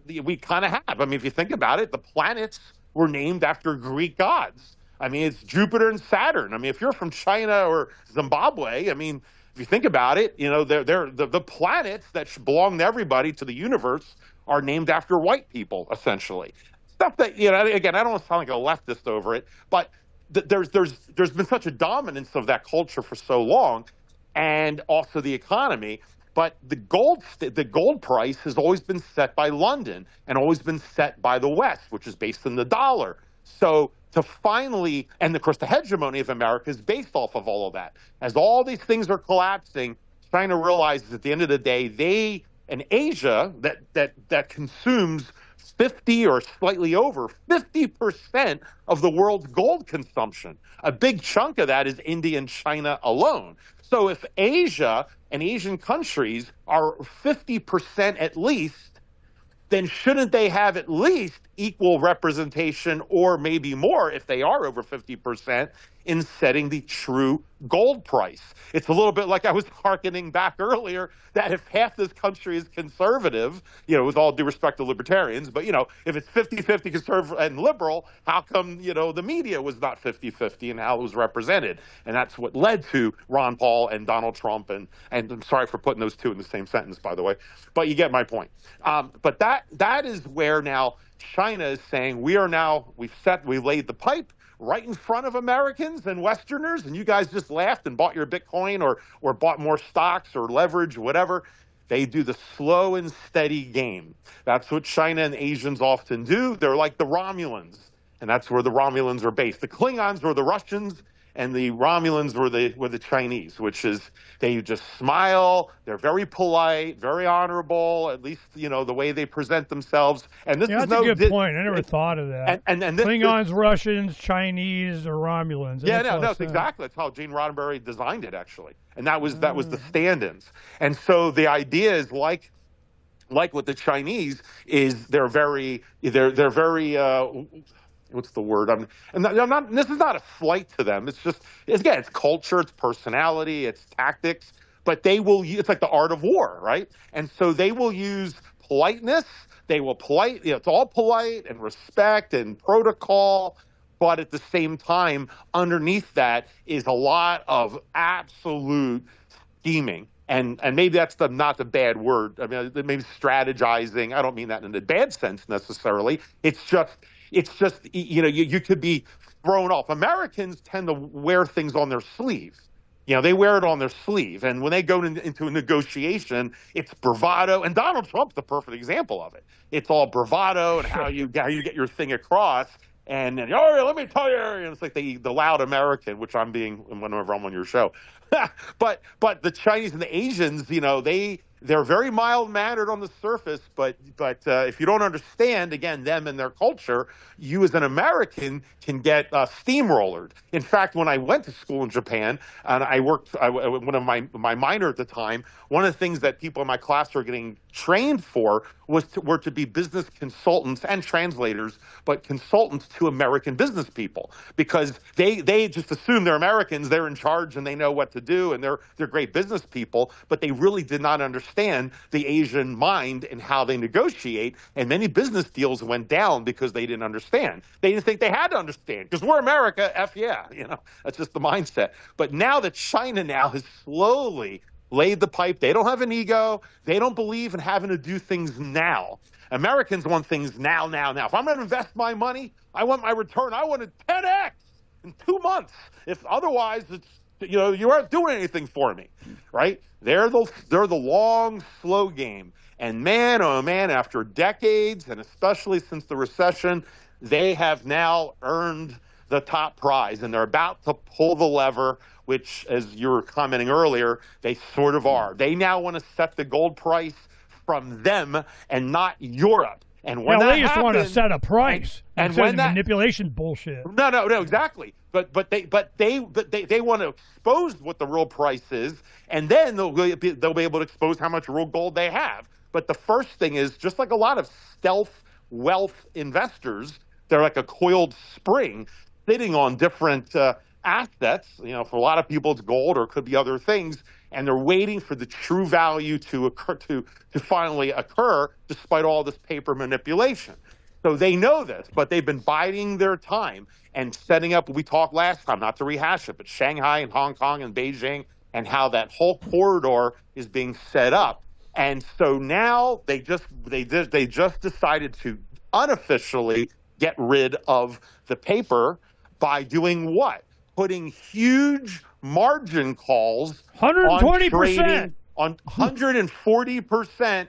D: we kind of have. I mean, if you think about it, the planets were named after Greek gods. I mean, it's Jupiter and Saturn. I mean, if you're from China or Zimbabwe, I mean, if you think about it, you know, the planets that belong to everybody, to the universe, are named after white people, essentially. Stuff that, you know, again, I don't want to sound like a leftist over it, but there's been such a dominance of that culture for so long, and also the economy. But the gold price has always been set by London and always been set by the West, which is based on the dollar. So to finally, and of course the hegemony of America is based off of all of that. As all these things are collapsing, China realizes at the end of the day, and Asia that consumes 50 or slightly over 50% of the world's gold consumption. A big chunk of that is India and China alone. So if Asia and Asian countries are 50% at least, then shouldn't they have at least equal representation, or maybe more if they are over 50%, in setting the true gold price? It's a little bit like I was hearkening back earlier, that if half this country is conservative, you know, with all due respect to libertarians, but, you know, if it's 50-50 conservative and liberal, how come, you know, the media was not 50-50 and how it was represented? And that's what led to Ron Paul and Donald Trump. And I'm sorry for putting those two in the same sentence, by the way, but you get my point. But that is where now China is saying, we laid the pipe right in front of Americans and Westerners, and you guys just laughed and bought your Bitcoin or bought more stocks or leverage, whatever. They do the slow and steady game. That's what China and Asians often do. They're like the Romulans, and that's where the Romulans are based. The Klingons were the Russians, and the Romulans were the Chinese, which is, they just smile. They're very polite, very honorable, at least, you know, the way they present themselves. And this is
C: that's a good point. I never thought of that. And Klingons, Russians, Chinese, or Romulans.
D: Yeah, no, exactly. That's how Gene Roddenberry designed it, actually. And that was the stand-ins. And so the idea is like with the Chinese is they're very what's the word? This is not a slight to them. It's just, again, it's culture, it's personality, it's tactics. But it's like the art of war, right? And so they will use politeness. They will it's all polite and respect and protocol. But at the same time, underneath that is a lot of absolute scheming. And maybe that's not the bad word. I mean, maybe strategizing. I don't mean that in a bad sense necessarily. It's just, you know, you could be thrown off. Americans tend to wear things on their sleeve. They wear it on their sleeve. And when they go into a negotiation, it's bravado. And Donald Trump's the perfect example of it. It's all bravado and how you get your thing across. And let me tell you, and it's like the loud American, which I'm being whenever I'm on your show. but the Chinese and the Asians, they're very mild mannered on the surface, but if you don't understand, again, them and their culture, you as an American can get steamrollered. In fact, when I went to school in Japan and I worked, one of my minor at the time, one of the things that people in my class were getting trained for were to be business consultants and translators, but consultants to American business people, because they just assume they're Americans, they're in charge and they know what to do, and they're great business people, but they really did not understand the Asian mind and how they negotiate. And many business deals went down because they didn't understand. They didn't think they had to understand, because we're America, F yeah, that's just the mindset. But now that China now has slowly laid the pipe, they don't have an ego, they don't believe in having to do things now. Americans want things now. If I'm going to invest my money, I want my return. I want it 10x in 2 months. If otherwise, it's you aren't doing anything for me, right? They're the long, slow game. And man, oh man, after decades, and especially since the recession, they have now earned the top prize, and they're about to pull the lever, which, as you were commenting earlier, they sort of are. They now want to set the gold price from them and not Europe. And when
C: they just want to set a price
D: and when that
C: manipulation bullshit.
D: No, exactly. But they want to expose what the real price is, and then they'll be able to expose how much real gold they have. But the first thing is, just like a lot of stealth wealth investors, they're like a coiled spring sitting on different assets. For a lot of people, it's gold, or it could be other things, and they're waiting for the true value to occur, to finally occur, despite all this paper manipulation. So they know this, but they've been biding their time and setting up. We talked last time, not to rehash it, but Shanghai and Hong Kong and Beijing, and how that whole corridor is being set up. And so now they just decided to unofficially get rid of the paper by doing what? Putting huge margin calls
C: 120%
D: on 140%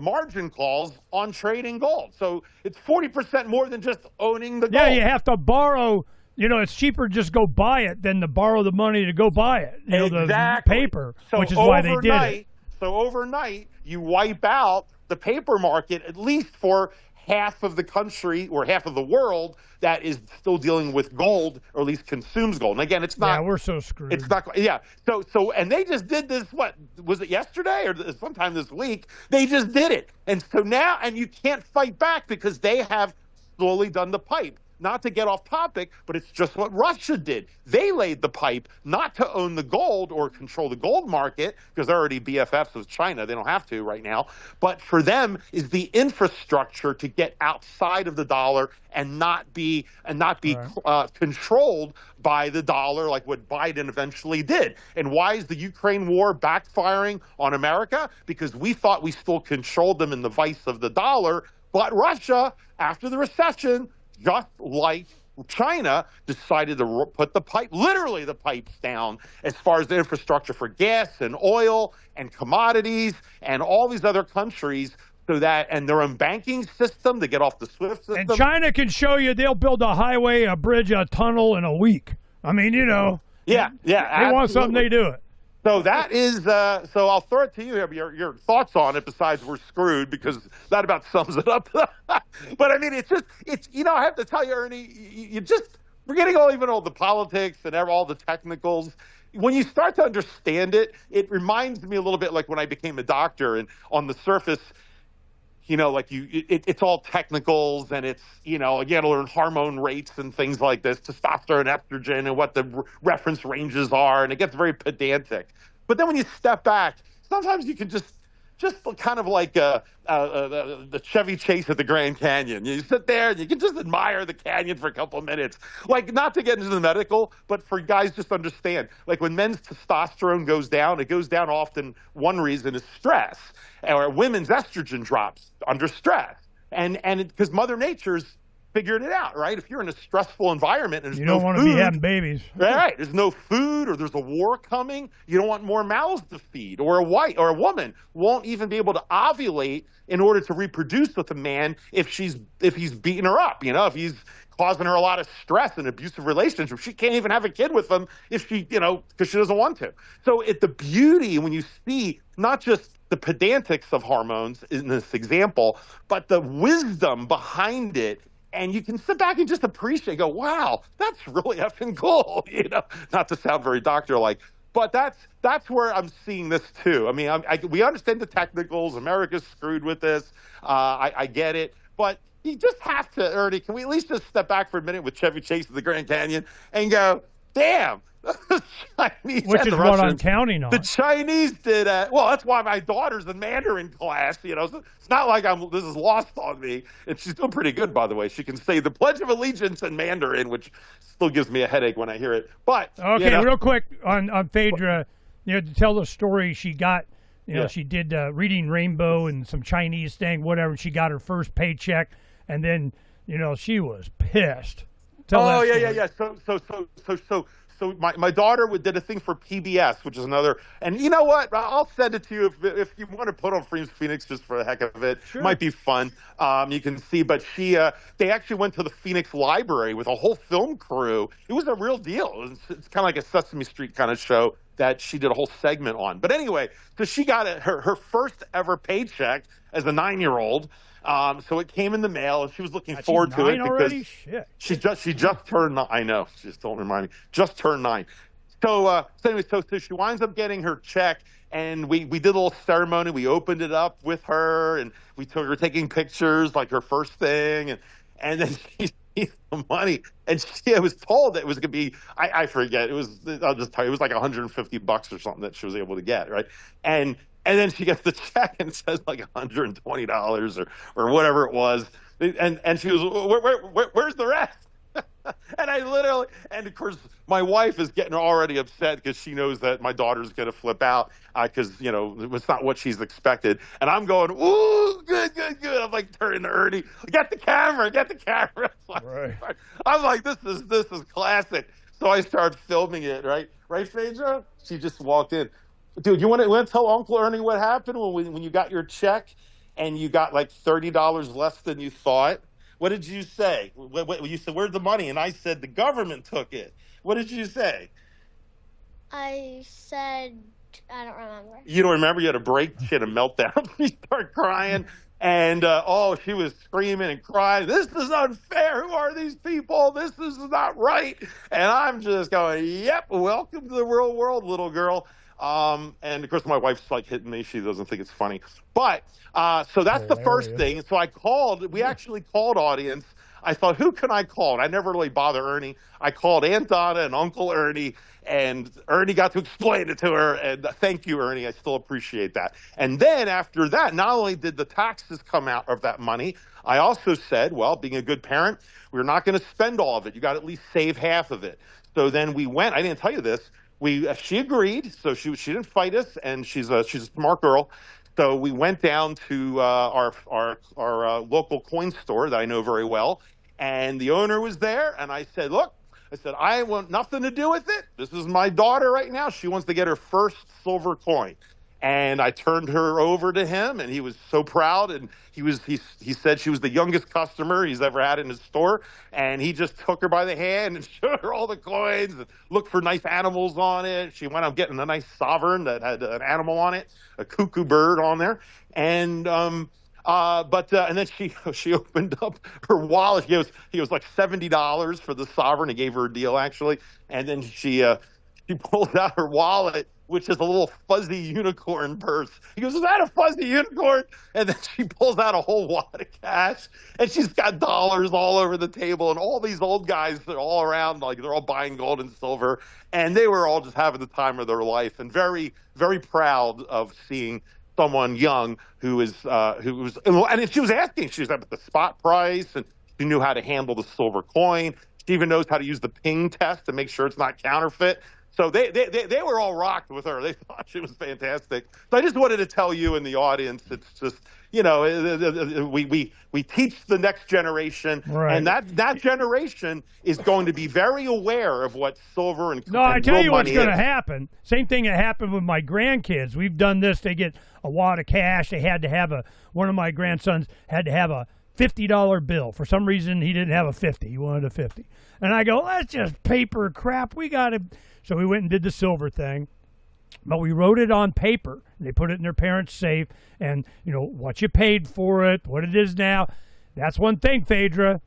D: margin calls on trading gold. So it's 40% more than just owning the gold.
C: Yeah, you have to borrow. It's cheaper to just go buy it than to borrow the money to go buy it.
D: Exactly.
C: The paper, which is why they did it.
D: So overnight, you wipe out the paper market, at least for half of the country or half of the world that is still dealing with gold, or at least consumes gold. And again, it's not.
C: Yeah, we're so screwed.
D: It's not. Yeah. So, and they just did this. What was it, yesterday or sometime this week? They just did it, and so now, and you can't fight back because they have slowly done the pipe. Not to get off topic, but it's just what Russia did. They laid the pipe not to own the gold or control the gold market, because they're already BFFs with China. They don't have to right now. But for them is the infrastructure to get outside of the dollar and not be controlled by the dollar, like what Biden eventually did. And why is the Ukraine war backfiring on America? Because we thought we still controlled them in the vice of the dollar, but Russia, after the recession, just like China, decided to put literally the pipes down as far as the infrastructure for gas and oil and commodities and all these other countries, so that, and their own banking system to get off the SWIFT system.
C: And China can show you they'll build a highway, a bridge, a tunnel in a week. I mean,
D: Yeah,
C: they want something, they do it.
D: So that is, so I'll throw it to you, your thoughts on it, besides we're screwed, because that about sums it up. But I mean, it's I have to tell you, Ernie, we're getting all the politics and all the technicals. When you start to understand it, it reminds me a little bit like when I became a doctor, and on the surface, it's all technicals, and it's, you got to learn hormone rates and things like this, testosterone, estrogen, and what the reference ranges are, and it gets very pedantic. But then when you step back, sometimes you can just kind of like the Chevy Chase at the Grand Canyon. You sit there and you can just admire the canyon for a couple of minutes. Like, not to get into the medical, but for guys just understand. Like, when men's testosterone goes down, it goes down often, one reason is stress. Or women's estrogen drops under stress. And because Mother Nature's figured it out, right? If you're in a stressful environment and there's
C: You don't want to be having babies.
D: right? There's no food, or there's a war coming. You don't want more mouths to feed, or a woman won't even be able to ovulate in order to reproduce with a man if he's beating her up. If he's causing her a lot of stress and abusive relationship, she can't even have a kid with him if she, because she doesn't want to. So the beauty when you see not just the pedantics of hormones in this example, but the wisdom behind it. And you can sit back and just appreciate, go, wow, that's really effing cool, not to sound very doctor-like, but that's where I'm seeing this too. I mean, we understand the technicals. America's screwed with this. I get it, but you just have to, Ernie, can we at least just step back for a minute with Chevy Chase in the Grand Canyon and go, damn, the Chinese
C: which is what I'm counting on.
D: The Chinese did well, that's why my daughter's in Mandarin class, so it's not like this is lost on me. And she's doing pretty good, by the way. She can say the Pledge of Allegiance in Mandarin, which still gives me a headache when I hear it. But
C: okay, real quick on Phaedra, to tell the story she got, she did Reading Rainbow and some Chinese thing, whatever. She got her first paycheck, and then she was pissed.
D: Oh yeah. So my daughter did a thing for PBS, which is another. And you know what? I'll send it to you if you want to put on Phoenix just for the heck of it. Sure. Might be fun. You can see. But they actually went to the Phoenix Library with a whole film crew. It was a real deal. It's kind of like a Sesame Street kind of show that she did a whole segment on. But anyway, so she got her first ever paycheck as a 9-year-old. So it came in the mail, and she was looking forward to it because she just turned 9. I know, just don't remind me. Just turned 9. So anyway, so she winds up getting her check, and we did a little ceremony. We opened it up with her, and we were taking pictures, like her first thing, and then she sees the money, and I was told that it was going to be, I forget, I'll just tell you, it was like $150 or something that she was able to get, right? And then she gets the check and it says like $120 or whatever it was. And she goes, where's the rest? And of course, my wife is getting already upset because she knows that my daughter's going to flip out because, it's not what she's expected. And I'm going, ooh, good. I'm like turning to Ernie, get the camera. Right. I'm like, this is classic. So I start filming it, right? Right, Phaedra? She just walked in. Dude, you want to tell Uncle Ernie what happened when you got your check and you got like $30 less than you thought? What did you say? You said, where's the money? And I said, the government took it. What did you say?
E: I said, I don't remember.
D: You don't remember? You had a break. She had a meltdown. She started crying. And, she was screaming and crying. This is unfair. Who are these people? This is not right. And I'm just going, yep, welcome to the real world, little girl. And of course, my wife's like hitting me. She doesn't think it's funny. But so that's the first thing. So we actually called audience. I thought, who can I call? And I never really bother Ernie. I called Aunt Donna and Uncle Ernie, and Ernie got to explain it to her. And thank you, Ernie. I still appreciate that. And then after that, not only did the taxes come out of that money, I also said, well, being a good parent, we're not going to spend all of it. You got to at least save half of it. So then we went. I didn't tell you this. She agreed, so she didn't fight us, and she's a smart girl. So we went down to our local coin store that I know very well, and the owner was there, and I said, look, I want nothing to do with it. This is my daughter right now. She wants to get her first silver coin. And I turned her over to him, and he was so proud. And he said she was the youngest customer he's ever had in his store. And he just took her by the hand and showed her all the coins and looked for nice animals on it. She wound up getting a nice sovereign that had an animal on it, a cuckoo bird on there. And and then she opened up her wallet. He was like $70 for the sovereign. He gave her a deal actually. And then she pulled out her wallet, which is a little fuzzy unicorn purse. He goes, is that a fuzzy unicorn? And then she pulls out a whole wad of cash, and she's got dollars all over the table, and all these old guys are all around, like they're all buying gold and silver, and they were all just having the time of their life, and very, very proud of seeing someone young who was, and she was asking, she was at the spot price, and she knew how to handle the silver coin. She even knows how to use the ping test to make sure it's not counterfeit. So they were all rocked with her. They thought she was fantastic. So I just wanted to tell you in the audience, it's just, we teach the next generation,
C: Right.
D: and that generation is going to be very aware of what silver and
C: No, I
D: and
C: tell
D: real
C: you what's
D: money
C: going to
D: is.
C: happen. Same thing that happened with my grandkids. We've done this. They get a wad of cash. They had to have one of my grandsons had to have a $50 bill. For some reason, he didn't have a 50. He wanted a 50. And I go, that's just paper crap. We got to. So we went and did the silver thing. But we wrote it on paper. They put it in their parents' safe, and what you paid for it, what it is now. That's one thing, Phaedra.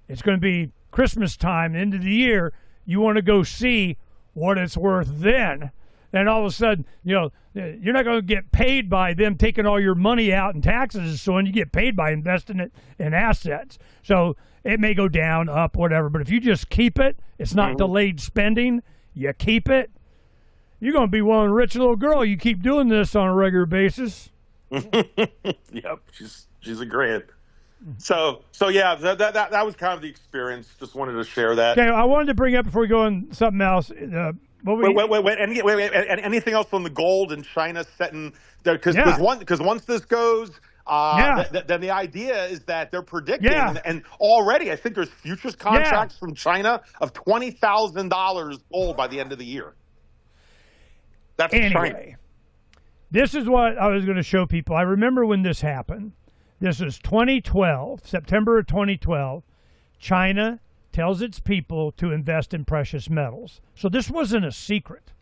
C: It's going to be Christmas time, end of the year. You want to go see what it's worth then. And all of a sudden, you're not going to get paid by them taking all your money out in taxes. So when you get paid by investing it in assets. So it may go down, up, whatever. But if you just keep it, it's not delayed spending. You keep it. You're going to be one rich little girl. You keep doing this on a regular basis.
D: Yep, she's a grand. So yeah, that was kind of the experience. Just wanted to share that.
C: Okay, I wanted to bring up before we go on something else.
D: Wait. Anything else on the gold in China setting? Because once this goes, then the idea is that they're predicting, and already I think there's futures contracts from China of $20,000 gold by the end of the year. That's China.
C: This is what I was going to show people. I remember when this happened. This is 2012, September of 2012. China tells its people to invest in precious metals. So this wasn't a secret.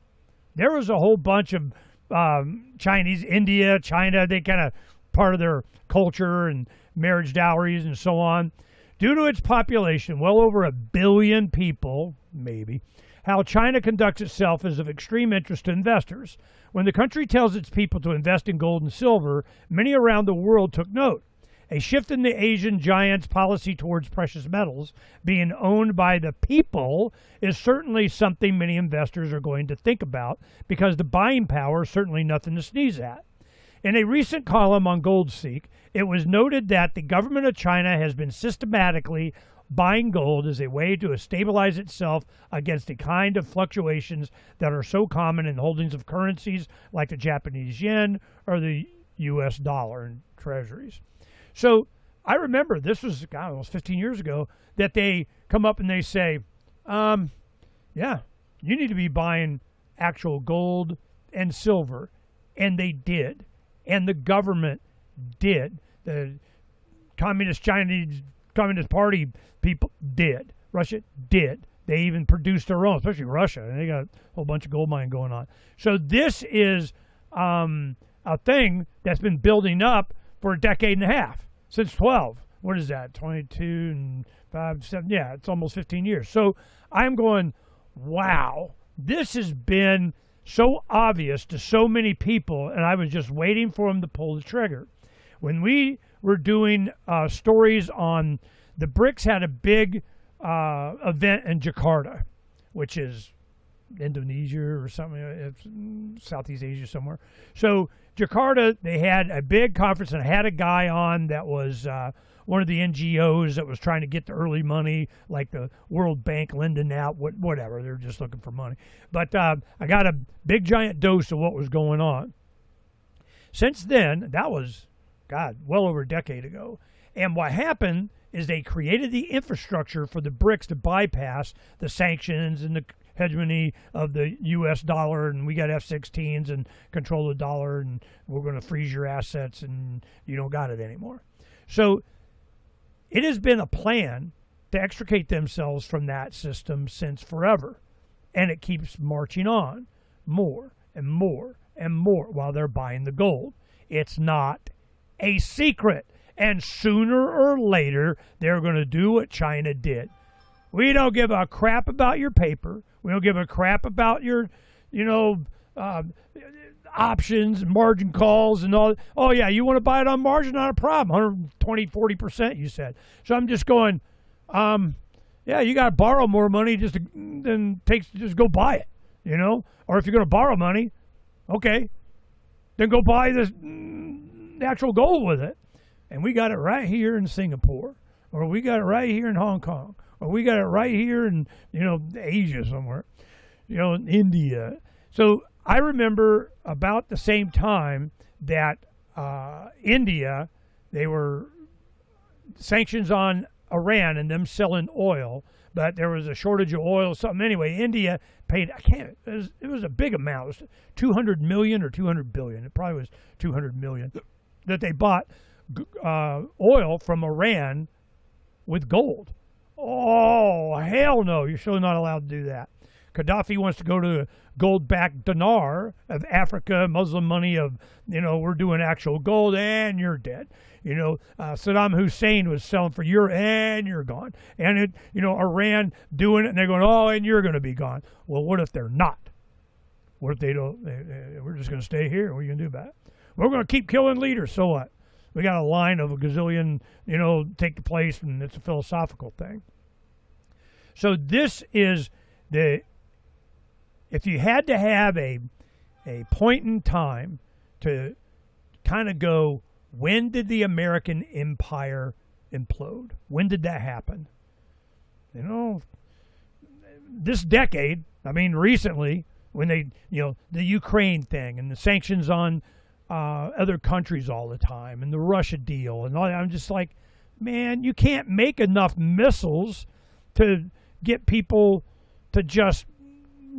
C: There was a whole bunch of Chinese, India, China, they kind of part of their culture and marriage dowries and so on. Due to its population, well over 1 billion people, maybe, how China conducts itself is of extreme interest to investors. When the country tells its people to invest in gold and silver, many around the world took note. A shift in the Asian giant's policy towards precious metals being owned by the people is certainly something many investors are going to think about, because the buying power is certainly nothing to sneeze at. In a recent column on GoldSeek, it was noted that the government of China has been systematically buying gold as a way to stabilize itself against the kind of fluctuations that are so common in holdings of currencies like the Japanese yen or the U.S. dollar and treasuries. So I remember this was, almost 15 years ago, that they come up and they say, you need to be buying actual gold and silver. And they did. And the government did. The Communist Party people did. Russia did. They even produced their own, especially Russia. And they got a whole bunch of gold mining going on. So this is a thing that's been building up for a decade and a half, since 12. What is that, 22 and 5, 7? Yeah, it's almost 15 years. So I'm going, wow, this has been so obvious to so many people, and I was just waiting for them to pull the trigger. When we were doing stories on the BRICS, had a big event in Jakarta, which is Indonesia or something, it's Southeast Asia somewhere. So Jakarta, they had a big conference, and I had a guy on that was one of the NGOs that was trying to get the early money, like the World Bank lending out, whatever. They're just looking for money. But I got a big giant dose of what was going on. Since then, that was, well over a decade ago. And what happened is they created the infrastructure for the BRICS to bypass the sanctions and the hegemony of the U.S. dollar, and we got F-16s and control the dollar, and we're going to freeze your assets, and you don't got it anymore. So it has been a plan to extricate themselves from that system since forever, and it keeps marching on more and more and more while they're buying the gold. It's not a secret, and sooner or later they're going to do what China did. We don't give a crap about your paper. We don't give a crap about your, options, margin calls, and all. Oh, yeah, you want to buy it on margin? Not a problem. 120, 40%, you said. So I'm just going, you got to borrow more money just go buy it, Or if you're going to borrow money, okay, then go buy this natural gold with it. And we got it right here in Singapore, or we got it right here in Hong Kong, or we got it right here in, Asia somewhere, in India. So I remember about the same time that India they were sanctions on Iran and them selling oil, but there was a shortage of oil or something. Anyway, India paid, it was a big amount. It was 200 million or 200 billion. It probably was 200 million that they bought oil from Iran with gold. Oh, hell no. You're surely not allowed to do that. Gaddafi wants to go to a gold-backed dinar of Africa, Muslim money of, we're doing actual gold, and you're dead. Saddam Hussein was selling for and you're gone. And Iran doing it, and they're going, oh, and you're going to be gone. Well, what if they're not? What if they don't? We're just going to stay here. What are you going to do about it? We're going to keep killing leaders. So what? We got a line of a gazillion, take the place, and it's a philosophical thing. So this is if you had to have a point in time to kind of go, when did the American empire implode? When did that happen? This decade, recently, when the Ukraine thing and the sanctions on other countries all the time and the Russia deal and all that, I'm just like, man, you can't make enough missiles to get people to just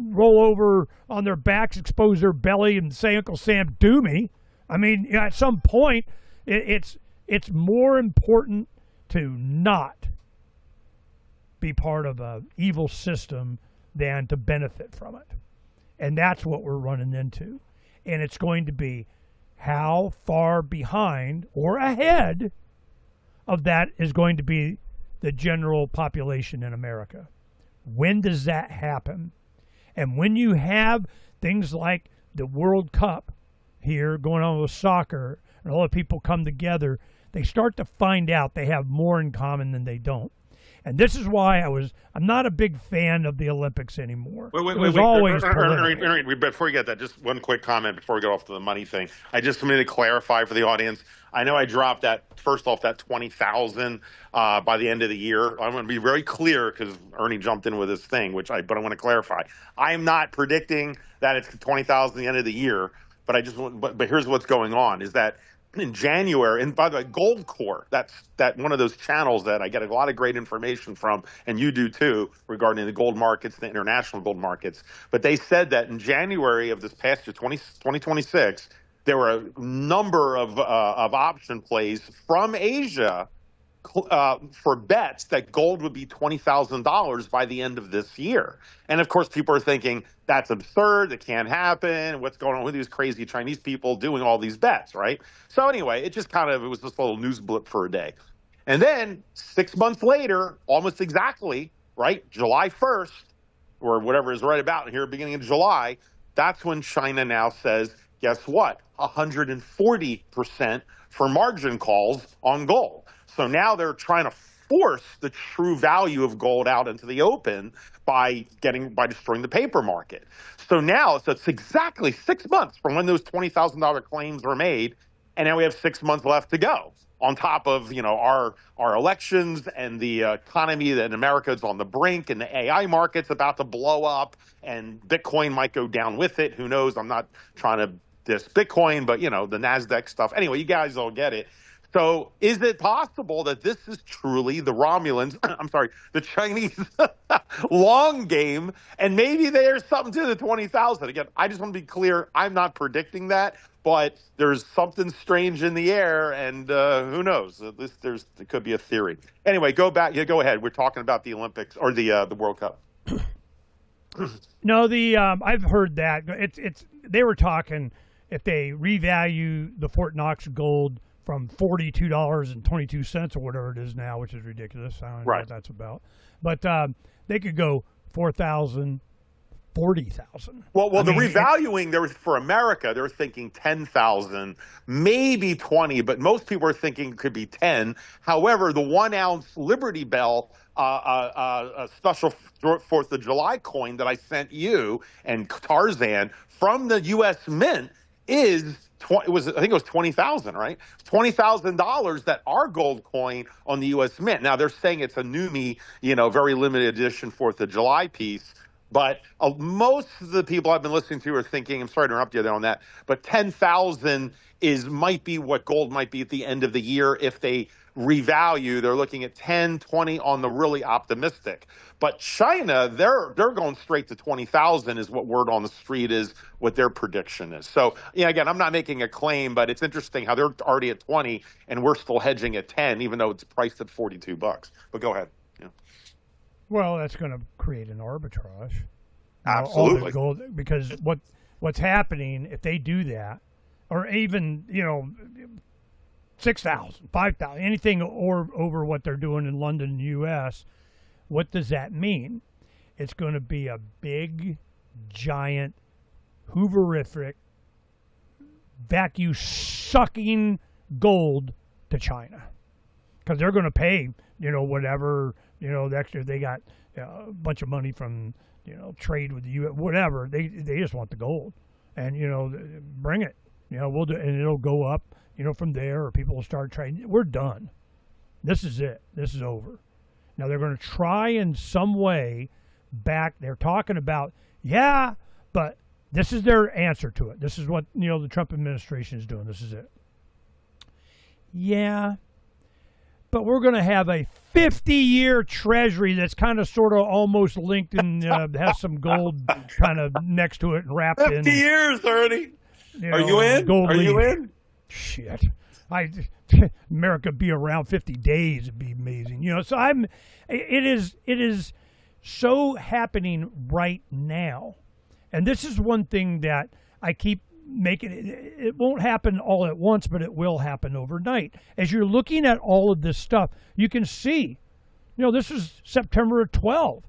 C: roll over on their backs, expose their belly, and say, Uncle Sam, do me. At some point, it's more important to not be part of an evil system than to benefit from it. And that's what we're running into. And it's going to be how far behind or ahead of that is going to be the general population in America. When does that happen? And when you have things like the World Cup here going on with soccer, and all the people come together, they start to find out they have more in common than they don't. And this is why I'm not a big fan of the Olympics anymore.
D: Wait,
C: always
D: before you get that, just one quick comment before we get off to the money thing. I just wanted to clarify for the audience. I know I dropped that 20,000 by the end of the year. I want to be very clear because Ernie jumped in with his thing, but I want to clarify. I am not predicting that it's 20,000 at the end of the year, but here's what's going on is that in January, and by the way, Gold Core, that's one of those channels that I get a lot of great information from, and you do too, regarding the gold markets, the international gold markets. But they said that in January of this past year, 2026, there were a number of option plays from Asia for bets that gold would be $20,000 by the end of this year. And of course, people are thinking that's absurd. It can't happen. What's going on with these crazy Chinese people doing all these bets, right? So anyway, it was this little news blip for a day. And then 6 months later, almost exactly, right, July 1st, or whatever is right about here, beginning of July, that's when China now says, guess what? 140% for margin calls on gold. So now they're trying to force the true value of gold out into the open by destroying the paper market. So it's exactly 6 months from when those $20,000 claims were made, and now we have 6 months left to go. On top of our elections and the economy that in America is on the brink, and the AI market's about to blow up, and Bitcoin might go down with it. Who knows? I'm not trying to diss Bitcoin, but the NASDAQ stuff. Anyway, you guys all get it. So is it possible that this is truly the Romulans, the Chinese long game, and maybe there's something to the 20,000? Again, I just want to be clear, I'm not predicting that, but there's something strange in the air, and who knows? It could be a theory. Anyway, go back. Yeah, go ahead. We're talking about the Olympics or the World Cup.
C: No, I've heard that. They were talking if they revalue the Fort Knox gold from $42.22 or whatever it is now, which is ridiculous. I don't know what that's about. But they could go 4,000, 40,000.
D: Well, the revaluing there was for America. They were thinking 10,000, maybe 20, but most people are thinking it could be 10. However, the 1 ounce Liberty Bell, a special 4th of July coin that I sent you and Tarzan from the U.S. Mint is I think it was $20,000, right? $20,000 that are gold coin on the U.S. Mint. Now they're saying it's a NUMI, very limited edition 4th of July piece. But most of the people I've been listening to are thinking, I'm sorry to interrupt you there on that, but 10,000 might be what gold might be at the end of the year if they revalue. They're looking at 10, 20 on the really optimistic. But China, they're going straight to 20,000 is what word on the street is, what their prediction is. So, again, I'm not making a claim, but it's interesting how they're already at 20 and we're still hedging at 10, even though it's priced at $42. But go ahead. Yeah.
C: Well, that's going to create an arbitrage.
D: Absolutely.
C: All the gold, because what's happening if they do that, or even 6,000, 5,000, anything over what they're doing in London, U.S. What does that mean? It's going to be a big, giant, hooverific, vacuum sucking gold to China, because they're going to pay whatever the extra they got a bunch of money from trade with the U.S. whatever they just want the gold, and bring it, we'll do, and it'll go up from there, or people will start trading. We're done. This is it. This is over. Now they're going to try in some way back. They're talking about but this is their answer to it. This is what the Trump administration is doing. This is it. Yeah, but we're going to have a 50-year treasury that's kind of sort of almost linked and has some gold kind of next to it and wrapped
D: 50
C: in.
D: 50 years, Ernie. Are you in? Are you in?
C: Shit. America be around 50 days. It'd be amazing. So it is so happening right now. And this is one thing that I keep making it won't happen all at once, but it will happen overnight. As you're looking at all of this stuff, you can see, this is September of 12.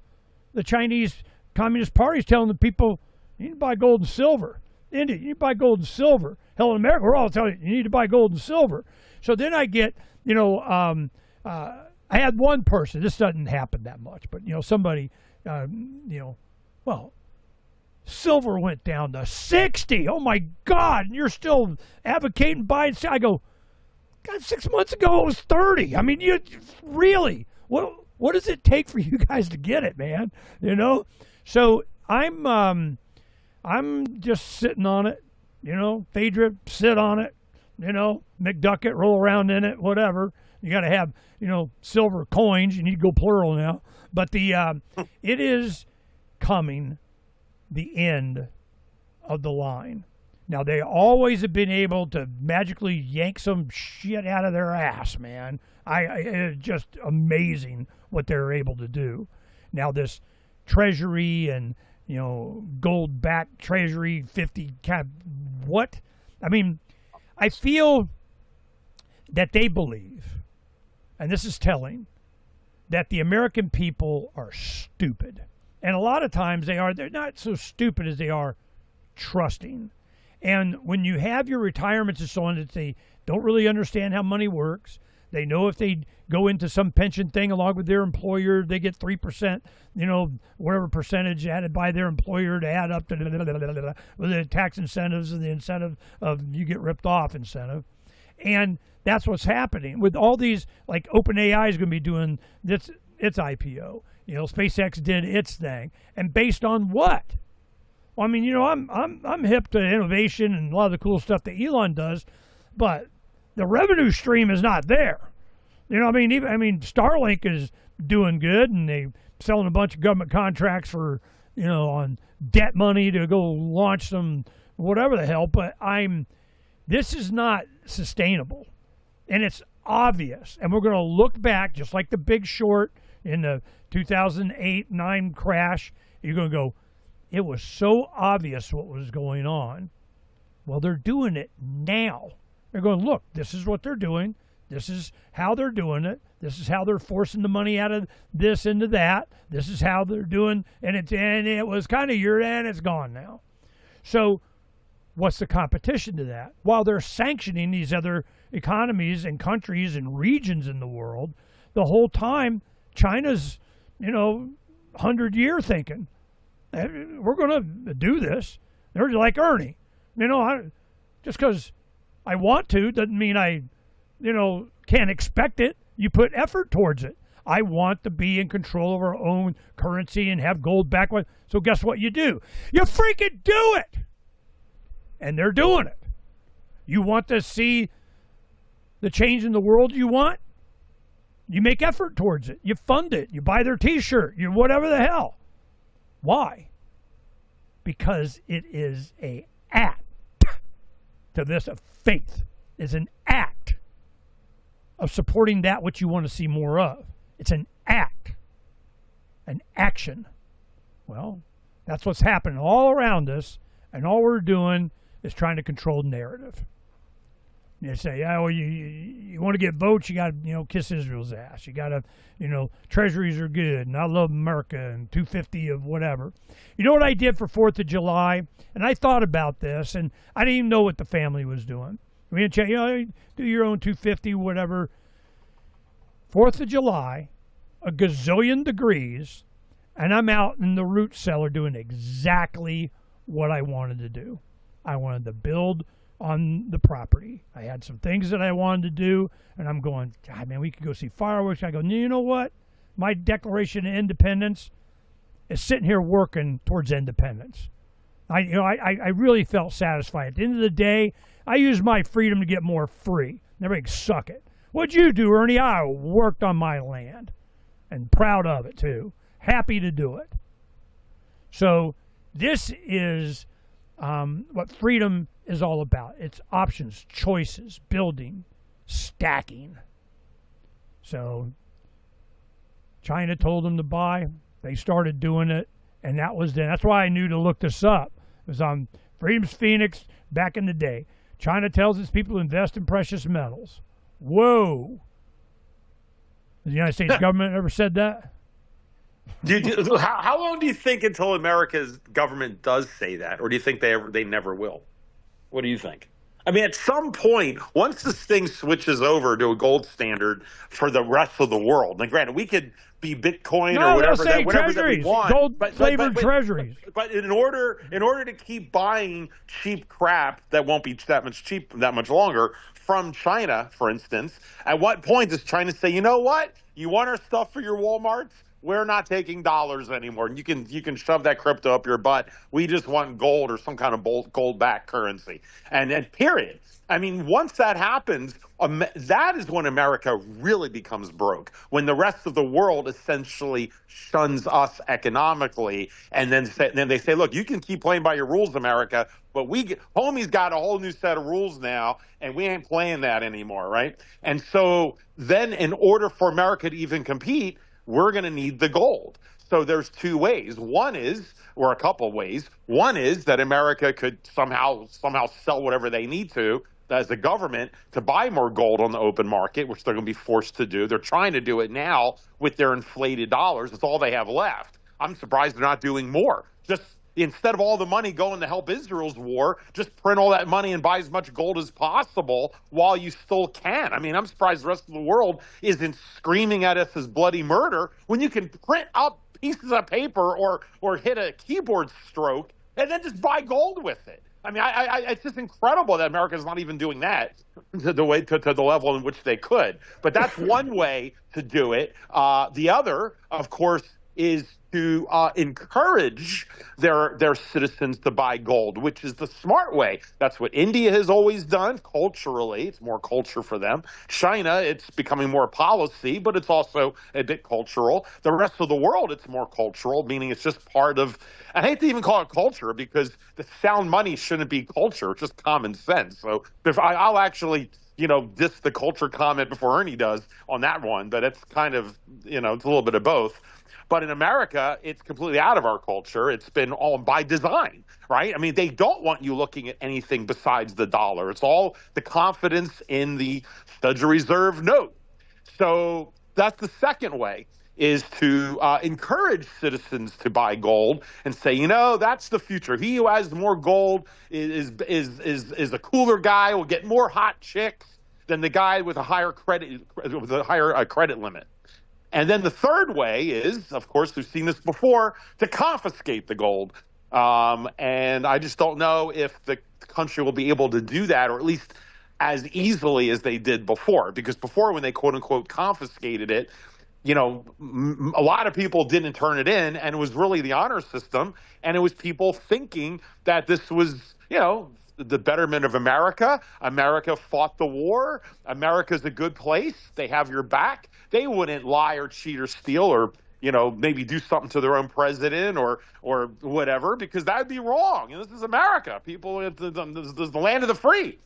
C: The Chinese Communist Party is telling the people, you need to buy gold and silver. India, you need to buy gold and silver. Hell, in America, we're all telling you need to buy gold and silver. So then I get, I had one person, this doesn't happen that much, but, somebody, silver went down to 60. Oh my God! And you're still advocating buying. I go, God, 6 months ago it was 30. I mean, you really what does it take for you guys to get it, man? So I'm just sitting on it. Phaedra, sit on it. McDucket, roll around in it. Whatever. You got to have silver coins. You need to go plural now. But it is coming. The end of the line. Now, they always have been able to magically yank some shit out of their ass, man. It's just amazing what they're able to do. Now, this treasury and, gold-backed treasury, 50 cap, what? I mean, I feel that they believe, and this is telling, that the American people are stupid. And a lot of times they're not so stupid as they are trusting. And when you have your retirements and so on, that they don't really understand how money works. They know if they go into some pension thing along with their employer, they get 3%, whatever percentage added by their employer to add up to with the tax incentives and the incentive of you get ripped off incentive. And that's what's happening with all these, like OpenAI is going to be doing its IPO. SpaceX did its thing, and based on what? Well, I mean, I'm hip to innovation and a lot of the cool stuff that Elon does, but the revenue stream is not there. Starlink is doing good, and they selling a bunch of government contracts for on debt money to go launch some whatever the hell. But this is not sustainable, and it's obvious. And we're going to look back just like The Big Short in the 2008-9 crash. You're going to go, it was so obvious what was going on. Well, they're doing it now. They're going, look, this is what they're doing. This is how they're doing it. This is how they're forcing the money out of this into that. This is how they're doing, and it was kind of and it's gone now. So what's the competition to that? While they're sanctioning these other economies and countries and regions in the world, the whole time China's 100-year thinking, we're going to do this. They're like Ernie. Just because I want to doesn't mean I, can't expect it. You put effort towards it. I want to be in control of our own currency and have gold back. So guess what you do? You freaking do it. And they're doing it. You want to see the change in the world you want? You make effort towards it. You fund it. You buy their T-shirt. You whatever the hell. Why? Because it is a act to this of faith. Is an act of supporting that which you want to see more of. It's an act, an action. Well, that's what's happening all around us, and all we're doing is trying to control the narrative. They say, yeah, well, you want to get votes, you got to, kiss Israel's ass. You got to, treasuries are good, and I love America, and 250 of whatever. You know what I did for 4th of July? And I thought about this, and I didn't even know what the family was doing. We didn't check, do your own 250, whatever. 4th of July, a gazillion degrees, and I'm out in the root cellar doing exactly what I wanted to do. I wanted to build on the property. I had some things that I wanted to do, and I'm going, God, man, we could go see fireworks. I go, you know what? My Declaration of Independence is sitting here working towards independence. I really felt satisfied. At the end of the day, I used my freedom to get more free. Everybody can suck it. What'd you do, Ernie? I worked on my land, and proud of it, too. Happy to do it. So this is what freedom is all about. It's options, choices, building, stacking. So China told them to buy. They started doing it, and that was then. That's why I knew to look this up. It was on Freedom's Phoenix back in the day. China tells its people to invest in precious metals. Whoa. Has the United States government ever said that?
D: How long do you think until America's government does say that, or do you think they never will? What do you think? I mean, at some point, once this thing switches over to a gold standard for the rest of the world, and granted, we could be Bitcoin or whatever that we want,
C: gold-flavored treasuries.
D: But in order to keep buying cheap crap that won't be that much longer from China, for instance, at what point does China say, you know what? You want our stuff for your Walmarts? We're not taking dollars anymore. You can shove that crypto up your butt. We just want gold or some kind of gold-backed currency. And period. I mean, once that happens, that is when America really becomes broke. When the rest of the world essentially shuns us economically, and then they say, look, you can keep playing by your rules, America, but homie's got a whole new set of rules now, and we ain't playing that anymore, right? And so then in order for America to even compete, we're going to need the gold. So there's two ways. One is, or a couple of ways. One is that America could somehow sell whatever they need to as a government to buy more gold on the open market, which they're going to be forced to do. They're trying to do it now with their inflated dollars. It's all they have left. I'm surprised they're not doing more. Just instead of all the money going to help Israel's war, just print all that money and buy as much gold as possible while you still can. I mean, I'm surprised the rest of the world isn't screaming at us as bloody murder when you can print up pieces of paper or hit a keyboard stroke and then just buy gold with it. I mean, it's just incredible that America's not even doing that to the level in which they could. But that's one way to do it. The other, of course, is to encourage their citizens to buy gold, which is the smart way. That's what India has always done culturally. It's more culture for them. China, it's becoming more policy, but it's also a bit cultural. The rest of the world, it's more cultural, meaning it's just part of, I hate to even call it culture because the sound money shouldn't be culture. It's just common sense. So I'll actually diss the culture comment before Ernie does on that one, but it's kind of, it's a little bit of both. But in America, it's completely out of our culture. It's been all by design, right? I mean, they don't want you looking at anything besides the dollar. It's all the confidence in the Federal Reserve note. So that's the second way, is to encourage citizens to buy gold and say, that's the future. He who has more gold is a cooler guy, will get more hot chicks than the guy with a higher credit limit. And then the third way is, of course, we've seen this before, to confiscate the gold. And I just don't know if the country will be able to do that, or at least as easily as they did before. Because before, when they quote-unquote confiscated it, a lot of people didn't turn it in, and it was really the honor system, and it was people thinking that this was, the betterment of America. America fought the war. America's a good place. They have your back. They wouldn't lie or cheat or steal or, maybe do something to their own president or whatever, because that would be wrong. This is America. People, this is the land of the free.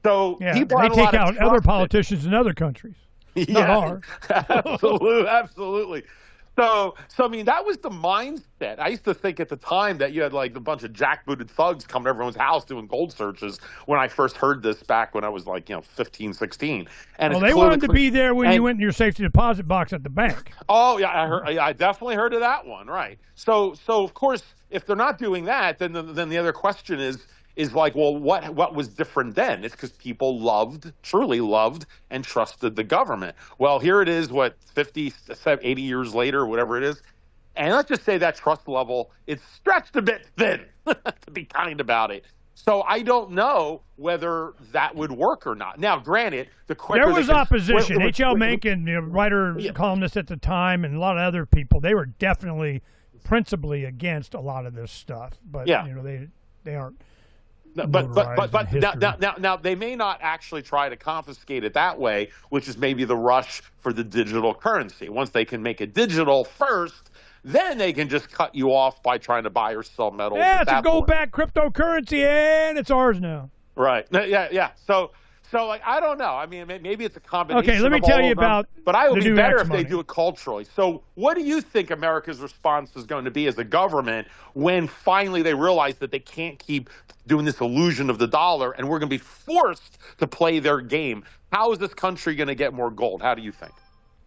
D: So people
C: they take out other politicians in other countries. Not ours.
D: Absolutely. So I mean, that was the mindset. I used to think at the time that you had like a bunch of jackbooted thugs coming to everyone's house doing gold searches when I first heard this back when I was like, 15, 16. And
C: they wanted to be there when you went in your safety deposit box at the bank.
D: Oh, yeah, I definitely heard of that one, right. So of course, if they're not doing that, then the other question is like, well, what was different then? It's because people truly loved and trusted the government. Well, here it is, 50, 80 years later, whatever it is. And let's just say that trust level, it's stretched a bit thin, to be kind about it. So I don't know whether that would work or not. Now, granted,
C: there was opposition. H.L. Mencken, writer, columnist at the time, and a lot of other people, they were definitely principally against a lot of this stuff. But, they aren't.
D: But now they may not actually try to confiscate it that way, which is maybe the rush for the digital currency. Once they can make it digital first, then they can just cut you off by trying to buy or sell metals.
C: Yeah, it's a gold-backed cryptocurrency, and it's ours now.
D: Right. Yeah. So like, I don't know. I mean, maybe it's a combination.
C: Okay, let me tell you about.
D: But I would be better if they do it culturally. So, what do you think America's response is going to be as a government when finally they realize that they can't keep doing this illusion of the dollar, and we're going to be forced to play their game? How is this country going to get more gold? How do you think?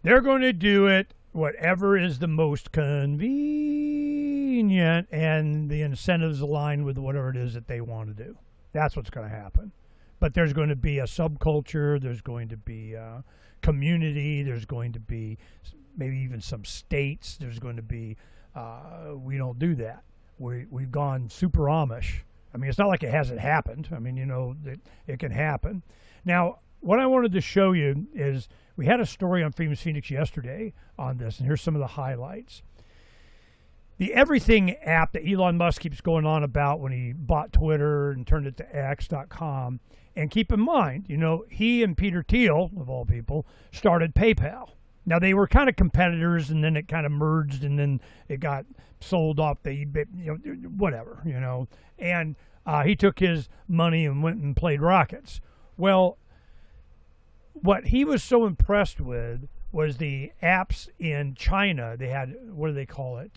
C: They're going to do it whatever is the most convenient, and the incentives align with whatever it is that they want to do. That's what's going to happen. But there's going to be a subculture, there's going to be a community, there's going to be maybe even some states, there's going to be, we don't do that. We've gone super Amish. I mean, it's not like it hasn't happened. I mean, it can happen. Now, what I wanted to show you is we had a story on Famous Phoenix yesterday on this, and here's some of the highlights. The Everything app that Elon Musk keeps going on about when he bought Twitter and turned it to X.com. And keep in mind, he and Peter Thiel, of all people, started PayPal. Now, they were kind of competitors, and then it kind of merged, and then it got sold off the eBay, whatever. And he took his money and went and played rockets. Well, what he was so impressed with was the apps in China. They had, what do they call it?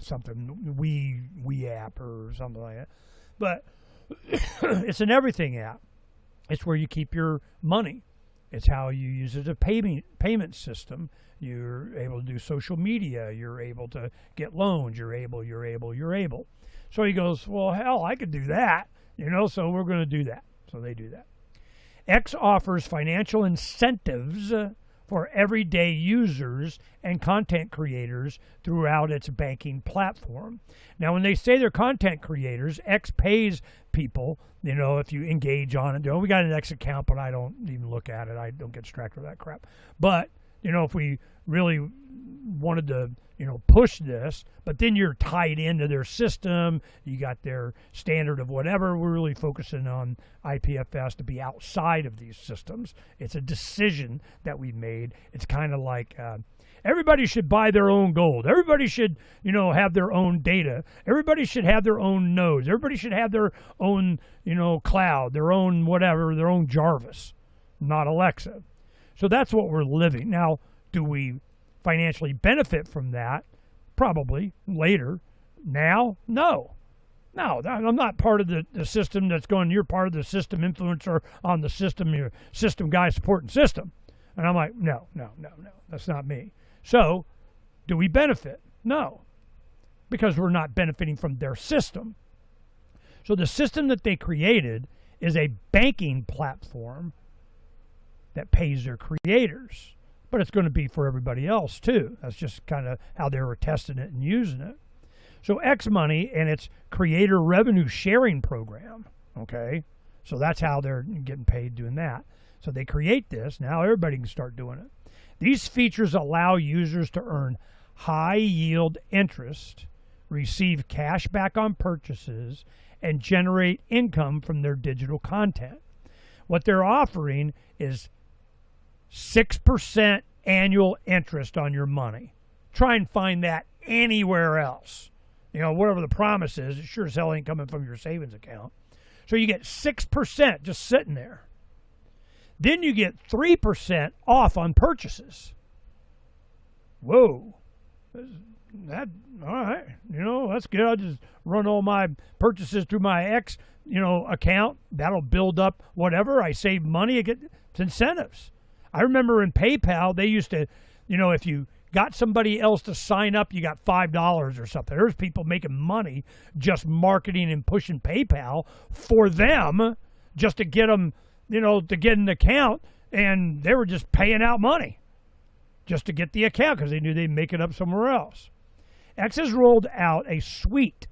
C: Something, We app or something like that. But it's an Everything app. It's where you keep your money. It's how you use it as a payment system. You're able to do social media. You're able to get loans. You're able. So he goes, well, hell, I could do that, so we're going to do that. So they do that. X offers financial incentives for everyday users and content creators throughout its banking platform. Now, when they say they're content creators, X pays people, if you engage on it. We got an X account, but I don't even look at it. I don't get distracted with that crap. But, if we really wanted to, push this, but then you're tied into their system, you got their standard of whatever. We're really focusing on IPFS to be outside of these systems. It's a decision that we made. It's kind of like everybody should buy their own gold. Everybody should, have their own data. Everybody should have their own nodes. Everybody should have their own, cloud, their own whatever, their own Jarvis, not Alexa. So that's what we're living. Now, do we financially benefit from that? Probably later. Now, no. I'm not part of the system that's going, you're part of the system influencer on the system, your system guy supporting system. And I'm like, no, that's not me. So, do we benefit? No, because we're not benefiting from their system. So the system that they created is a banking platform that pays their creators. But it's going to be for everybody else, too. That's just kind of how they were testing it and using it. So X Money and its creator revenue sharing program, okay? So that's how they're getting paid doing that. So they create this. Now everybody can start doing it. These features allow users to earn high yield interest, receive cash back on purchases, and generate income from their digital content. What they're offering is 6% annual interest on your money. Try and find that anywhere else. You know, whatever the promise is, it sure as hell ain't coming from your savings account. So you get 6% just sitting there. Then you get 3% off on purchases. Whoa. That, all right. You know, that's good. I'll just run all my purchases through my X, account. That'll build up whatever. I save money. I get incentives. I remember in PayPal, they used to, if you got somebody else to sign up, you got $5 or something. There's people making money just marketing and pushing PayPal for them just to get them, to get an account, and they were just paying out money just to get the account because they knew they'd make it up somewhere else. X has rolled out a suite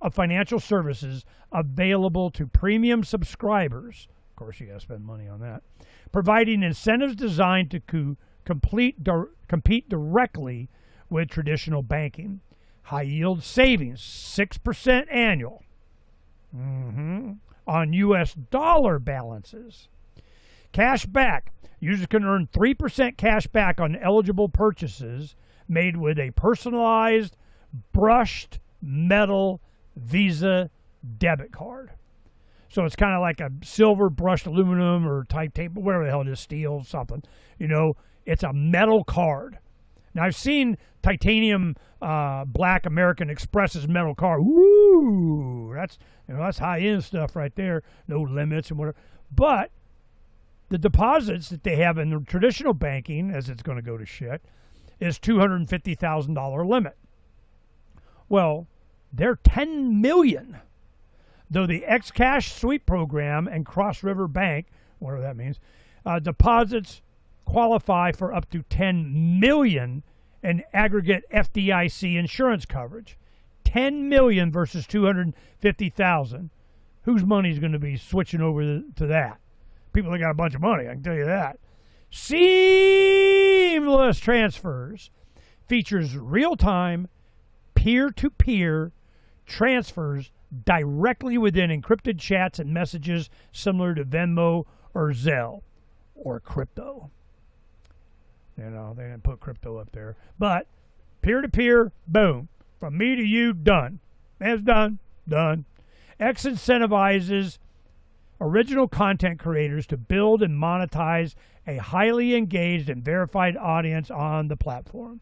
C: of financial services available to premium subscribers. Of course, you got to spend money on that. Providing incentives designed to compete directly with traditional banking. High yield savings, 6% annual on U.S. dollar balances. Cash back. Users can earn 3% cash back on eligible purchases made with a personalized brushed metal Visa debit card. So it's kind of like a silver brushed aluminum or type tape, whatever the hell it is, steel, something. It's a metal card. Now, I've seen titanium black American Express's metal card. Woo! That's high-end stuff right there. No limits and whatever. But the deposits that they have in the traditional banking, as it's going to go to shit, is $250,000 limit. Well, they're $10 million. Though the X-Cash Sweep Program and Cross River Bank, whatever that means, deposits qualify for up to $10 million in aggregate FDIC insurance coverage. $10 million versus $250,000. Whose money is going to be switching over to that? People that got a bunch of money, I can tell you that. Seamless transfers features real-time, peer-to-peer transfers directly within encrypted chats and messages similar to Venmo or Zelle or crypto. They didn't put crypto up there. But peer-to-peer, boom. From me to you, done. It's done. Done. X incentivizes original content creators to build and monetize a highly engaged and verified audience on the platform.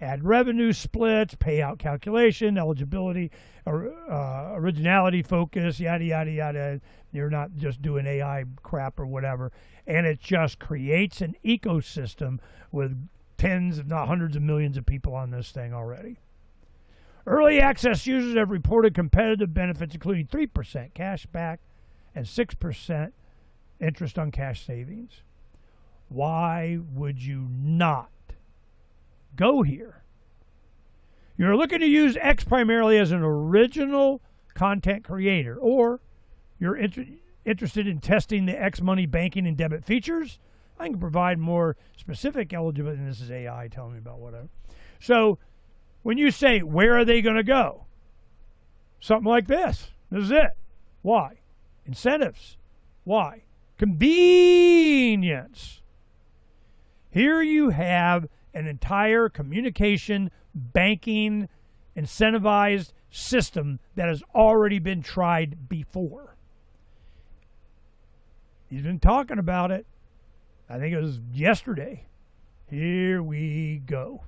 C: Ad revenue splits, payout calculation, eligibility, originality focus, yada, yada, yada. You're not just doing AI crap or whatever. And it just creates an ecosystem with tens, if not hundreds of millions of people on this thing already. Early access users have reported competitive benefits, including 3% cash back and 6% interest on cash savings. Why would you not go here? You're looking to use X primarily as an original content creator, or you're interested in testing the X money banking and debit features. I can provide more specific eligibility, and this is AI telling me about whatever. So when you say, where are they going to go? Something like this. This is it. Why? Incentives. Why? Convenience. Here you have an entire communication, banking, incentivized system that has already been tried before. He's been talking about it. I think it was yesterday. Here we go.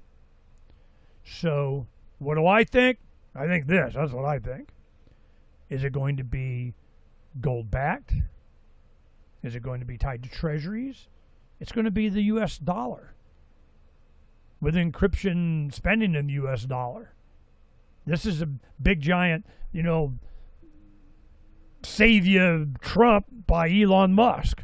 C: So, what do I think? I think this. That's what I think. Is it going to be gold-backed? Is it going to be tied to treasuries? It's going to be the U.S. dollar with encryption spending in the U.S. dollar. This is a big, giant, savior Trump by Elon Musk.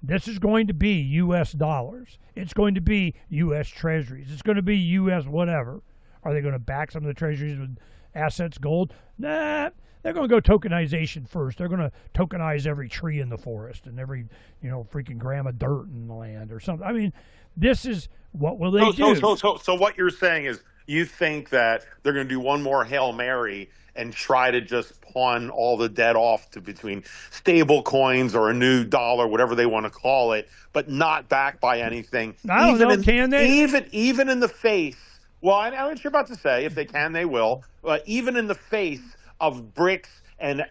C: This is going to be U.S. dollars. It's going to be U.S. treasuries. It's going to be U.S. whatever. Are they going to back some of the treasuries with assets, gold? Nah, they're going to go tokenization first. They're going to tokenize every tree in the forest and every, freaking gram of dirt in the land or something. I mean, this is what will they do?
D: So what you're saying is you think that they're going to do one more Hail Mary and try to just pawn all the debt off to between stable coins or a new dollar, whatever they want to call it, but not backed by anything.
C: I don't know, can they?
D: Even in the face, well, I know what you're about to say. If they can, they will. But even in the face of BRICS and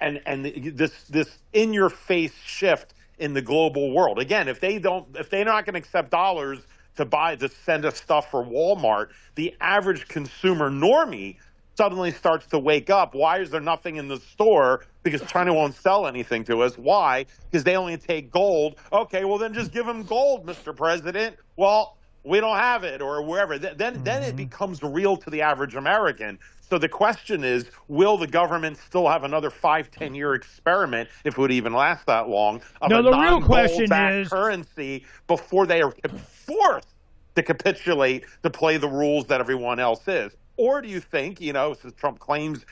D: this in-your-face shift in the global world. Again, if they're not going to accept dollars to send us stuff for Walmart, the average consumer normie suddenly starts to wake up. Why is there nothing in the store? Because China won't sell anything to us. Why? Because they only take gold. Okay, well then just give them gold, Mr. President. Well, we don't have it, or wherever. Then it becomes real to the average American. So the question is, will the government still have another 5-10 year experiment, if it would even last that long, of a non-gold-backed currency before they are forced to capitulate to play the rules that everyone else is? Or do you think, since Trump claims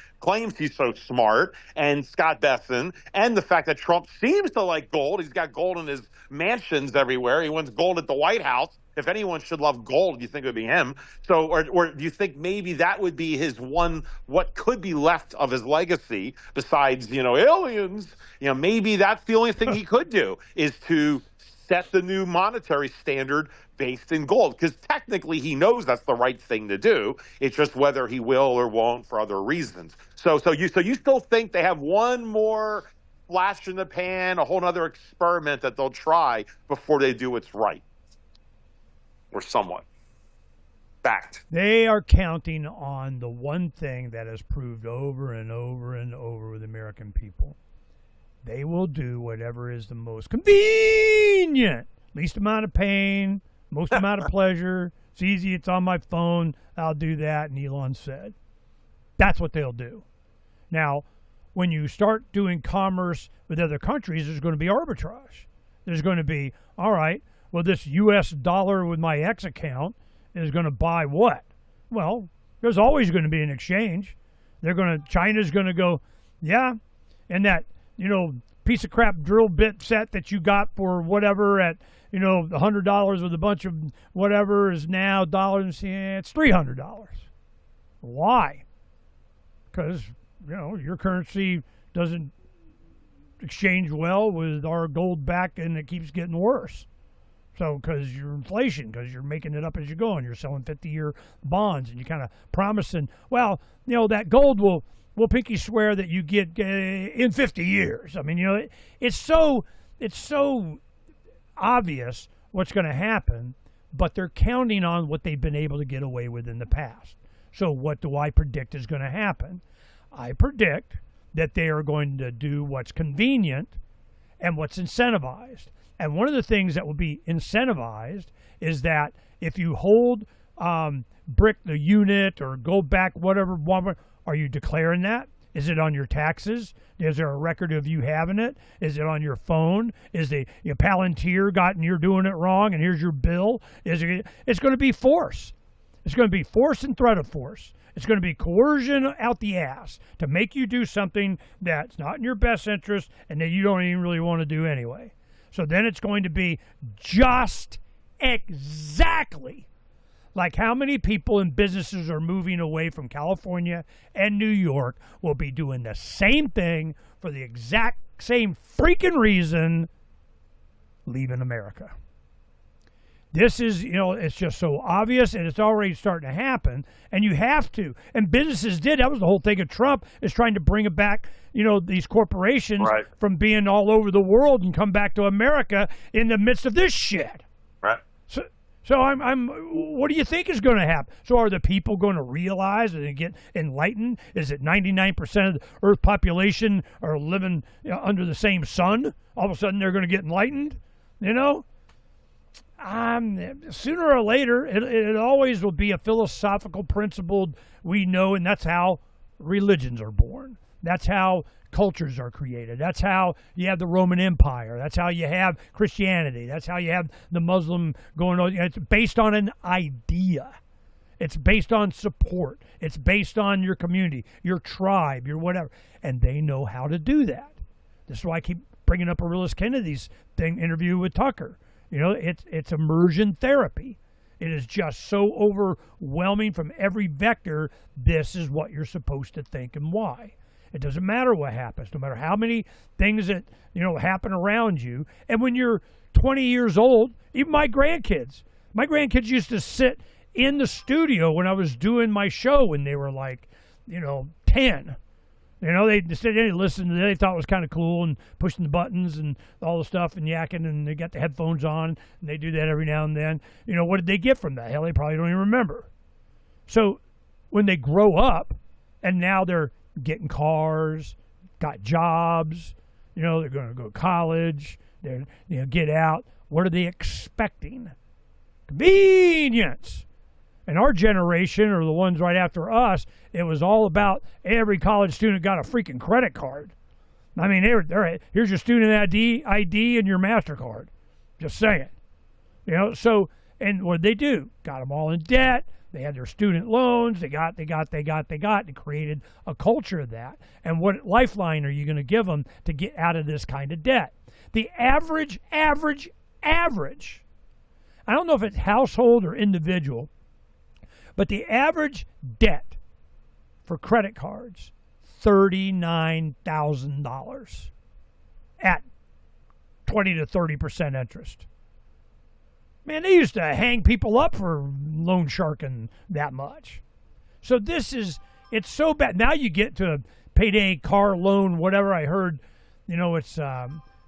D: he's so smart, and Scott Besson, and the fact that Trump seems to like gold, he's got gold in his mansions everywhere, he wants gold at the White House. If anyone should love gold, you think it would be him. So, or do you think maybe that would be his what could be left of his legacy besides, aliens? Maybe that's the only thing he could do, is to set the new monetary standard based in gold, because technically he knows that's the right thing to do. It's just whether he will or won't for other reasons. So you still think they have one more flash in the pan, a whole other experiment that they'll try before they do what's right, or somewhat backed?
C: They are counting on the one thing that has proved over and over and over with American people. They will do whatever is the most convenient, least amount of pain, most amount of pleasure. It's easy. It's on my phone. I'll do that. And Elon said, that's what they'll do. Now, when you start doing commerce with other countries, there's going to be arbitrage. There's going to be, all right, well, this U.S. dollar with my X account is going to buy what? Well, there's always going to be an exchange. China's going to go, yeah, and that, piece of crap drill bit set that you got for whatever at, $100 with a bunch of whatever is now dollars. It's $300. Why? Because, your currency doesn't exchange well with our gold back, and it keeps getting worse. So, because you're inflation, because you're making it up as you go, and you're selling 50-year bonds, and you're kind of promising, well, that gold will pinky swear that you get in 50 years. I mean, it's so obvious what's going to happen, but they're counting on what they've been able to get away with in the past. So what do I predict is going to happen? I predict that they are going to do what's convenient and what's incentivized. And one of the things that will be incentivized is that if you hold BRIC, the unit, or go back, whatever, are you declaring that? Is it on your taxes? Is there a record of you having it? Is it on your phone? Is the Palantir gotten you're doing it wrong and here's your bill? It's going to be force. It's going to be force and threat of force. It's going to be coercion out the ass to make you do something that's not in your best interest and that you don't even really want to do anyway. So then it's going to be just exactly like how many people and businesses are moving away from California and New York will be doing the same thing for the exact same freaking reason, leaving America. This is, it's just so obvious, and it's already starting to happen, and you have to. And businesses did. That was the whole thing of Trump, is trying to bring it back, these corporations from being all over the world and come back to America in the midst of this shit.
D: Right.
C: So what do you think is going to happen? So are the people going to realize and get enlightened? Is it 99% of the Earth population are living under the same sun? All of a sudden they're going to get enlightened? Sooner or later, it always will be a philosophical principle we know, and that's how religions are born. That's how cultures are created. That's how you have the Roman Empire. That's how you have Christianity. That's how you have the Muslim going on. It's based on an idea. It's based on support. It's based on your community, your tribe, your whatever. And they know how to do that. This is why I keep bringing up Aurelius Kennedy's interview with Tucker. You know, it's immersion therapy. It is just so overwhelming from every vector. This is what you're supposed to think and why. It doesn't matter what happens, no matter how many things that, you know, happen around you. And when you're 20 years old, even my grandkids used to sit in the studio when I was doing my show when they were like, you know, 10. You know, they said they listened. They thought it was kind of cool and pushing the buttons and all the stuff and yakking, and they got the headphones on, and they do that every now and then. You know, what did they get from that? Hell, they probably don't even remember. So when they grow up and now they're getting cars, got jobs, you know, they're going to go to college, they're, you know, get out. What are they expecting? Convenience. And our generation, or the ones right after us, it was all about every college student got a freaking credit card. I mean, here's your student ID and your MasterCard. Just saying. You know, so, and what did they do? Got them all in debt. They had their student loans. They got, and created a culture of that. And what lifeline are you going to give them to get out of this kind of debt? The average, I don't know if it's household or individual, but the average debt for credit cards, $39,000 at 20 to 30% interest. Man, they used to hang people up for loan sharking that much. So it's so bad. Now you get to a payday car loan, whatever I heard, you know, it's,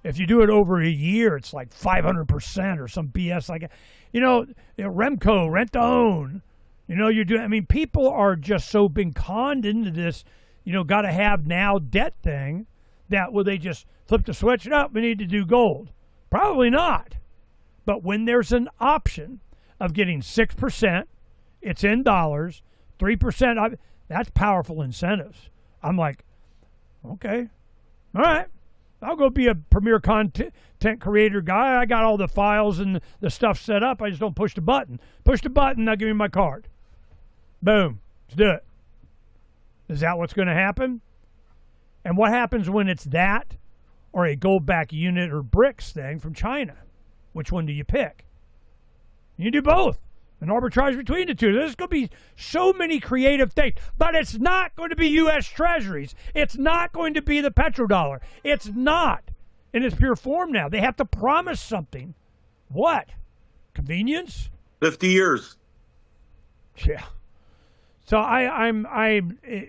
C: if you do it over a year, it's like 500% or some BS like that. You know, Remco, rent to own. You know, I mean, people are just so being conned into this, you know, got to have now debt thing that will they just flip the switch up? We need to do gold. Probably not. But when there's an option of getting 6%, it's in dollars, 3%, that's powerful incentives. I'm like, okay, all right. I'll go be a premier content creator guy. I got all the files and the stuff set up. I just don't push the button. Push the button, I'll give you my card. Boom. Let's do it. Is that what's going to happen? And what happens when it's that or a gold-backed unit or BRICS thing from China? Which one do you pick? You do both. An arbitrage between the two. There's going to be so many creative things. But it's not going to be U.S. Treasuries. It's not going to be the petrodollar. It's not in its pure form now. They have to promise something. What? Convenience?
D: 50 years.
C: Yeah. So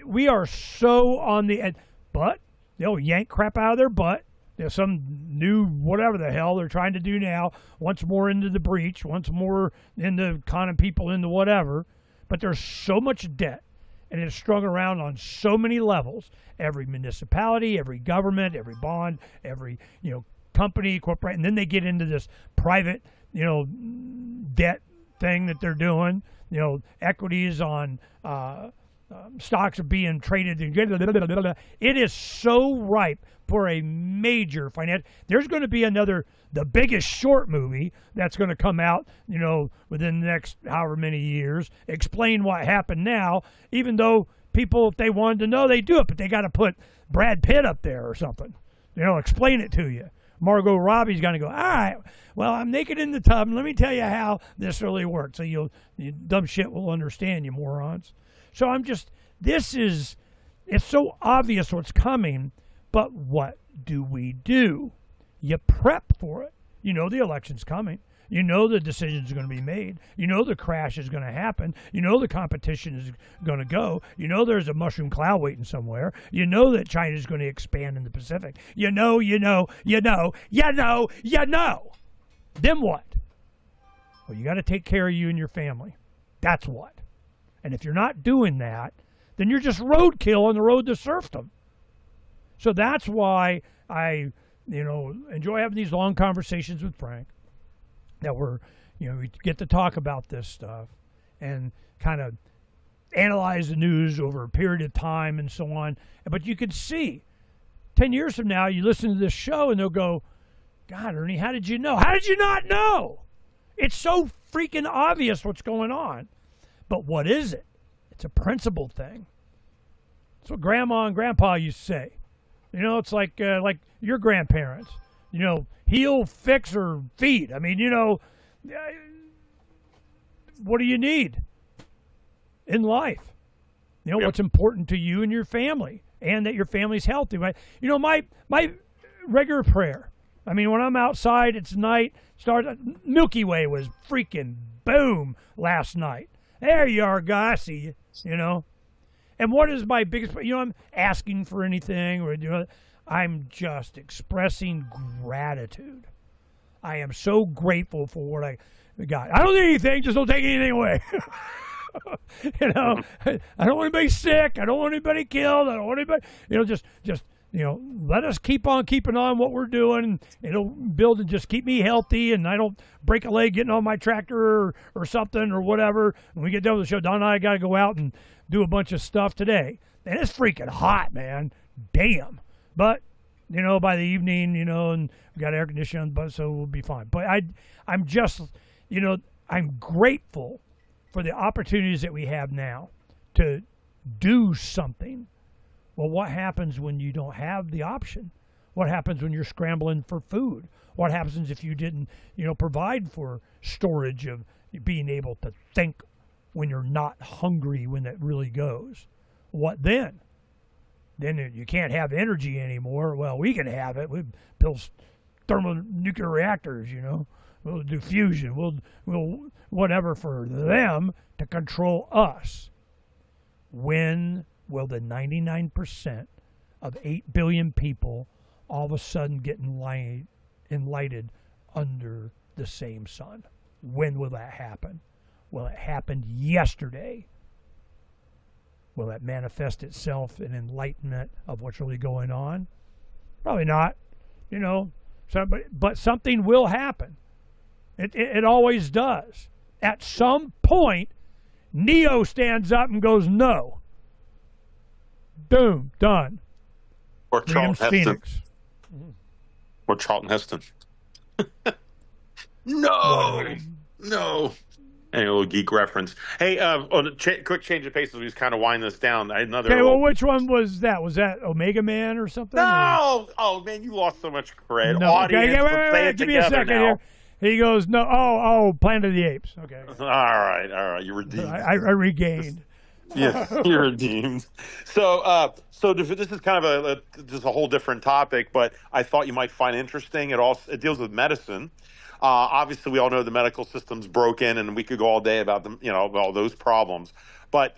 C: we are so on the edge. But they'll yank crap out of their butt. There's some new whatever the hell they're trying to do now, once more into the breach, once more into conning people into whatever. But there's so much debt, and it's strung around on so many levels. Every municipality, every government, every bond, every, you know, company, corporate, and then they get into this private, you know, debt thing that they're doing. You know, equities on stocks are being traded. It is so ripe for a major financial. There's going to be the biggest short movie that's going to come out, you know, within the next however many years. Explain what happened now, even though people, if they wanted to know, they do it, but they got to put Brad Pitt up there or something. You know, explain it to you. Margot Robbie's going to go, all right, well, I'm naked in the tub, and let me tell you how this really works. So you dumb shit will understand, you morons. So it's so obvious what's coming, but what do we do? You prep for it. You know the election's coming. You know the decisions are going to be made. You know the crash is going to happen. You know the competition is going to go. You know there's a mushroom cloud waiting somewhere. You know that China is going to expand in the Pacific. You know. Then what? Well, you got to take care of you and your family. That's what. And if you're not doing that, then you're just roadkill on the road to serfdom. So that's why I, you know, enjoy having these long conversations with Phranq. That we get to talk about this stuff and kind of analyze the news over a period of time and so on. But you can see, 10 years from now, you listen to this show and they'll go, God, Ernie, how did you know? How did you not know? It's so freaking obvious what's going on. But what is it? It's a principle thing. That's what Grandma and Grandpa used to say. It's like your grandparents. Heal, fix, or feed. I mean, what do you need in life? What's important to you and your family, and that your family's healthy. Right? My regular prayer. I mean, when I'm outside, it's night. Milky Way was freaking boom last night. There you are, guys. I see you. And what is my biggest? I'm asking for anything, or I'm just expressing gratitude. I am so grateful for what I got. I don't need anything. Just don't take anything away. I don't want anybody sick. I don't want anybody killed. I don't want anybody. Just let us keep on keeping on what we're doing. It'll build and just keep me healthy, and I don't break a leg getting on my tractor or something or whatever. When we get done with the show, Don and I got to go out and do a bunch of stuff today. And it's freaking hot, man. Damn. But, by the evening, and we got air conditioning, but so we'll be fine. But I'm just, I'm grateful for the opportunities that we have now to do something. Well, what happens when you don't have the option? What happens when you're scrambling for food? What happens if you didn't, provide for storage of being able to think when you're not hungry when it really goes? What then? Then you can't have energy anymore. Well, we can have it. We build thermonuclear reactors, We'll do fusion. We'll whatever for them to control us. When will the 99% of 8 billion people all of a sudden get enlightened under the same sun? When will that happen? Well, it happened yesterday. Will it manifest itself in enlightenment of what's really going on? Probably not. But something will happen. It always does. At some point, Neo stands up and goes, no. Boom, done.
D: Or Charlton Heston.
C: Phoenix.
D: Or Charlton Heston. No. Hey, a little geek reference. Hey, quick change of pace as we just kind of wind this down.
C: Which one was that? Was that Omega Man or something?
D: No! Oh, man, you lost so much cred.
C: No.
D: Audience,
C: wait. Give me a second here. He goes, no. Oh, Planet of the Apes. Okay.
D: All right. You redeemed.
C: I regained.
D: Yes, you're redeemed. So this is kind of just a whole different topic, but I thought you might find interesting. It deals with medicine. Obviously, we all know the medical system's broken, and we could go all day about them, all those problems. But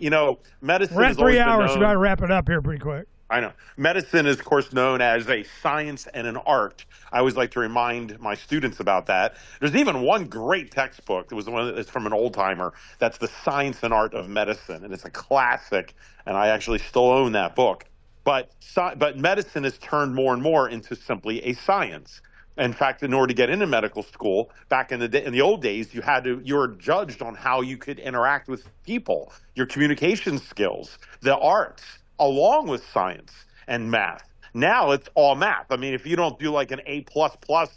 D: medicine.
C: We're at 3 hours, so we got to wrap it up here pretty quick.
D: I know. Medicine is, of course, known as a science and an art. I always like to remind my students about that. There's even one great textbook. It's from an old-timer. That's The Science and Art of Medicine, and it's a classic, and I actually still own that book. But medicine has turned more and more into simply a science. In fact, in order to get into medical school, back in the old days, you were judged on how you could interact with people, your communication skills, the arts, along with science and math. Now it's all math. I mean, if you don't do like an A++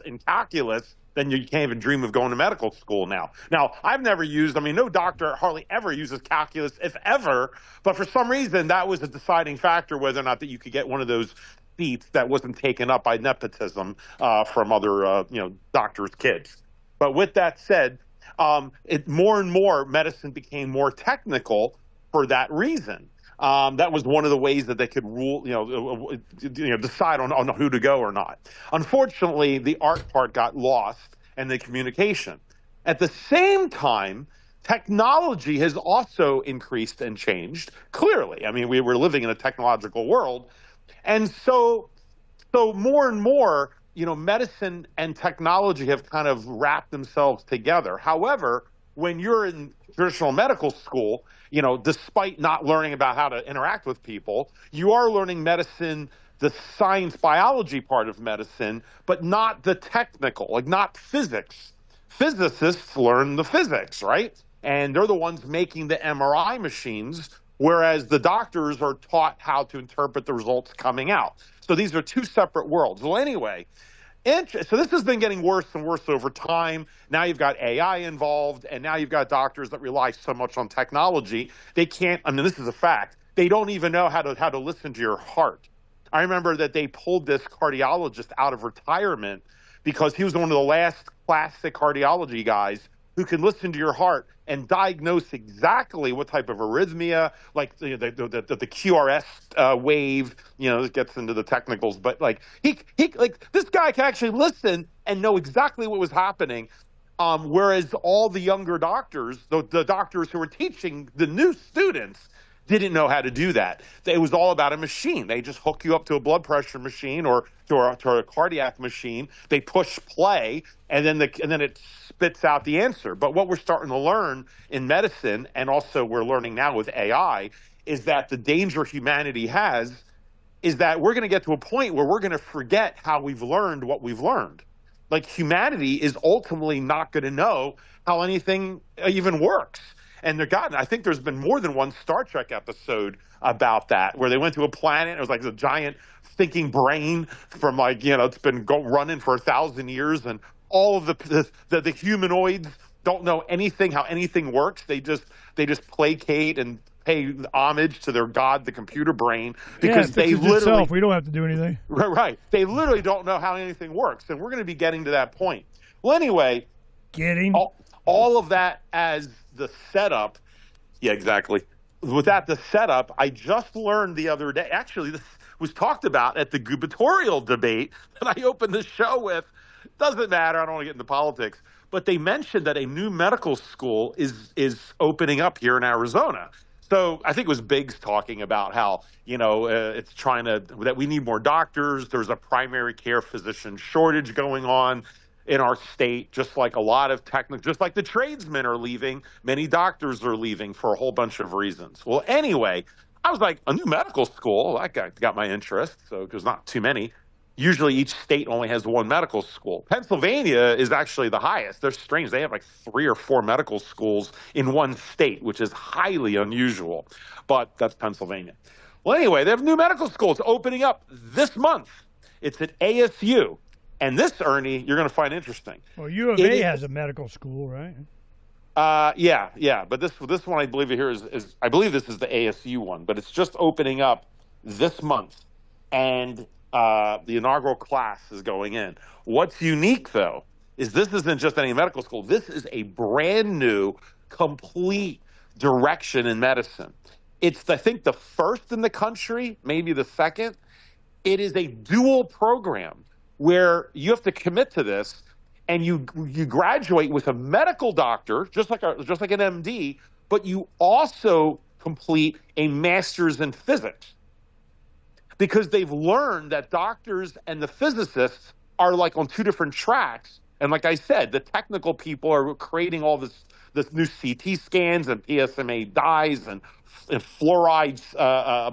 D: in calculus, then you can't even dream of going to medical school now. Now, I've never no doctor hardly ever uses calculus, if ever, but for some reason that was a deciding factor whether or not that you could get one of those seats that wasn't taken up by nepotism from other doctors' kids. But with that said, more and more medicine became more technical for that reason. That was one of the ways that they could rule, decide on who to go or not. Unfortunately, the art part got lost and the communication. At the same time, technology has also increased and changed, clearly. I mean, we were living in a technological world. And so more and more, medicine and technology have kind of wrapped themselves together. However, when you're in traditional medical school, despite not learning about how to interact with people, you are learning medicine, the science biology part of medicine, but not the technical, like not physics. Physicists learn the physics, right? And they're the ones making the MRI machines, whereas the doctors are taught how to interpret the results coming out. So these are two separate worlds. Well, anyway, So this has been getting worse and worse over time. Now you've got AI involved, and now you've got doctors that rely so much on technology. They can't, I mean, this is a fact. They don't even know how to listen to your heart. I remember that they pulled this cardiologist out of retirement because he was one of the last classic cardiology guys who can listen to your heart and diagnose exactly what type of arrhythmia, like the QRS wave. It gets into the technicals, but like he like this guy can actually listen and know exactly what was happening. Whereas all the younger doctors, the doctors who were teaching the new students, didn't know how to do that. It was all about a machine. They just hook you up to a blood pressure machine or to a cardiac machine. They push play, and then it spits out the answer. But what we're starting to learn in medicine, and also we're learning now with AI, is that the danger humanity has is that we're going to get to a point where we're going to forget how we've learned what we've learned. Like, humanity is ultimately not going to know how anything even works. And I think there's been more than one Star Trek episode about that, where they went to a planet. It was like a giant thinking brain from it's been running for 1,000 years, and all of the humanoids don't know how anything works. They just placate and pay homage to their god, the computer brain, because they literally
C: itself. We don't have to do anything.
D: Right. They literally don't know how anything works, and we're going to be getting to that point. Well, anyway, all of that as the setup. Yeah, exactly. With that, the setup, I just learned the other day. Actually, this was talked about at the gubernatorial debate that I opened the show with. Doesn't matter. I don't want to get into politics. But they mentioned that a new medical school is opening up here in Arizona. So I think it was Biggs talking about how, it's that we need more doctors. There's a primary care physician shortage going on in our state, just like a lot of just like the tradesmen are leaving, many doctors are leaving for a whole bunch of reasons. Well, anyway, I was like, a new medical school, that got my interest. So there's not too many. Usually each state only has one medical school. Pennsylvania is actually the highest. They're strange. They have like 3 or 4 medical schools in one state, which is highly unusual. But that's Pennsylvania. Well, anyway, they have new medical schools opening up this month. It's at ASU. And this, Ernie, you're going to find interesting.
C: Well, U of A has a medical school, right?
D: Yeah. But this one, I believe here is I believe this is the ASU one, but it's just opening up this month, and the inaugural class is going in. What's unique, though, is this isn't just any medical school. This is a brand new, complete direction in medicine. It's, I think, the first in the country, maybe the second. It is a dual program where you have to commit to this, and you graduate with a medical doctor, just like an MD, but you also complete a master's in physics, because they've learned that doctors and the physicists are like on 2 different tracks. And like I said, the technical people are creating all this new CT scans and PSMA dyes and fluoride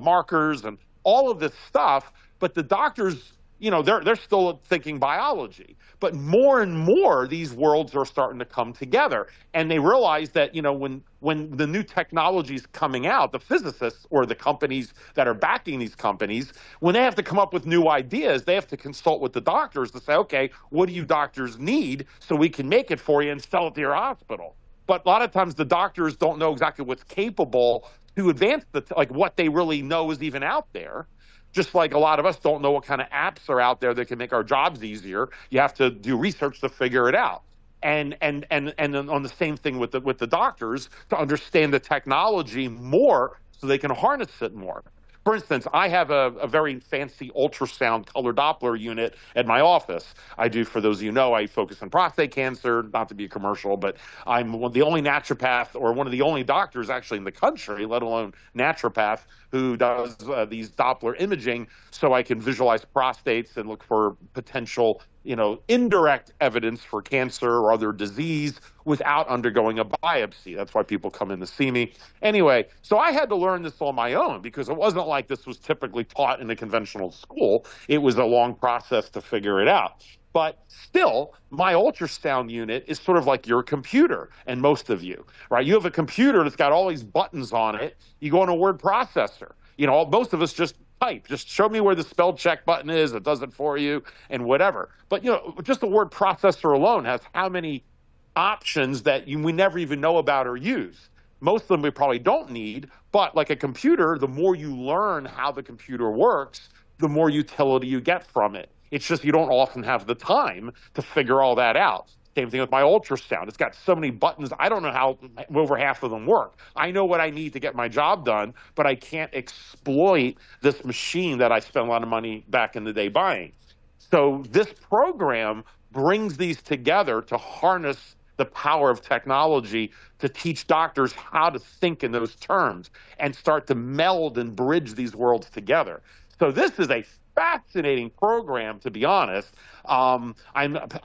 D: markers and all of this stuff, but the doctors, they're still thinking biology. But more and more, these worlds are starting to come together. And they realize that, when the new technology is coming out, the physicists or the companies that are backing these companies, when they have to come up with new ideas, they have to consult with the doctors to say, okay, what do you doctors need so we can make it for you and sell it to your hospital? But a lot of times the doctors don't know exactly what's capable to advance what they really know is even out there. Just like a lot of us don't know what kind of apps are out there that can make our jobs easier. You have to do research to figure it out. And on the same thing with the doctors, to understand the technology more so they can harness it more. For instance, I have a very fancy ultrasound color Doppler unit at my office. I do, for those of you who know, I focus on prostate cancer, not to be a commercial, but I'm the only naturopath, or one of the only doctors actually in the country, let alone naturopath, who does these Doppler imaging so I can visualize prostates and look for potential, indirect evidence for cancer or other disease without undergoing a biopsy. That's why people come in to see me. Anyway, so I had to learn this on my own, because it wasn't like this was typically taught in a conventional school. It was a long process to figure it out. But still, my ultrasound unit is sort of like your computer, and most of you, right? You have a computer that's got all these buttons on it. You go on a word processor. Most of us just type. Just show me where the spell check button is. It does it for you and whatever. But, just the word processor alone has how many options that we never even know about or use. Most of them we probably don't need, but like a computer, the more you learn how the computer works, the more utility you get from it. It's just you don't often have the time to figure all that out. Same thing with my ultrasound. It's got so many buttons. I don't know how over half of them work. I know what I need to get my job done, but I can't exploit this machine that I spent a lot of money back in the day buying. So this program brings these together to harness the power of technology to teach doctors how to think in those terms and start to meld and bridge these worlds together. So this is a fascinating program, to be honest. I'm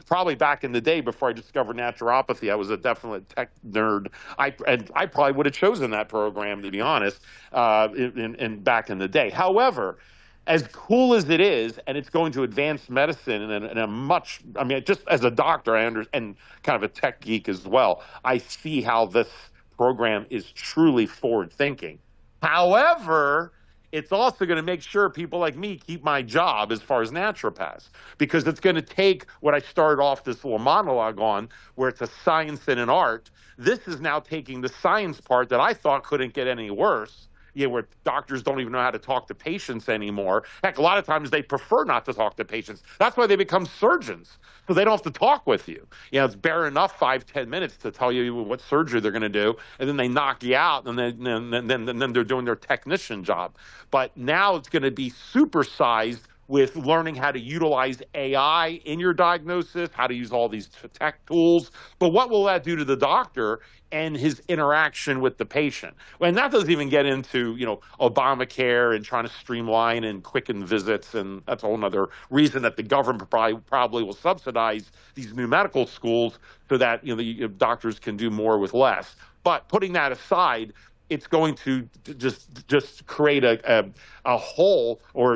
D: probably back in the day before I discovered naturopathy, I was a definite tech nerd. I probably would have chosen that program, to be honest, in back in the day. However, as cool as it is, and it's going to advance medicine in a much, I mean, just as a doctor, I understand, and kind of a tech geek as well, I see how this program is truly forward thinking. However, it's also going to make sure people like me keep my job as far as naturopaths, because it's going to take what I started off this little monologue on, where it's a science and an art. This is now taking the science part that I thought couldn't get any worse, where doctors don't even know how to talk to patients anymore. Heck, a lot of times they prefer not to talk to patients. That's why they become surgeons, so they don't have to talk with you. It's bare enough 5-10 minutes to tell you what surgery they're going to do, and then they knock you out, and then they're doing their technician job. But now it's going to be supersized with learning how to utilize AI in your diagnosis, how to use all these tech tools. But what will that do to the doctor and his interaction with the patient? And that doesn't even get into, Obamacare and trying to streamline and quicken visits. And that's a whole other reason that the government probably will subsidize these new medical schools so that, the doctors can do more with less. But putting that aside, it's going to just create a hole or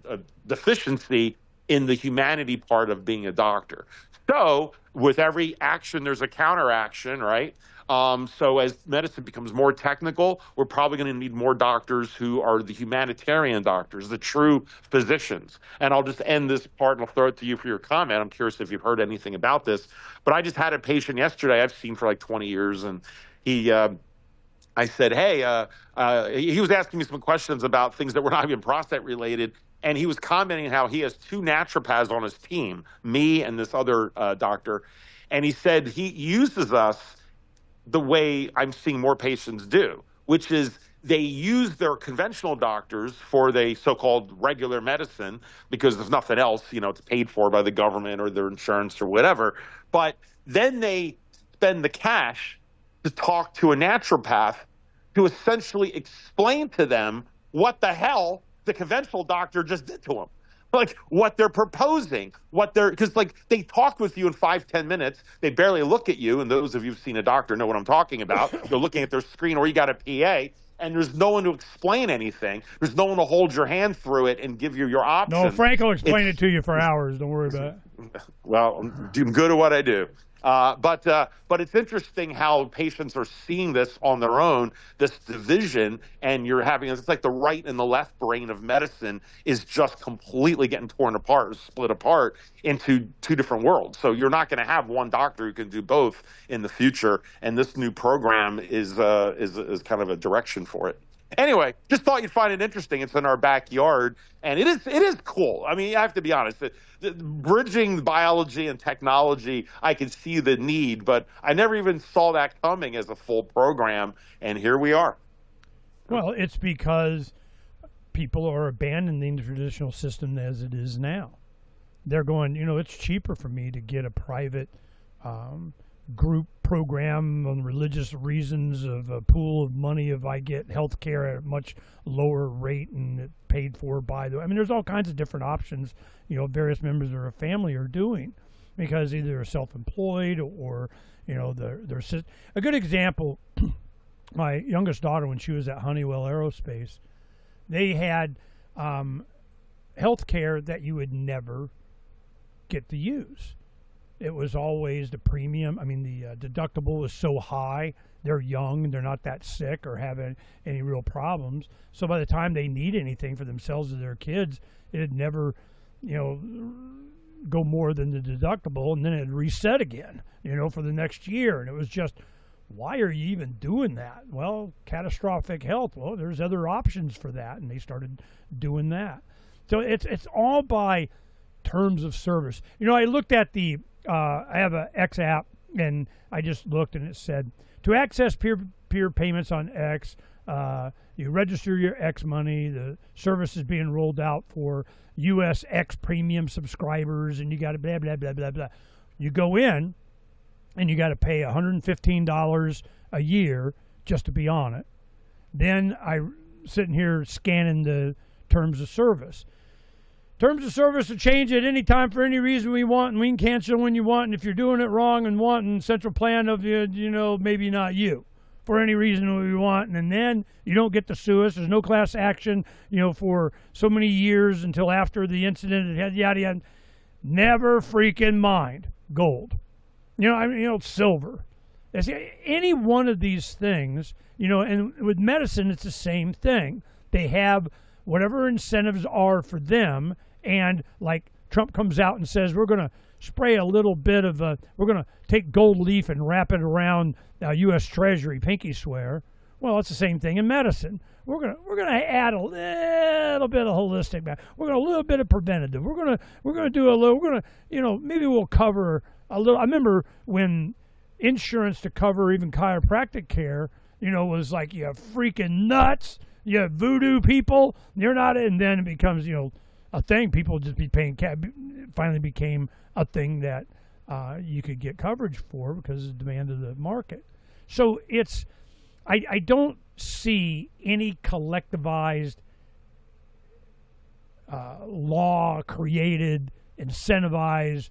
D: a deficiency in the humanity part of being a doctor. So with every action, there's a counteraction, right? So as medicine becomes more technical, we're probably going to need more doctors who are the humanitarian doctors, the true physicians. And I'll just end this part and I'll throw it to you for your comment. I'm curious if you've heard anything about this, but I just had a patient yesterday I've seen for like 20 years, and I said, hey, he was asking me some questions about things that were not even prostate related. And he was commenting how he has 2 naturopaths on his team, me and this other doctor. And he said he uses us the way I'm seeing more patients do, which is they use their conventional doctors for the so-called regular medicine because there's nothing else, it's paid for by the government or their insurance or whatever. But then they spend the cash to talk to a naturopath to essentially explain to them what the hell the conventional doctor just did to them. Like what they're proposing, because they talk with you in 5-10 minutes. They barely look at you. And those of you who've seen a doctor know what I'm talking about. They're looking at their screen, or you got a PA, and there's no one to explain anything. There's no one to hold your hand through it and give you your options.
C: No, Phranq will explain it to you for hours. Don't worry about it.
D: Well, I'm good at what I do. But it's interesting how patients are seeing this on their own, this division, and you're having, it's like the right and the left brain of medicine is just completely getting torn apart, split apart into 2 different worlds. So you're not going to have one doctor who can do both in the future, and this new program is kind of a direction for it. Anyway, just thought you'd find it interesting. It's in our backyard, and it is cool. I mean, I have to be honest. Bridging biology and technology, I can see the need, but I never even saw that coming as a full program, and here we are.
C: Well, it's because people are abandoning the traditional system as it is now. They're going, it's cheaper for me to get a private group program on religious reasons of a pool of money if I get health care at a much lower rate and it paid for by the, there's all kinds of different options, various members of a family are doing, because either they're self-employed or, they're a good example, my youngest daughter, when she was at Honeywell Aerospace, they had health care that you would never get to use. it was always the premium. I mean, the deductible was so high. They're young, they're not that sick or having any real problems. So by the time they need anything for themselves or their kids, it'd never, go more than the deductible, and then it'd reset again, for the next year. And it was just, why are you even doing that? Well, catastrophic health. Well, there's other options for that, and they started doing that. So it's all by terms of service. I looked at I have an X app, and I just looked, and it said, to access peer-to-peer payments on X, you register your X money. The service is being rolled out for U.S. X premium subscribers, and you got to blah, blah, blah, blah, blah. You go in, and you got to pay $115 a year just to be on it. Then I'm sitting here scanning the terms of service. Terms of service will change at any time for any reason we want, and we can cancel when you want. And if you're doing it wrong and wanting central plan of maybe not you, for any reason we want, and then you don't get to sue us. There's no class action, for so many years until after the incident. Yada yada. Never freaking mind gold. Silver. Any one of these things, and with medicine, it's the same thing. They have whatever incentives are for them, and like Trump comes out and says, we're going to spray a little bit of we're going to take gold leaf and wrap it around U.S. Treasury, pinky swear. Well, it's the same thing in medicine. We're gonna add a little bit of holistic. We're gonna a little bit of preventative. We're gonna do a little. Maybe we'll cover a little. I remember when insurance to cover even chiropractic care, was like, you have freaking nuts. You have voodoo people. You're not, and then it becomes a thing. People just be paying. Finally became a thing that you could get coverage for because of the demand of the market. So it's. I don't see any collectivized law created, incentivized,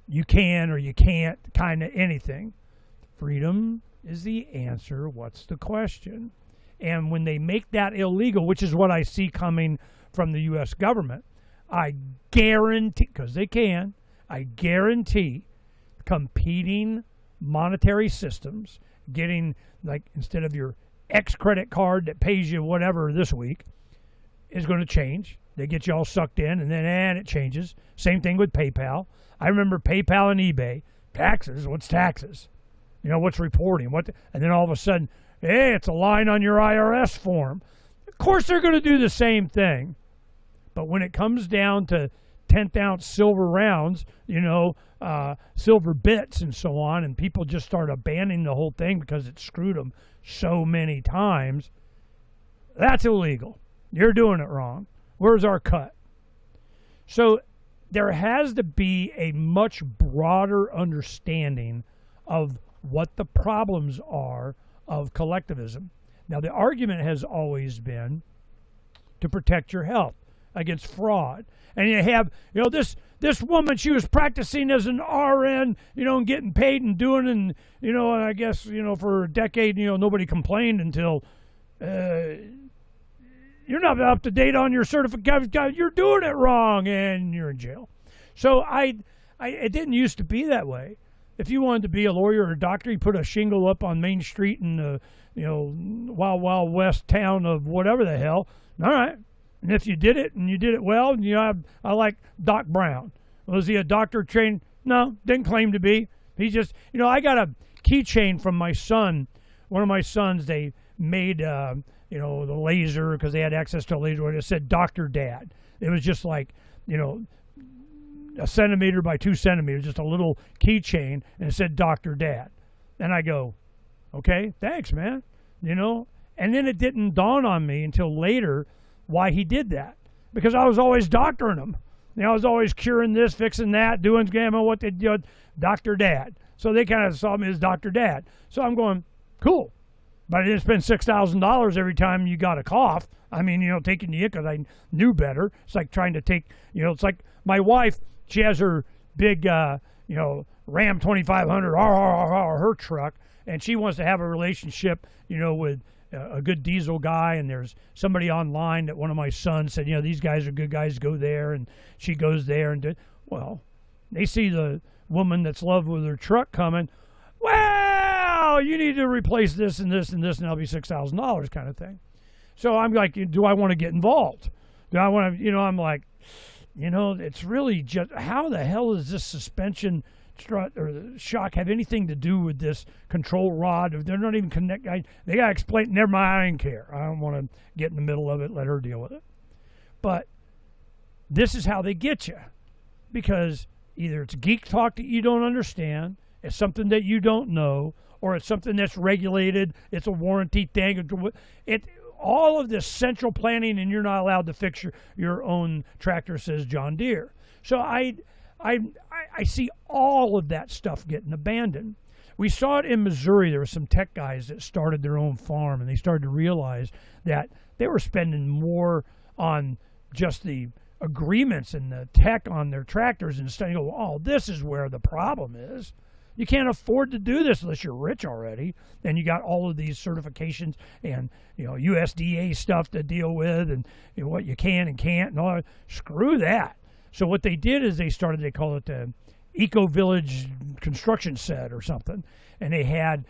C: you can or you can't kind of anything. Freedom is the answer. What's the question? And when they make that illegal, which is what I see coming from the U.S. government, I guarantee, because they can, I guarantee competing monetary systems getting, like, instead of your X credit card that pays you whatever this week is going to change. They get you all sucked in, and then it changes. Same thing with PayPal. I remember PayPal and eBay. Taxes, what's taxes? What's reporting? And then all of a sudden, hey, it's a line on your IRS form. Of course they're going to do the same thing. But when it comes down to 10th ounce silver rounds, silver bits and so on, and people just start abandoning the whole thing because it screwed them so many times, that's illegal. You're doing it wrong. Where's our cut? So there has to be a much broader understanding of what the problems are of collectivism. Now, the argument has always been to protect your health against fraud. And you have, this woman, she was practicing as an RN, and getting paid and doing, and, and I guess, for a decade, nobody complained until, you're not up to date on your certificate, you're doing it wrong, and you're in jail. So it didn't used to be that way. If you wanted to be a lawyer or a doctor, you put a shingle up on Main Street in the, wild, wild west town of whatever the hell. All right. And if you did it and you did it well, I like Doc Brown. Was he a doctor trained? No, didn't claim to be. He just, I got a keychain from my son. One of my sons, they made, the laser because they had access to a laser. And it said Dr. Dad. It was just like, a centimeter by 2 centimeters, just a little keychain, and it said Dr. Dad. And I go, okay, thanks, man. And then it didn't dawn on me until later why he did that. Because I was always doctoring him. I was always curing this, fixing that, doing gamma, what they do, Dr. Dad. So they kind of saw me as Dr. Dad. So I'm going, cool. But I didn't spend $6,000 every time you got a cough. I mean, taking you because I knew better. It's like trying to take, it's like my wife, she has her big, Ram 2500, her truck, and she wants to have a relationship, with a good diesel guy, and there's somebody online that one of my sons said, these guys are good guys, go there, and she goes there, and well, They see the woman that's loved with her truck coming. Well, you need to replace this and this and this, and that'll be $6,000 kind of thing. So I'm like, do I want to get involved? Do I want to, I'm like, it's really just, how the hell does this suspension strut or the shock have anything to do with this control rod? If they're not even connected, they got to explain. Never mind, I don't care. I don't want to get in the middle of it. Let her deal with it. But this is how they get you, because either it's geek talk that you don't understand, it's something that you don't know, or it's something that's regulated. It's a warranty thing. All of this central planning, and you're not allowed to fix your own tractor, says John Deere. So I see all of that stuff getting abandoned. We saw it in Missouri. There were some tech guys that started their own farm, and they started to realize that they were spending more on just the agreements and the tech on their tractors, and saying, oh, this is where the problem is. You can't afford to do this unless you're rich already. And you got all of these certifications and USDA stuff to deal with, and what you can and can't and all that. Screw that. So what they did is they call it the Eco Village construction set or something. And they had,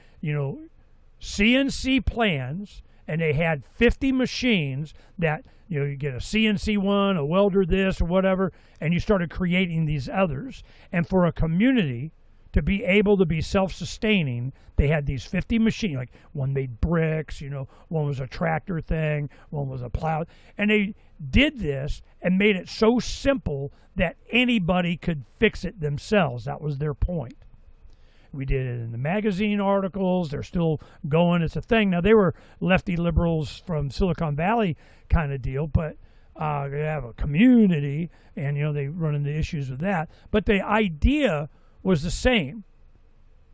C: CNC plans, and they had 50 machines that, you get a CNC one, a welder this or whatever, and you started creating these others. And for a community to be able to be self-sustaining, they had these 50 machines. Like one made bricks, one was a tractor thing, one was a plow. And they did this and made it so simple that anybody could fix it themselves. That was their point. We did it in the magazine articles. They're still going. It's a thing. Now, they were lefty liberals from Silicon Valley kind of deal, but they have a community, and, they run into issues with that. But the idea was the same,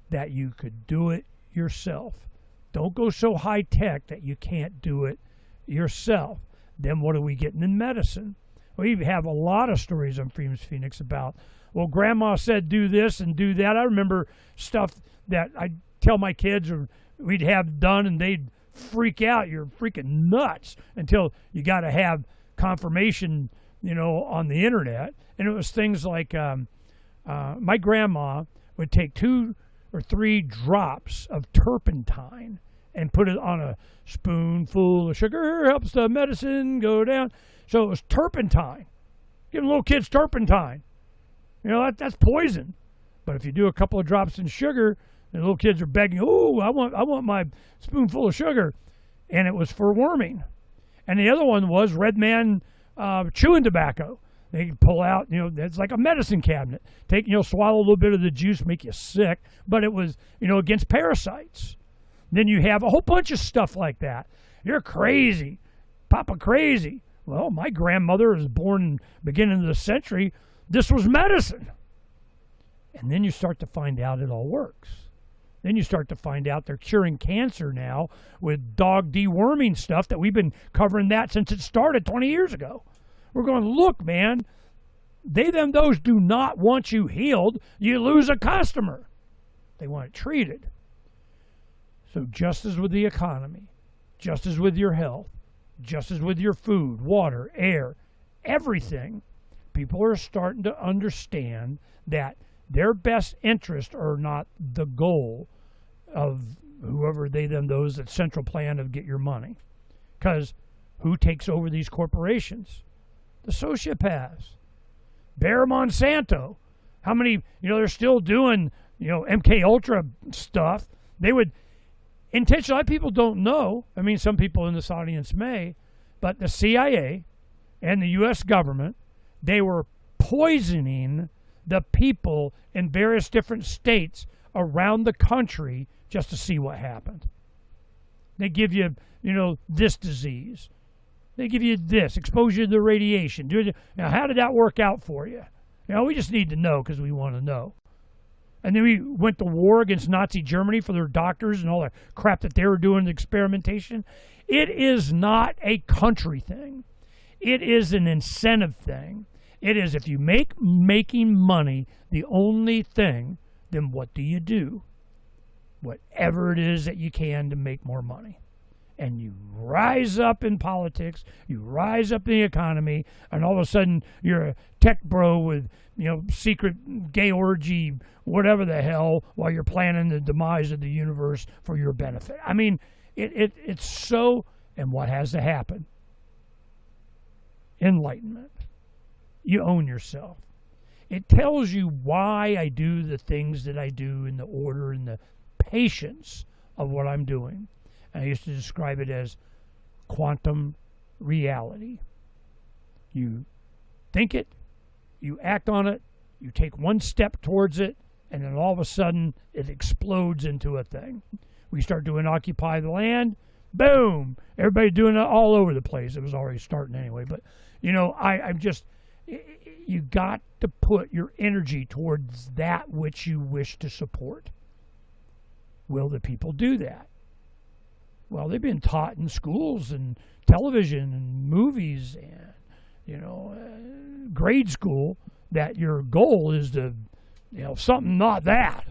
C: that you could do it yourself. Don't go so high tech that you can't do it yourself. Then what are we getting in medicine? We have a lot of stories on Freedom's Phoenix about, well, grandma said do this and do that. I remember stuff that I'd tell my kids or we'd have done, and they'd freak out. You're freaking nuts, until you got to have confirmation, on the internet. And it was things like, my grandma would take 2 or 3 drops of turpentine and put it on a spoonful of sugar. Helps the medicine go down. So it was turpentine. Giving little kids turpentine. That's poison. But if you do a couple of drops in sugar, the little kids are begging, oh, I want my spoonful of sugar. And it was for worming. And the other one was Red Man chewing tobacco. They pull out, it's like a medicine cabinet. Take, swallow a little bit of the juice, make you sick. But it was, against parasites. Then you have a whole bunch of stuff like that. You're crazy. Papa crazy. Well, my grandmother was born in the beginning of the century. This was medicine. And then you start to find out it all works. Then you start to find out they're curing cancer now with dog deworming stuff that we've been covering that since it started 20 years ago. We're going, look, man, they, them, those do not want you healed. You lose a customer. They want it treated. So just as with the economy, just as with your health, just as with your food, water, air, everything, people are starting to understand that their best interests are not the goal of whoever they, them, those, that central plan of get your money. Because who takes over these corporations? The sociopaths. Bayer Monsanto. How many, they're still doing, MK Ultra stuff. They would intentionally, people don't know. I mean, some people in this audience may, but the CIA and the U.S. government, they were poisoning the people in various different states around the country just to see what happened. They give you, this disease. They give you this, expose you to the radiation. Now, how did that work out for you? We just need to know because we want to know. And then we went to war against Nazi Germany for their doctors and all the crap that they were doing, the experimentation. It is not a country thing. It is an incentive thing. It is, if you make making money the only thing, then what do? Whatever it is that you can to make more money. and you rise up in politics, you rise up in the economy, and all of a sudden you're a tech bro with, secret gay orgy, whatever the hell, while you're planning the demise of the universe for your benefit. I mean, it's so, and what has to happen? Enlightenment. You own yourself. It tells you why I do the things that I do in the order and the patience of what I'm doing. And I used to describe it as quantum reality. You think it, you act on it, you take one step towards it, and then all of a sudden it explodes into a thing. We start doing Occupy the Land, boom, everybody doing it all over the place. It was already starting anyway, but I'm just, you got to put your energy towards that which you wish to support. Will the people do that? Well, they've been taught in schools and television and movies and, grade school that your goal is to, something not that.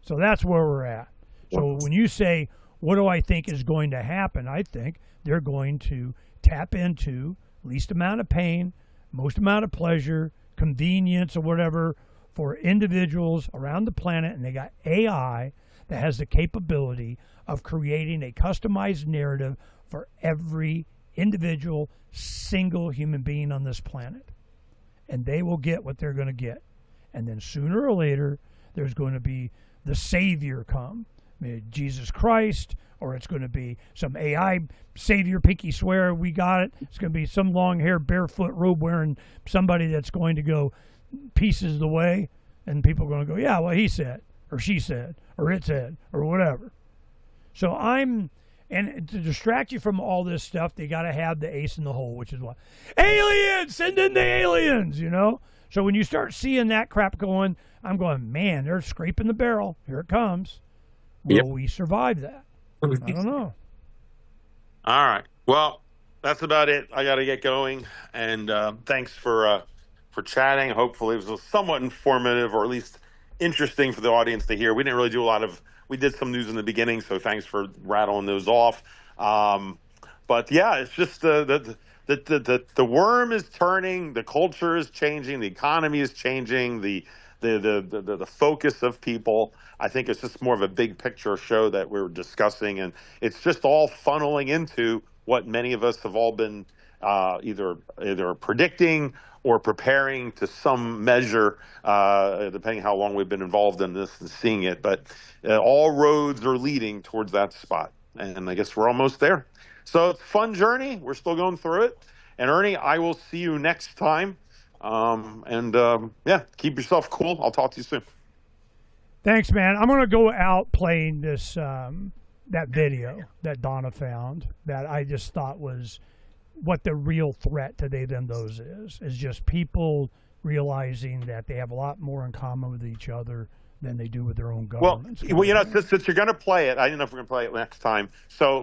C: So that's where we're at. So when you say, what do I think is going to happen? I think they're going to tap into least amount of pain, most amount of pleasure, convenience, or whatever for individuals around the planet, and they got AI that has the capability of creating a customized narrative for every individual, single human being on this planet. And they will get what they're going to get. And then sooner or later, there's going to be the Savior come. Maybe Jesus Christ, or it's going to be some AI Savior, pinky swear, we got it. It's going to be some long-haired, barefoot, robe-wearing somebody that's going to go pieces the way, and people are going to go, yeah, well, he said, or she said, or it said, or whatever. So and to distract you from all this stuff, they got to have the ace in the hole, which is what? Aliens! Send in the aliens, So when you start seeing that crap going, I'm going, man, they're scraping the barrel. Here it comes. Will we survive that? I don't know.
D: All right. Well, that's about it. I got to get going. And thanks for chatting. Hopefully it was somewhat informative, or at least interesting for the audience to hear. We didn't really do we did some news in the beginning, so thanks for rattling those off. But yeah, it's just the worm is turning, the culture is changing, the economy is changing, the focus of people. I think it's just more of a big picture show that we're discussing, and it's just all funneling into what many of us have all been either predicting or preparing to some measure, depending how long we've been involved in this and seeing it. But all roads are leading towards that spot, and I guess we're almost there. So it's a fun journey. We're still going through it. And Ernie, I will see you next time. Keep yourself cool. I'll talk to you soon.
C: Thanks, man. I'm going to go out playing this that video that Donna found that I just thought was what the real threat to they, them, those is just people realizing that they have a lot more in common with each other than they do with their own governments.
D: Well, since you're going to play it, I don't know if we're going to play it next time. So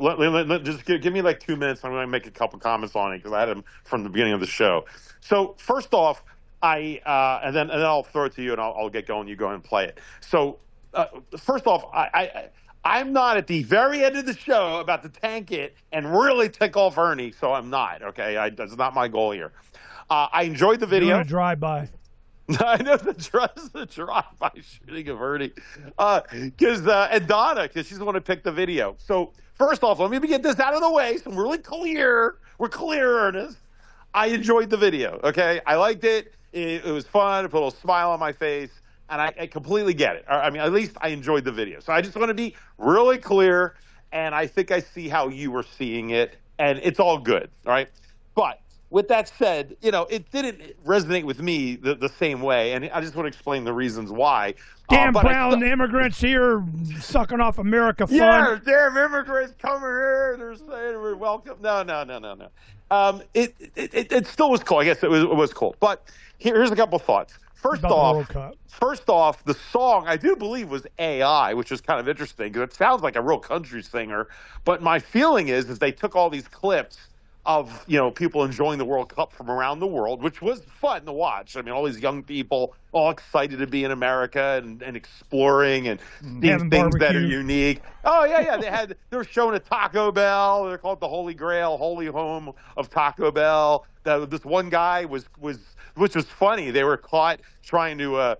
D: just give me like 2 minutes. I'm going to make a couple comments on it because I had them from the beginning of the show. So first off, and then I'll throw it to you and I'll get going. You go ahead and play it. So first off, I'm not at the very end of the show about to tank it and really tick off Ernie, so I'm not. Okay, that's not my goal here. I enjoyed the video.
C: Doing a drive-by.
D: I know the drive-by shooting of Ernie, and Donna, because she's the one who picked the video. So first off, let me get this out of the way, so I'm really clear. We're clear, Ernest. I enjoyed the video. Okay, I liked it. It was fun. It put a little smile on my face, and I completely get it. I mean, at least I enjoyed the video. So I just want to be really clear, and I think I see how you were seeing it, and it's all good. All right, but with that said, it didn't resonate with me the same way, and I just want to explain the reasons why.
C: Damn brown immigrants here sucking off America fun.
D: Yeah, damn immigrants coming here. They're saying we're welcome. No. It still was cool. I guess it was cool. But here's a couple thoughts. First off, the song I do believe was AI, which is kind of interesting because it sounds like a real country singer. But my feeling is they took all these clips people enjoying the World Cup from around the world, which was fun to watch. I mean, all these young people all excited to be in America and exploring and seeing things that are unique. Oh yeah. They were showing a Taco Bell. They're called the Holy Grail, Holy Home of Taco Bell. This one guy which was funny. They were caught trying to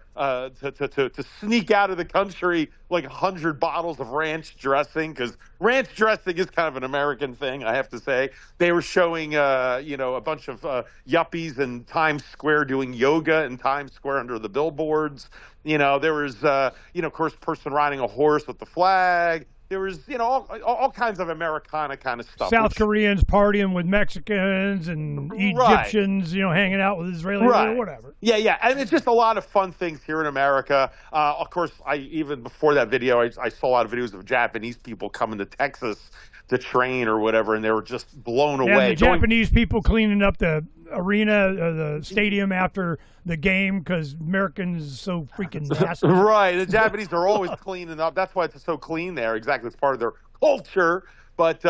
D: sneak out of the country like 100 bottles of ranch dressing, because ranch dressing is kind of an American thing, I have to say. They were showing a bunch of yuppies in Times Square doing yoga in Times Square under the billboards. There was of course, person riding a horse with the flag. There was, all kinds of Americana kind of stuff.
C: South Koreans partying with Mexicans and Egyptians, hanging out with Israelis or whatever.
D: Yeah. And it's just a lot of fun things here in America. Of course, even before that video, I saw a lot of videos of Japanese people coming to Texas to train or whatever, and they were just blown away.
C: The Japanese people cleaning up the arena, the stadium after the game because Americans so freaking nasty.
D: Right. The Japanese are always cleaning up. That's why it's so clean there. Exactly. It's part of their culture. But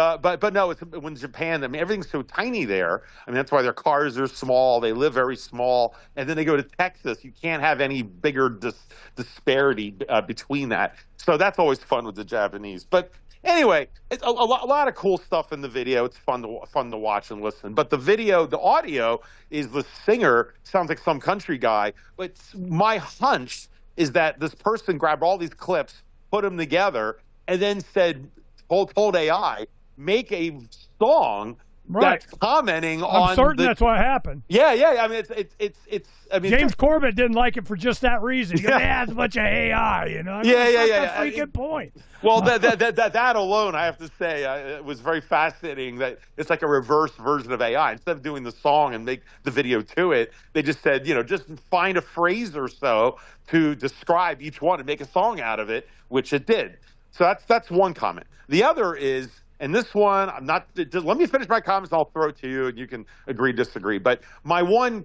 D: no, it's when Japan, I mean, everything's so tiny there. I mean, that's why their cars are small. They live very small. And then they go to Texas. You can't have any bigger disparity between that. So that's always fun with the Japanese. But anyway, it's a lot of cool stuff in the video. It's fun to watch and listen. But the audio is the singer, sounds like some country guy. But my hunch is that this person grabbed all these clips, put them together, and then told AI, make a song that's commenting on.
C: I'm certain that's what happened.
D: Yeah. I mean, it's. I mean,
C: James Corbett didn't like it for just that reason. It's a bunch of AI. That's the freaking point.
D: Well, that alone, I have to say, it was very fascinating. That it's like a reverse version of AI. Instead of doing the song and make the video to it, they just said, just find a phrase or so to describe each one and make a song out of it, which it did. So that's one comment. The other is, and this one, I'm not. Let me finish my comments, and I'll throw it to you, and you can agree, disagree. But my one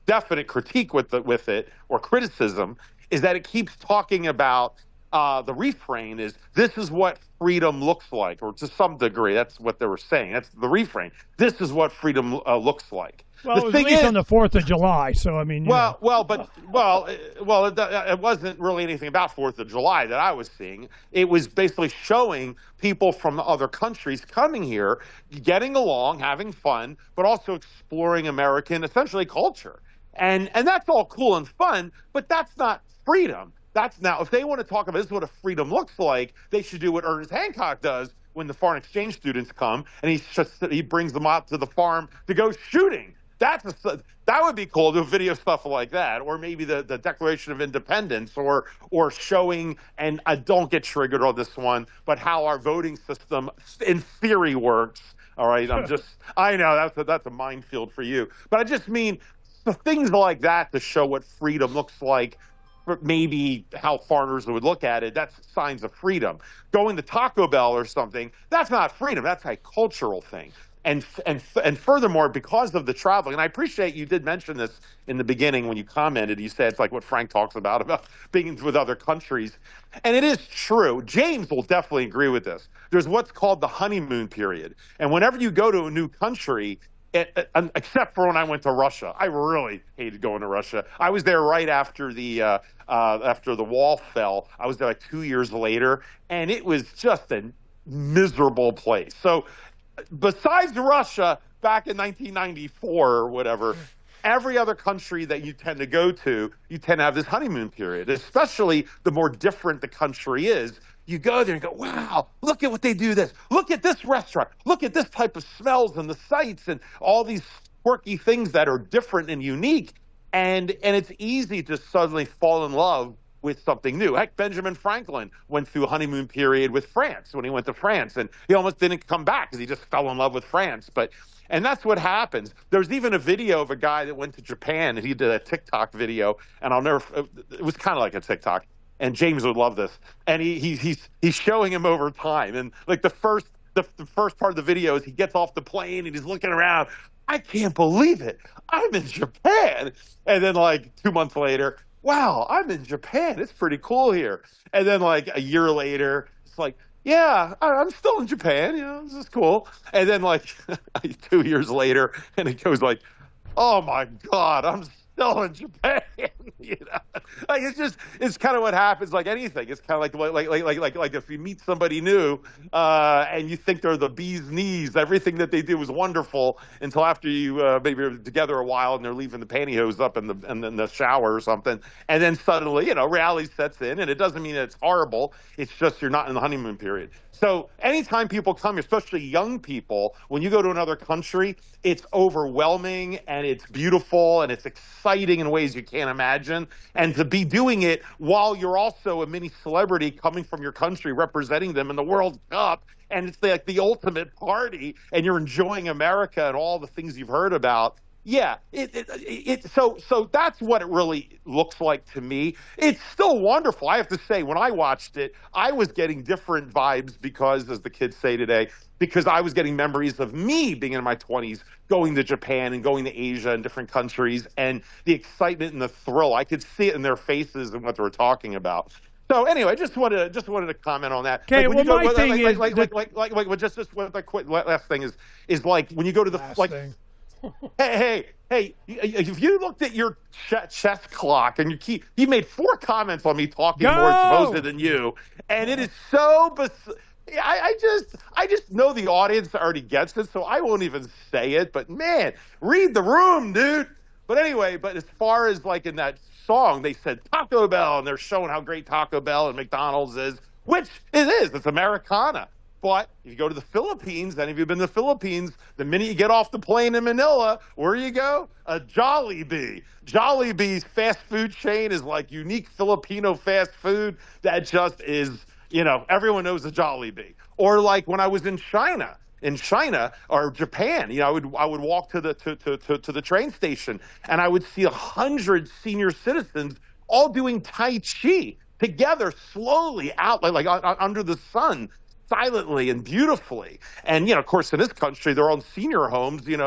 D: definite critique with it, or criticism, is that it keeps talking about the refrain is, this is what freedom looks like, or to some degree, that's what they were saying. That's the refrain. This is what freedom looks like.
C: Well, it was at least on the 4th of July, so I mean.
D: It wasn't really anything about 4th of July that I was seeing. It was basically showing people from other countries coming here, getting along, having fun, but also exploring American, essentially, culture. And that's all cool and fun, but that's not freedom. That's now, if they want to talk about this is what a freedom looks like, they should do what Ernest Hancock does when the foreign exchange students come, and he brings them out to the farm to go shooting. That would be cool, to video stuff like that, or maybe the Declaration of Independence, or showing, and I don't get triggered on this one, but how our voting system in theory works. All right, I know that's a minefield for you, but I just mean the things like that to show what freedom looks like. Maybe how foreigners would look at it, that's signs of freedom. Going to Taco Bell or something, that's not freedom, that's a cultural thing. And furthermore, because of the traveling, and I appreciate you did mention this in the beginning when you commented, you said it's like what Phranq talks about being with other countries. And it is true. James will definitely agree with this. There's what's called the honeymoon period. And whenever you go to a new country, except for when I went to Russia. I really hated going to Russia. I was there right after the wall fell. I was there like 2 years later, and it was just a miserable place. So besides Russia, back in 1994 or whatever, every other country that you tend to go to, you tend to have this honeymoon period, especially the more different the country is. You go there and go, wow, look at what they do this. Look at this restaurant. Look at this type of smells and the sights and all these quirky things that are different and unique. And it's easy to suddenly fall in love with something new. Heck, Benjamin Franklin went through a honeymoon period with France when he went to France, and he almost didn't come back because he just fell in love with France. And that's what happens. There's even a video of a guy that went to Japan, and he did a TikTok video, and it was kind of like a TikTok. And James would love this. And he's showing him over time. And like the first part of the video is he gets off the plane and he's looking around. I can't believe it. I'm in Japan. And then like 2 months later, wow, I'm in Japan. It's pretty cool here. And then like a year later, it's like, yeah, I'm still in Japan. You know, this is cool. And then like 2 years later, and it goes like, oh my God, I'm still in Japan. You know, like it's kind of what happens. Like anything, it's kind of like if you meet somebody new, and you think they're the bee's knees, everything that they do is wonderful until after you maybe are together a while and they're leaving the pantyhose up in the shower or something, and then suddenly reality sets in, and it doesn't mean it's horrible. It's just you're not in the honeymoon period. So anytime people come, especially young people, when you go to another country, it's overwhelming and it's beautiful and it's exciting in ways you can't imagine. And to be doing it while you're also a mini celebrity coming from your country, representing them in the World Cup, and it's like the ultimate party, and you're enjoying America and all the things you've heard about. Yeah, so that's what it really looks like to me. It's still wonderful. I have to say, when I watched it, I was getting different vibes because, as the kids say today, because I was getting memories of me being in my 20s, going to Japan and going to Asia and different countries, and the excitement and the thrill. I could see it in their faces and what they were talking about. So anyway, just wanted to comment on that.
C: Okay, well, my thing is
D: just what the quick last thing is like when you go to the like.
C: thing.
D: Hey! If you looked at your chess clock and he made 4 comments on me talking more supposed than you, and it is so. I just know the audience already gets it, so I won't even say it. But man, read the room, dude. But anyway, as far as like in that song, they said Taco Bell, and they're showing how great Taco Bell and McDonald's is, which it is. It's Americana. But if you go to the Philippines, any of you been to the Philippines, the minute you get off the plane in Manila, where do you go? A Jollibee. Jollibee's fast food chain is like unique Filipino fast food that just is, everyone knows a Jollibee. Or like when I was in China or Japan, I would walk to the train station, and I would see 100 senior citizens all doing Tai Chi together, slowly out like under the sun, silently and beautifully. And of course, in this country, they're all senior homes. These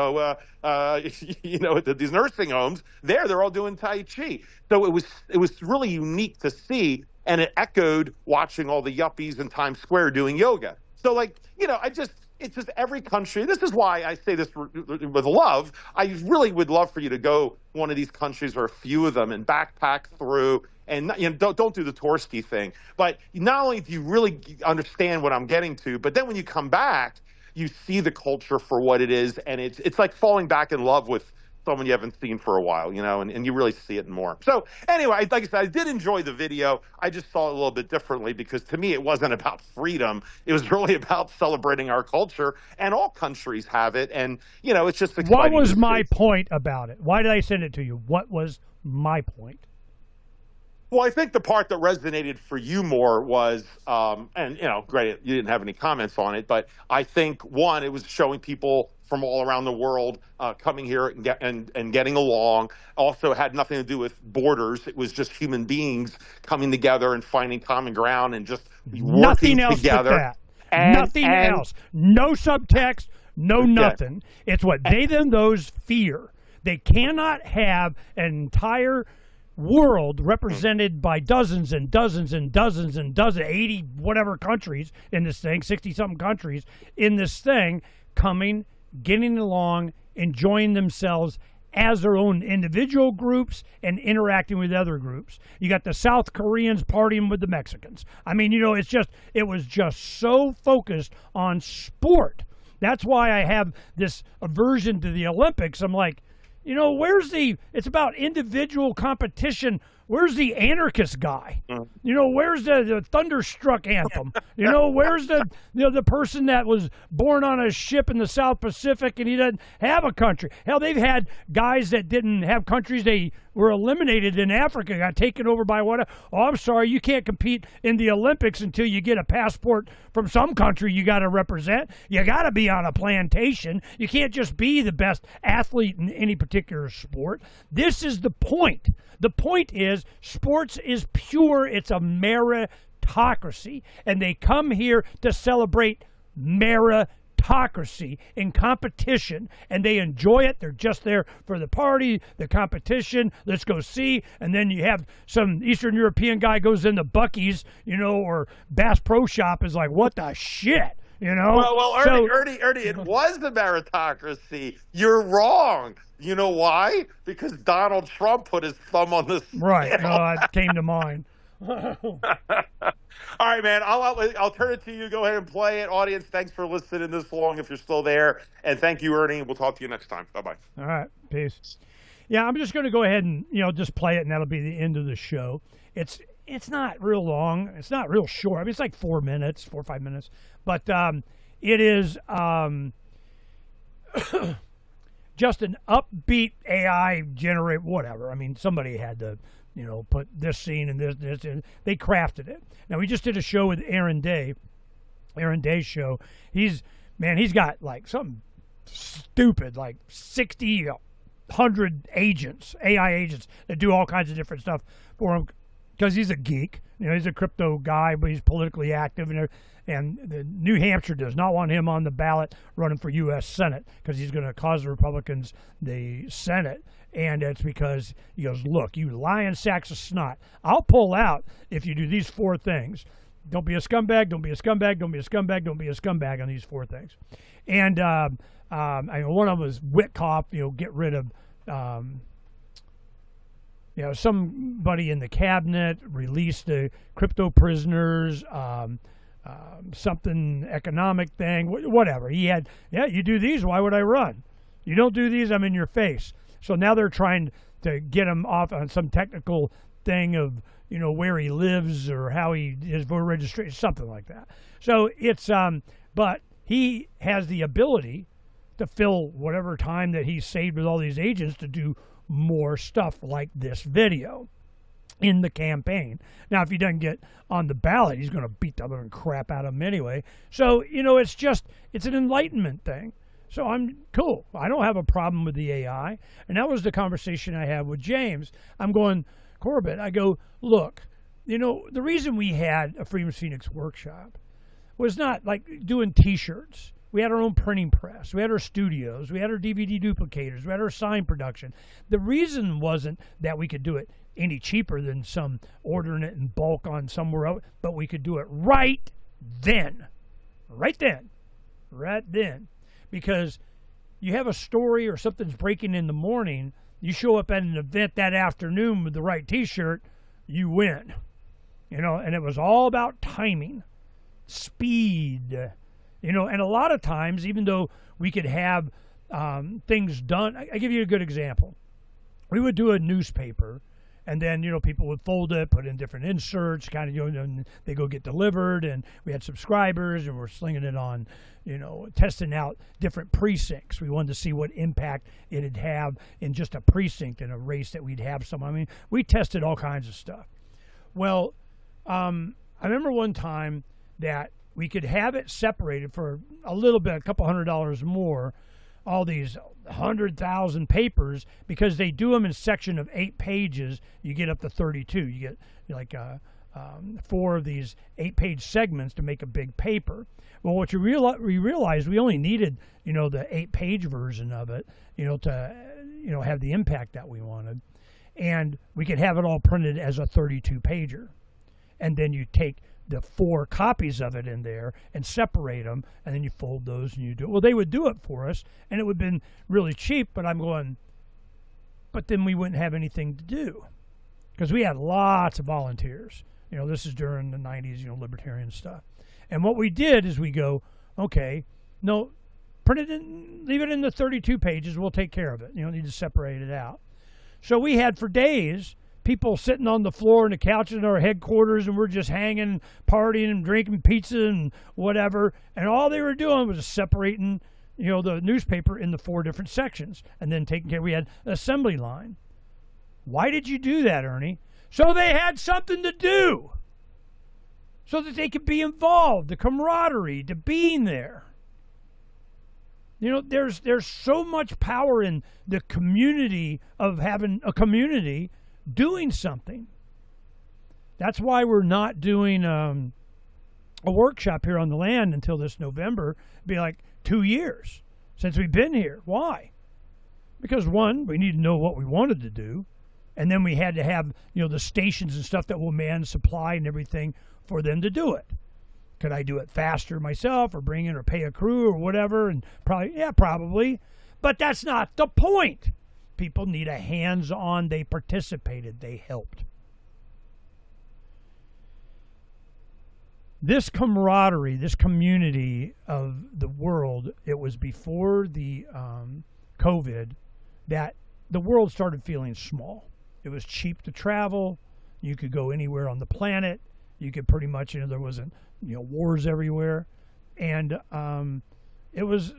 D: nursing homes. They're all doing Tai Chi. So it was really unique to see, and it echoed watching all the yuppies in Times Square doing yoga. So it's just every country. This is why I say this with love. I really would love for you to go one of these countries or a few of them and backpack through. And don't do the touristy thing. But not only do you really understand what I'm getting to, but then when you come back, you see the culture for what it is, and it's like falling back in love with someone you haven't seen for a while, and you really see it more. So anyway, like I said, I did enjoy the video. I just saw it a little bit differently because to me it wasn't about freedom. It was really about celebrating our culture, and all countries have it. And it's just exciting.
C: What was my point about it? Why did I send it to you? What was my point?
D: Well, I think the part that resonated for you more was, and great, you didn't have any comments on it, but I think one, it was showing people from all around the world coming here and getting along. Also had nothing to do with borders. It was just human beings coming together and finding common ground and just working together.
C: Nothing else. No subtext. No nothing. It's what they them those fear. They cannot have an entire world represented by dozens and dozens and dozens and dozens, 80 whatever countries in this thing, 60-something countries in this thing, coming, getting along, enjoying themselves as their own individual groups and interacting with other groups. You got the South Koreans partying with the Mexicans. I mean, it was just so focused on sport. That's why I have this aversion to the Olympics. I'm like, it's about individual competition. Where's the anarchist guy? Where's the thunderstruck anthem? Where's the person that was born on a ship in the South Pacific and he doesn't have a country? Hell, they've had guys that didn't have countries. They were eliminated in Africa, got taken over by what? Oh, I'm sorry, you can't compete in the Olympics until you get a passport from some country you got to represent. You got to be on a plantation. You can't just be the best athlete in any particular sport. This is the point. The point is sports is pure. It's a meritocracy. And they come here to celebrate meritocracy. meritocracy in competition, and they enjoy it. They're just there for the party, the competition. Let's go see. And then you have some Eastern European guy goes into Buc-ee's, or Bass Pro Shop is like, what the shit?
D: Well, Ernie, it was the meritocracy. You're wrong. You know why? Because Donald Trump put his thumb on the scale.
C: Right. It came to mind.
D: All right, man. I'll turn it to you. Go ahead and play it. Audience, thanks for listening this long if you're still there. And thank you, Ernie. We'll talk to you next time. Bye-bye.
C: All right. Peace. Yeah, I'm just going to go ahead and, just play it, and that'll be the end of the show. It's not real long. It's not real short. I mean, it's like 4 or 5 minutes. But it is just an upbeat AI generate whatever. I mean, somebody had to, put this scene and this, and they crafted it. Now, we just did a show with Aaron Day. Aaron Day's show. He's got like something stupid, like 60, 100 agents, AI agents that do all kinds of different stuff for him because he's a geek. He's a crypto guy, but he's politically active, and the New Hampshire does not want him on the ballot running for U.S. Senate because he's going to cause the Republicans the Senate. And it's because he goes, look, you lying sacks of snot, I'll pull out if you do these 4 things. Don't be a scumbag, don't be a scumbag, don't be a scumbag, don't be a scumbag on these 4 things. And one of them was Witkoff, get rid of somebody in the cabinet, release the crypto prisoners, something economic thing, whatever. He had, you do these, why would I run? You don't do these, I'm in your face. So now they're trying to get him off on some technical thing of, where he lives or how his voter registration, something like that. So it's, but he has the ability to fill whatever time that he's saved with all these agents to do more stuff like this video in the campaign. Now, if he doesn't get on the ballot, he's going to beat the living crap out of him anyway. So, it's an enlightenment thing. So I'm cool. I don't have a problem with the AI. And that was the conversation I had with James. I'm going, Corbett, I go, look, the reason we had a Freedom's Phoenix workshop was not like doing T-shirts. We had our own printing press. We had our studios. We had our DVD duplicators. We had our sign production. The reason wasn't that we could do it any cheaper than some ordering it in bulk on somewhere else, but we could do it right then. Because you have a story or something's breaking in the morning, you show up at an event that afternoon with the right T-shirt, you win. And it was all about timing, speed. And a lot of times, even though we could have things done, I give you a good example. We would do a newspaper, and then, people would fold it, put in different inserts, kind of, and they go get delivered, and we had subscribers, and we're slinging it on, testing out different precincts. We wanted to see what impact it'd have in just a precinct in a race that we'd have some. I mean, we tested all kinds of stuff. Well, I remember one time that we could have it separated for a little bit, a couple $100 more, all these 100,000 papers, because they do them in a section of 8 pages. You get up to 32. You get like 4 of these 8-page segments to make a big paper. Well, what we realized we only needed, the 8-page version of it, to, have the impact that we wanted. And we could have it all printed as a 32-pager. And then you take the 4 copies of it in there and separate them, and then you fold those and you do it. Well, they would do it for us, and it would have been really cheap, but I'm going, but then we wouldn't have anything to do because we had lots of volunteers. This is during the 90s, libertarian stuff. And what we did is we go, okay, no, print it in, leave it in the 32 pages, we'll take care of it. You don't need to separate it out. So we had for days people sitting on the floor and the couches in our headquarters, and we're just hanging, partying and drinking pizza and whatever. And all they were doing was separating, the newspaper into 4 different sections and then taking care. We had an assembly line. Why did you do that, Ernie? So they had something to do, so that they could be involved, the camaraderie, the being there. There's so much power in the community of having a community doing something. That's why we're not doing a workshop here on the land until this November. It'd be like 2 years since we've been here. Why? Because one, we need to know what we wanted to do, and then we had to have, the stations and stuff that will man supply and everything for them to do it. Could I do it faster myself, or bring in or pay a crew or whatever? And probably. But that's not the point. People need a hands-on. They participated. They helped. This camaraderie, this community of the world, it was before the COVID that the world started feeling small. It was cheap to travel. You could go anywhere on the planet. You could pretty much, there wasn't, wars everywhere. And it was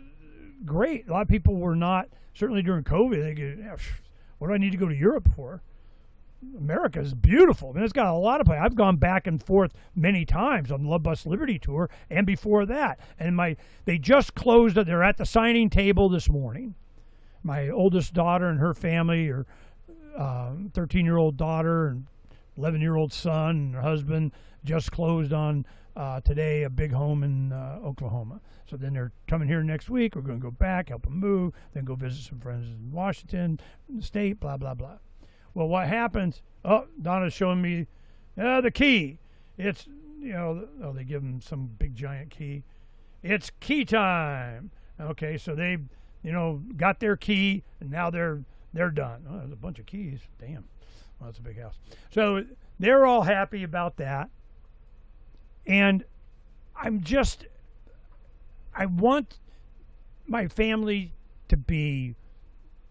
C: great. A lot of people were not, certainly during COVID, they could, what do I need to go to Europe for? America is beautiful. I mean, it's got a lot of places. I've gone back and forth many times on the Love Bus Liberty Tour and before that. And they just closed it. They're at the signing table this morning. My oldest daughter and her family, her 13-year-old daughter and 11-year-old son and her husband just closed on today a big home in Oklahoma. So then they're coming here next week. We're going to go back, help them move, then go visit some friends in Washington State, blah, blah, blah. Well, what happens? Oh, Donna's showing me the key. It's, they give them some big giant key. It's key time. Okay, so they, got their key, and now they're done. Oh, there's a bunch of keys. Damn. Well, that's a big house. So they're all happy about that. And I want my family to be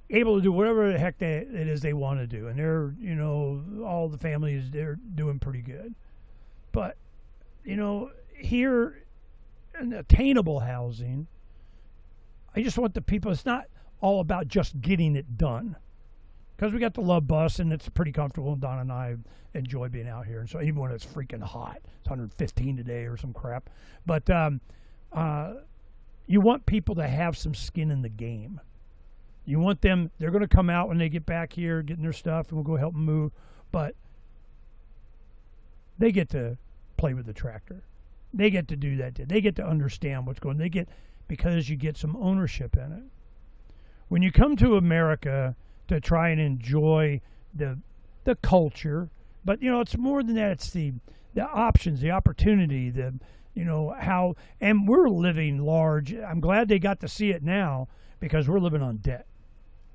C: able to do whatever the heck it is they want to do. And they're, all the families, they're doing pretty good. But, here in attainable housing, I just want the people, it's not all about just getting it done. Because we got the Love Bus, and it's pretty comfortable, and Donna and I enjoy being out here. And so even when it's freaking hot, it's 115 today or some crap. But you want people to have some skin in the game. You want them, they're going to come out when they get back here, getting their stuff, and we'll go help them move. But they get to play with the tractor. They get to do that. They get to understand what's going on. Because you get some ownership in it. When you come to America to try and enjoy the culture, but, it's more than that. It's the options, the opportunity, how, and we're living large. I'm glad they got to see it now because we're living on debt.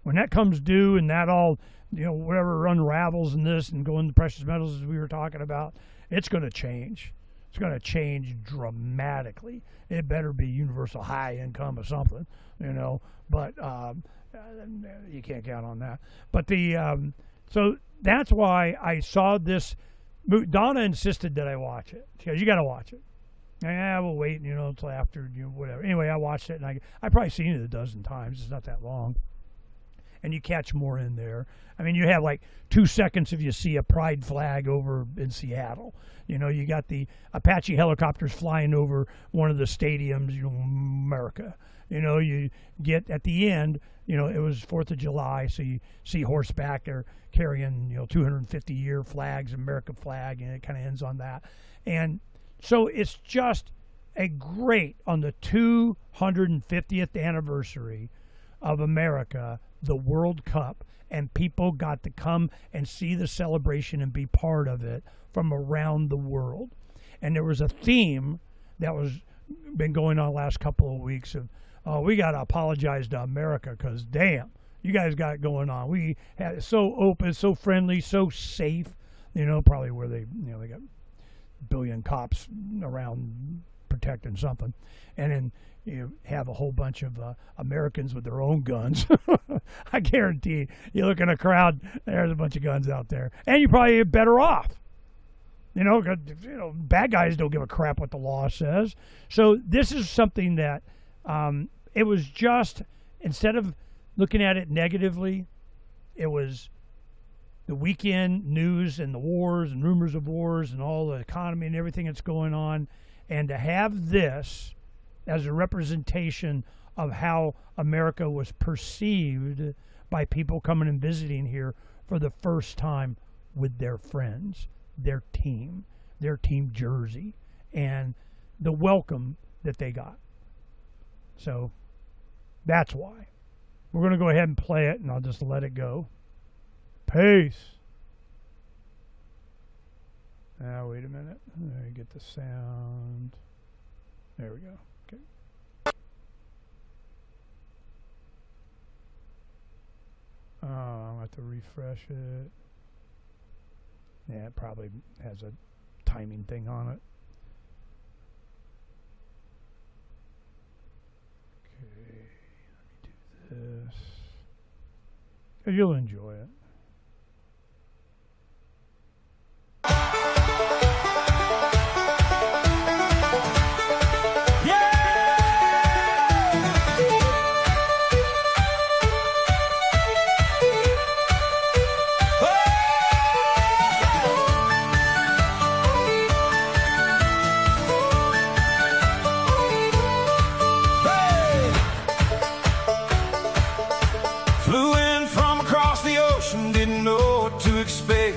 C: When that comes due and that all, whatever unravels in this and go into precious metals as we were talking about, it's going to change. It's going to change dramatically. It better be universal high income or something, but you can't count on that. But so that's why I saw this movie. Donna insisted that I watch it. She goes, you got to watch it. We'll wait, until after, whatever. Anyway, I watched it, and I've probably seen it a dozen times. It's not that long. And you catch more in there. I mean, you have like 2 seconds if you see a pride flag over in Seattle. You got the Apache helicopters flying over one of the stadiums, America. You get at the end, it was 4th of July, so you see horseback, they're carrying, 250-year flags, American flag, and it kind of ends on that. And so it's just a great, on the 250th anniversary of America, the World Cup, and people got to come and see the celebration and be part of it from around the world. And there was a theme that was been going on the last couple of weeks of, we got to apologize to America because, damn, you guys got it going on. We had it so open, so friendly, so safe, probably where they got a billion cops around protecting something. And then you have a whole bunch of Americans with their own guns. I guarantee you look in a crowd, there's a bunch of guns out there. And you're probably better off. Bad guys don't give a crap what the law says. So this is something that it was just, instead of looking at it negatively, it was the weekend news and the wars and rumors of wars and all the economy and everything that's going on. And to have this as a representation of how America was perceived by people coming and visiting here for the first time with their friends, their team jersey. And the welcome that they got. So that's why. We're going to go ahead and play it, and I'll just let it go. Peace. Now, wait a minute. Let me get the sound. There we go. Okay. I'll have to refresh it. Yeah, it probably has a timing thing on it. Okay, let me do this. You'll enjoy it.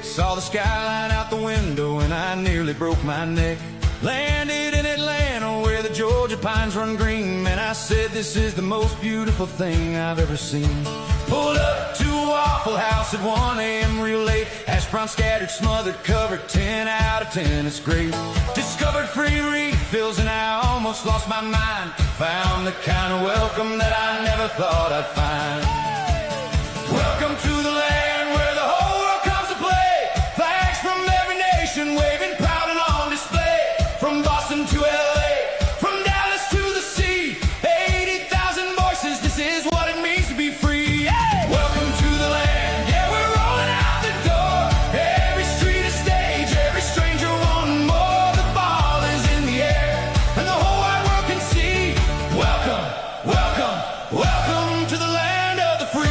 F: Saw the skyline out the window and I nearly broke my neck. Landed in Atlanta where the Georgia pines run green. Man, I said this is the most beautiful thing I've ever seen. Pulled up to a Waffle House at 1 a.m. real late. Hash brown scattered, smothered, covered, 10 out of 10, it's great. Discovered free refills and I almost lost my mind. Found the kind of welcome that I never thought I'd find. Welcome to the land where the whole world comes to play. Flags from every nation waving proud and on display. From Boston to LA, from Dallas to the sea. 80,000 voices, this is what it means to be free. Hey! Welcome to the land, yeah, we're rolling out the door. Every street a stage, every stranger wanting more. The ball is in the air, and the whole wide world can see. Welcome, welcome, welcome to the land of the free.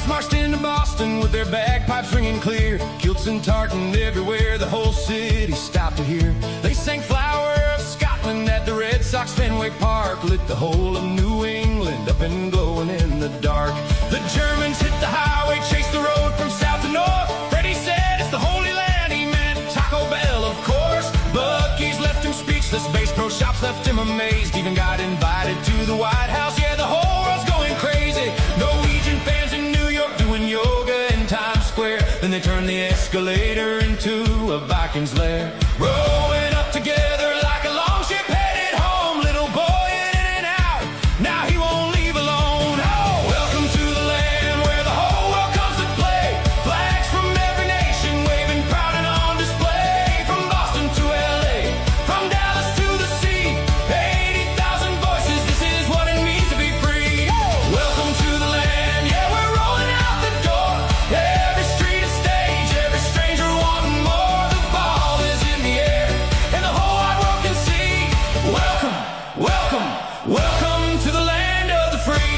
F: Marched into Boston with their bagpipes ringing clear. Kilts and tartan everywhere, the whole city stopped to hear. They sang Flower of Scotland at the Red Sox Fenway Park. Lit the whole of New England up and glowing in the dark. The Germans hit the highway, chased the road from south to north. Freddie said it's the Holy Land, he meant Taco Bell, of course. Buc-ee's left him speechless, Bass Pro Shops left him amazed. Even got invited to the White House, yeah, the whole world's going crazy. Norwegian fans in New York doing yoga in Times Square. Then they turned the escalator into a Viking's lair. Rowing up together like a long ship headed home. Little boy in and out, now he won't leave alone. Oh, welcome to the land where the whole world comes to play. Flags from every nation waving proud and on display. From Boston to LA, from Dallas to the sea. 80,000 voices, this is what it means to be free. Oh, welcome to the land, yeah, we're rolling out the door. Every street a stage, every stranger wanting more. The ball is in the air, and the whole wide world can see. Welcome, welcome, welcome to the land of the free.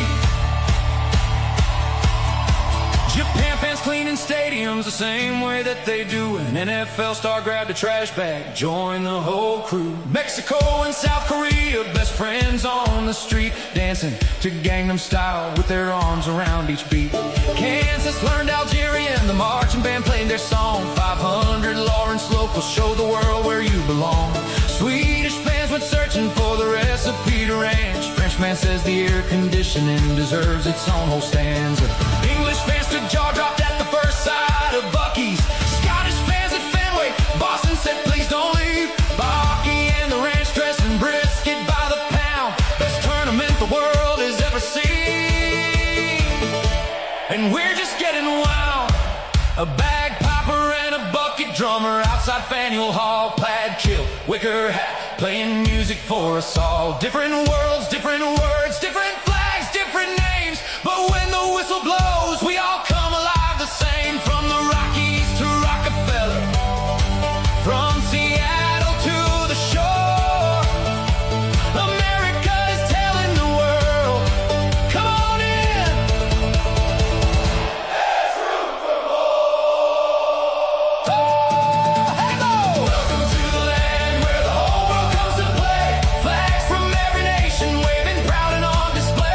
F: Japan fans cleaning stadiums the same way that they do. An NFL star grabbed a trash bag, joined the whole crew. Mexico and South Korea, best friends on the street, dancing to Gangnam Style with their arms around each beat. Kansas learned Algerian, the marching band played their song. 500 Lawrence locals showed the world where you belong. Swedish fans went searching for the recipe to ranch. Frenchman says the air conditioning deserves its own whole stanza. English fans stood jaw-dropped at the first sight of Buc-ee's. Scottish fans at Fenway, Boston said please don't leave. Buc-ee and the ranch dressing brisket by the pound. Best tournament the world has ever seen. And we're just getting wild. A bagpiper and a bucket drummer outside Faneuil Hall. Plaid kilt, wicker hat, playing music for us all. Different worlds, different words, different flags, different names. But when the whistle blows, we all come alive the same. From the Rockies to Rockefeller, from Seattle to the shore. America is telling the world, come on in. There's room for more. Hello! Welcome to the land where the whole world comes to play. Flags from every nation waving proud and on display.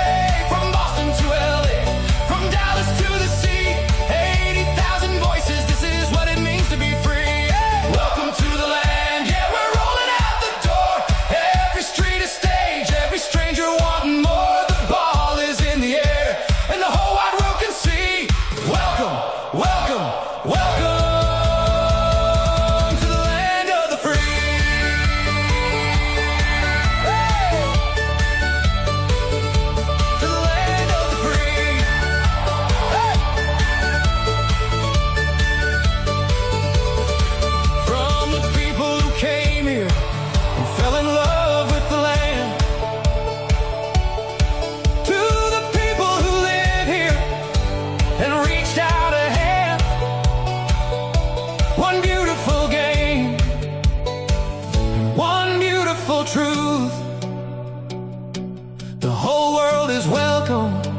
F: Mexico.